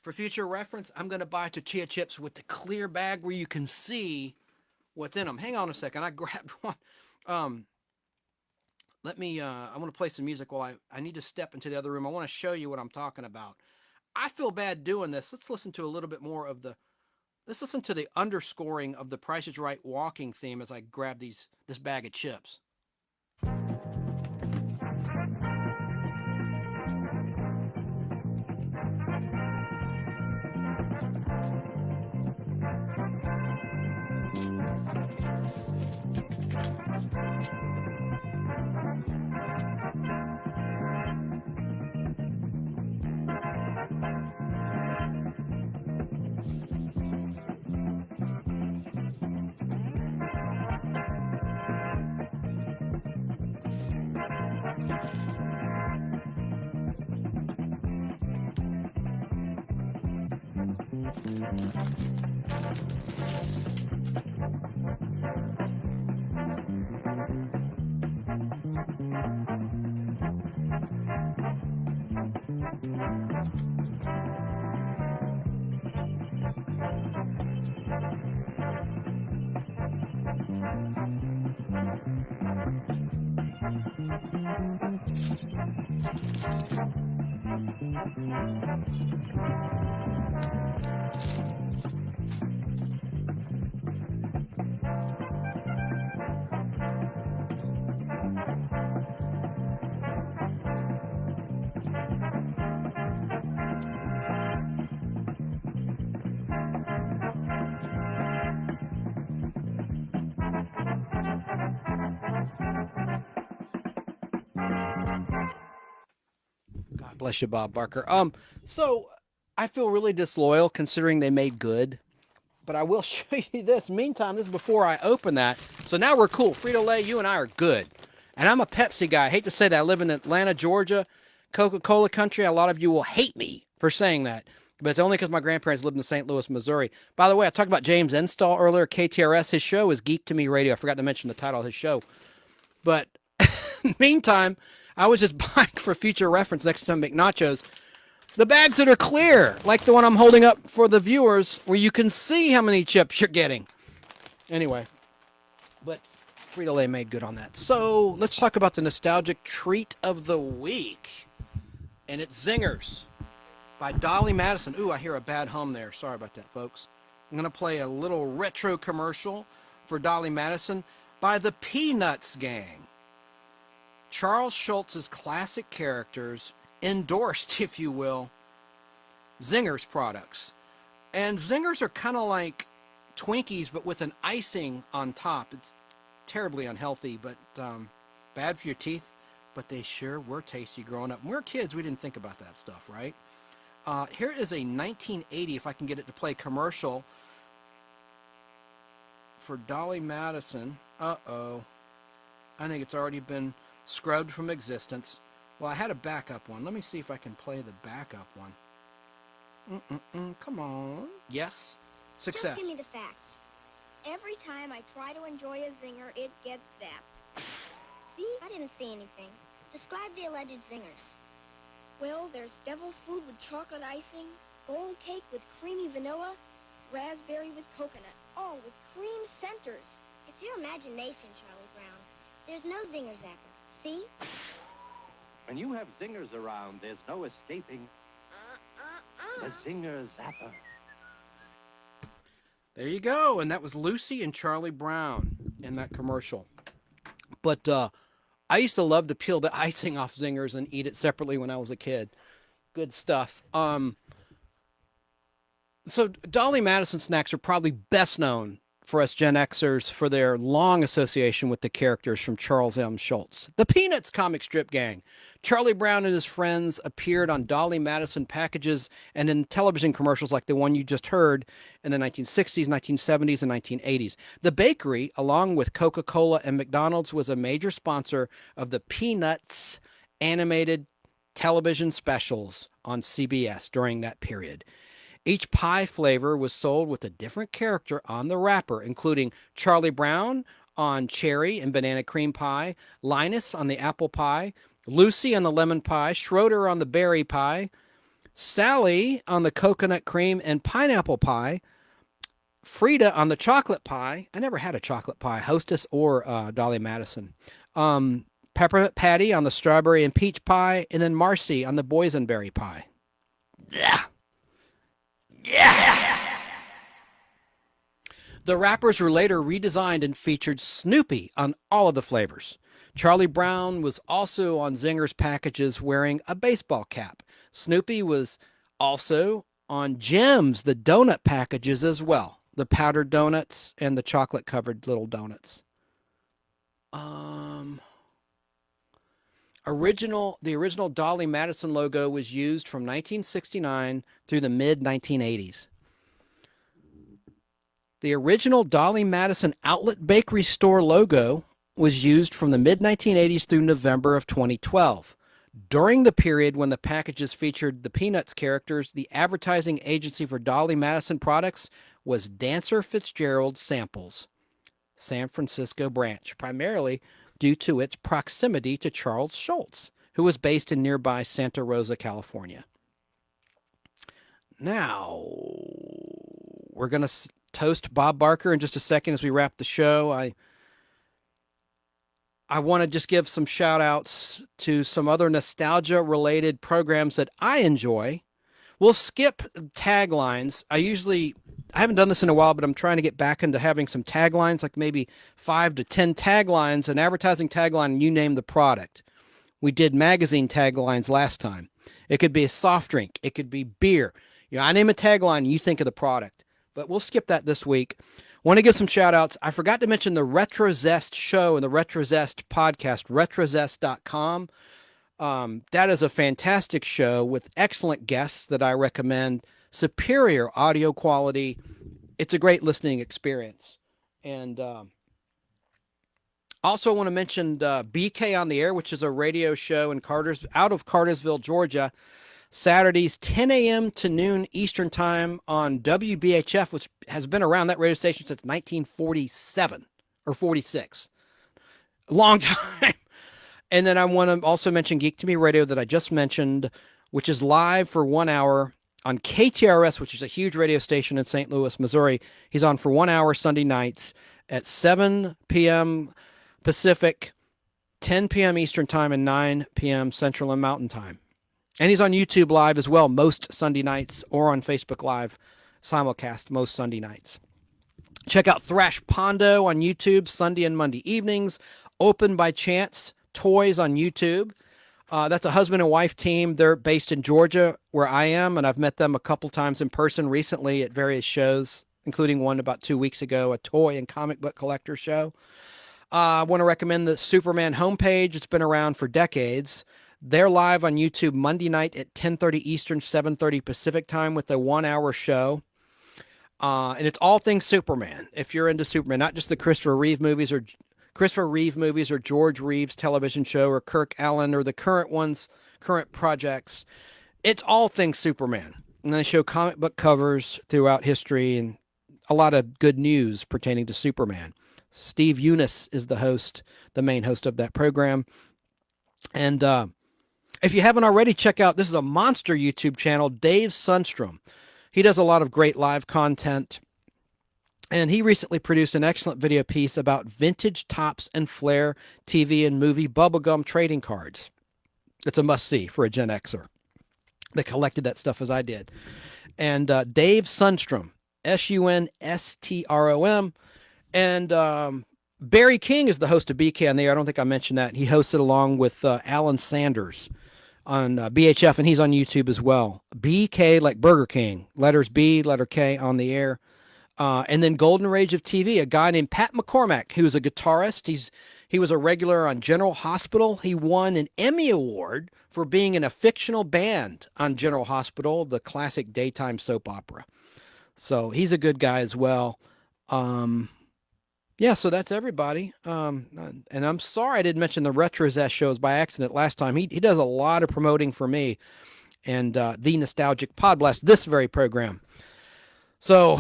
for future reference, I'm going to buy tortilla chips with the clear bag where you can see what's in them. Hang on a second. I grabbed one. I want to play some music while I need to step into the other room. I want to show you what I'm talking about. I feel bad doing this. Let's listen to a little bit more of let's listen to the underscoring of the Price is Right walking theme as I grab this bag of chips. Bless you, Bob Barker. So I feel really disloyal considering they made good, but I will show you this. Meantime, this is before I open that. So now we're cool. Frito-Lay, you and I are good. And I'm a Pepsi guy. I hate to say that. I live in Atlanta, Georgia, Coca-Cola country. A lot of you will hate me for saying that, but it's only because my grandparents lived in St. Louis, Missouri. By the way, I talked about James Enstall earlier. KTRS, his show is Geek to Me Radio. I forgot to mention the title of his show. But meantime, I was just buying for future reference next time I make nachos. The bags that are clear, like the one I'm holding up for the viewers, where you can see how many chips you're getting. Anyway, but Frito-Lay made good on that. So let's talk about the nostalgic treat of the week. And it's Zingers by Dolly Madison. Ooh, I hear a bad hum there. Sorry about that, folks. I'm going to play a little retro commercial for Dolly Madison by the Peanuts Gang. Charles Schultz's classic characters endorsed, if you will, Zingers products. And Zingers are kind of like Twinkies, but with an icing on top. It's terribly unhealthy, but bad for your teeth. But they sure were tasty growing up. When we were kids, we didn't think about that stuff, right? Here is a 1980, if I can get it to play, commercial for Dolly Madison. Uh-oh. I think it's already been scrubbed from existence. Well, I had a backup one. Let me see if I can play the backup one. Come on. Yes. Success. Just give me the facts. Every time I try to enjoy a zinger, it gets zapped. See? I didn't see anything. Describe the alleged zingers. Well, there's devil's food with chocolate icing, gold cake with creamy vanilla, raspberry with coconut, all with cream centers. It's your imagination, Charlie Brown. There's no zinger zapper. See? When you have zingers around, there's no escaping the zinger zapper. There you go. And that was Lucy and Charlie Brown in that commercial. But I used to love to peel the icing off Zingers and eat it separately when I was a kid. good stuff. So Dolly Madison snacks are probably best known for us Gen Xers for their long association with the characters from Charles M. Schulz. The Peanuts comic strip gang. Charlie Brown and his friends appeared on Dolly Madison packages and in television commercials like the one you just heard in the 1960s, 1970s, and 1980s. The bakery, along with Coca-Cola and McDonald's, was a major sponsor of the Peanuts animated television specials on CBS during that period. Each pie flavor was sold with a different character on the wrapper, including Charlie Brown on cherry and banana cream pie, Linus on the apple pie, Lucy on the lemon pie, Schroeder on the berry pie, Sally on the coconut cream and pineapple pie, Frida on the chocolate pie. I never had a chocolate pie, Hostess or Dolly Madison. Peppermint Patty on the strawberry and peach pie, and then Marcy on the boysenberry pie. Yeah. Yeah! The wrappers were later redesigned and featured Snoopy on all of the flavors. Charlie Brown was also on Zingers packages wearing a baseball cap. Snoopy was also on Gems, the donut packages as well. The powdered donuts and the chocolate-covered little donuts. The original Dolly Madison logo was used from 1969 through the mid-1980s. The original Dolly Madison Outlet Bakery Store logo was used from the mid-1980s through November of 2012. During the period when the packages featured the Peanuts characters, the advertising agency for Dolly Madison products was Dancer Fitzgerald Samples, San Francisco branch, primarily due to its proximity to Charles Schulz, who was based in nearby Santa Rosa, California. Now, we're going to toast Bob Barker in just a second as we wrap the show. I want to just give some shout outs to some other nostalgia related programs that I enjoy. We'll skip taglines. I haven't done this in a while, but I'm trying to get back into having some taglines, like maybe 5 to 10 taglines, an advertising tagline, and you name the product. We did magazine taglines last time. It could be a soft drink. It could be beer. I name a tagline, you think of the product. But we'll skip that this week. Want to give some shout outs. I forgot to mention the Retro Zest show and the Retro Zest podcast, retrozest.com. That is a fantastic show with excellent guests that I recommend. Superior audio quality. It's a great listening experience. And also want to mention BK on the Air, which is a radio show out of Cartersville, Georgia. Saturdays, 10 a.m. to noon Eastern Time on WBHF, which has been around that radio station since 1947 or 46. A long time. And then I want to also mention Geek to Me Radio that I just mentioned, which is live for 1 hour on KTRS, which is a huge radio station in St. Louis, Missouri. He's on for 1 hour Sunday nights at 7 p.m. Pacific, 10 p.m. Eastern Time, and 9 p.m. Central and Mountain Time. And he's on YouTube Live as well most Sunday nights, or on Facebook Live simulcast most Sunday nights. Check out Thrash Pondo on YouTube Sunday and Monday evenings. Open by Chance Toys on YouTube. That's a husband and wife team. They're based in Georgia, where I am, and I've met them a couple times in person recently at various shows, including one about 2 weeks ago, a toy and comic book collector show. I want to recommend the Superman homepage. It's been around for decades. They're live on YouTube Monday night at 10:30 Eastern, 7:30 Pacific time with a 1 hour show. And it's all things Superman. If you're into Superman, not just the Christopher Reeve movies or George Reeves television show or Kirk Allen or the current projects. It's all things Superman. And they show comic book covers throughout history and a lot of good news pertaining to Superman. Steve Eunice is the main host of that program. And if you haven't already, check out, this is a monster YouTube channel, Dave Sundstrom. He does a lot of great live content. And he recently produced an excellent video piece about vintage Topps and Flair TV and movie bubblegum trading cards. It's a must-see for a Gen Xer that collected that stuff as I did. And Dave Sundstrom, Sunstrom. And Barry King is the host of BK on the Air. I don't think I mentioned that. He hosted along with Alan Sanders on BHF, and he's on YouTube as well. BK, like Burger King, letters B, letter K on the air. And then Golden Age of TV, a guy named Pat McCormack, who's a guitarist. He was a regular on General Hospital. He won an Emmy Award for being in a fictional band on General Hospital, the classic daytime soap opera. So he's a good guy as well. Yeah, so that's everybody. And I'm sorry I didn't mention the Retro Zest shows by accident last time. He does a lot of promoting for me and the Nostalgic Podblast, this very program. So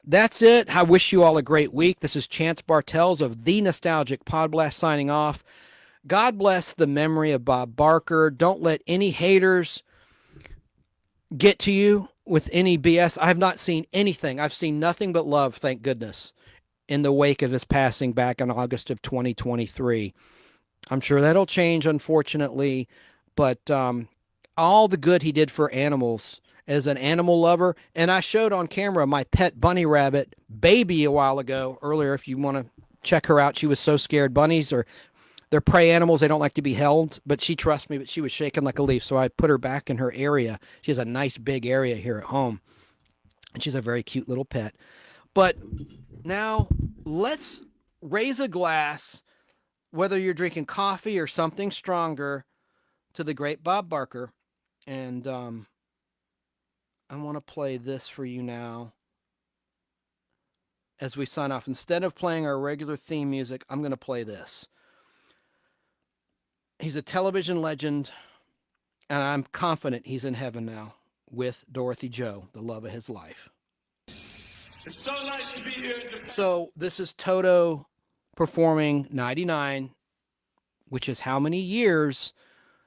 that's it. I wish you all a great week. This is Chance Bartels of the Nostalgic Podblast signing off. God bless the memory of Bob Barker. Don't let any haters get to you with any BS. I have not seen anything. I've seen nothing but love, thank goodness, in the wake of his passing back in August of 2023. I'm sure that'll change, unfortunately, but all the good he did for animals as an animal lover. And I showed on camera my pet bunny rabbit baby a while ago, earlier, if you want to check her out. She was so scared. Bunnies they're prey animals. They don't like to be held, but she trusts me, but she was shaking like a leaf. So I put her back in her area. She has a nice big area here at home, and she's a very cute little pet. But now let's raise a glass, whether you're drinking coffee or something stronger, to the great Bob Barker. And I want to play this for you now as we sign off. Instead of playing our regular theme music, I'm going to play this. He's a television legend, and I'm confident he's in heaven now with Dorothy Jo, the love of his life. It's so nice to be here in Japan. So this is Toto performing 99, which is how many years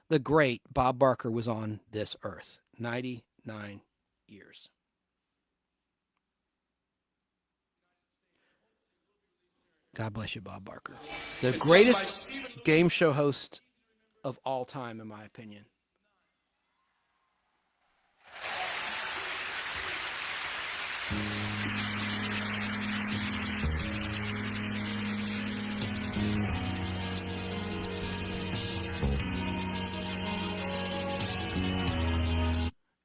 the great Bob Barker was on this earth. 99 years. God bless you, Bob Barker. The greatest game show host of all time, in my opinion.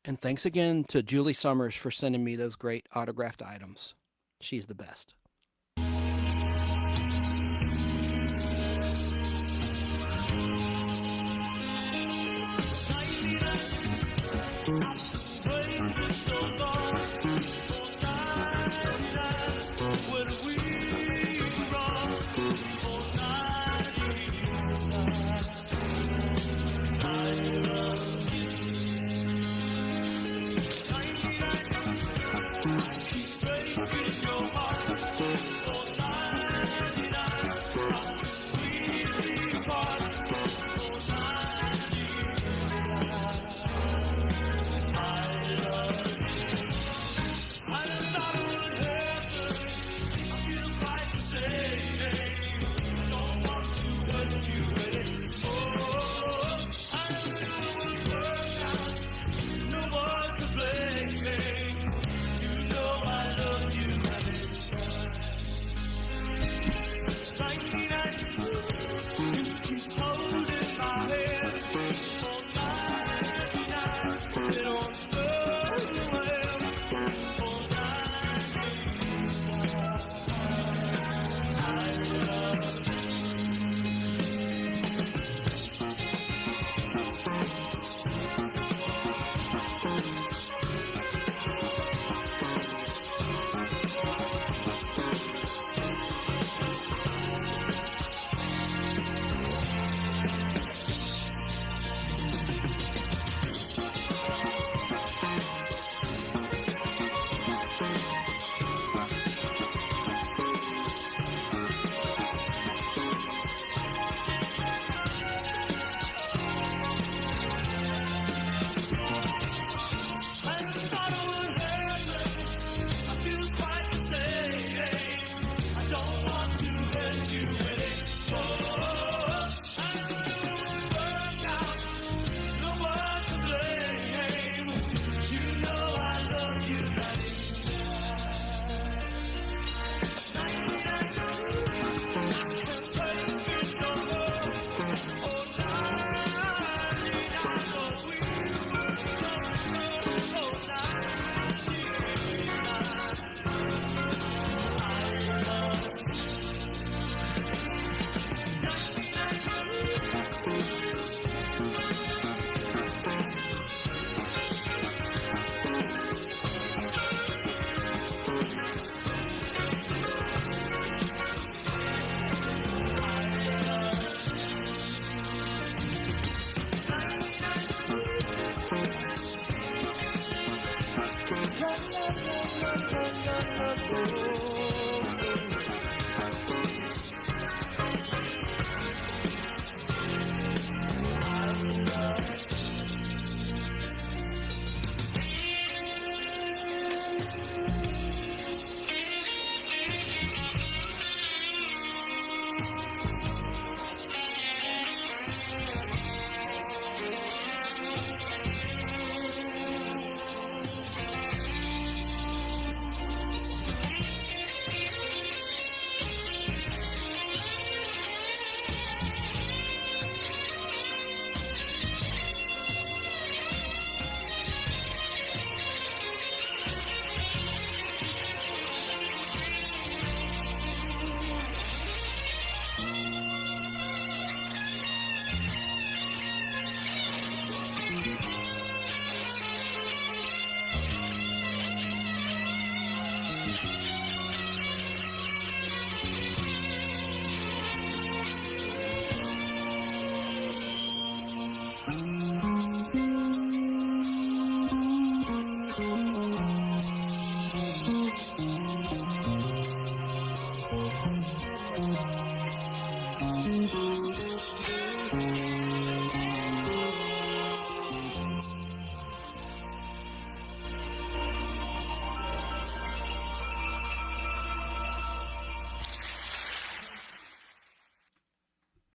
And thanks again to Julie Sommars for sending me those great autographed items. She's the best.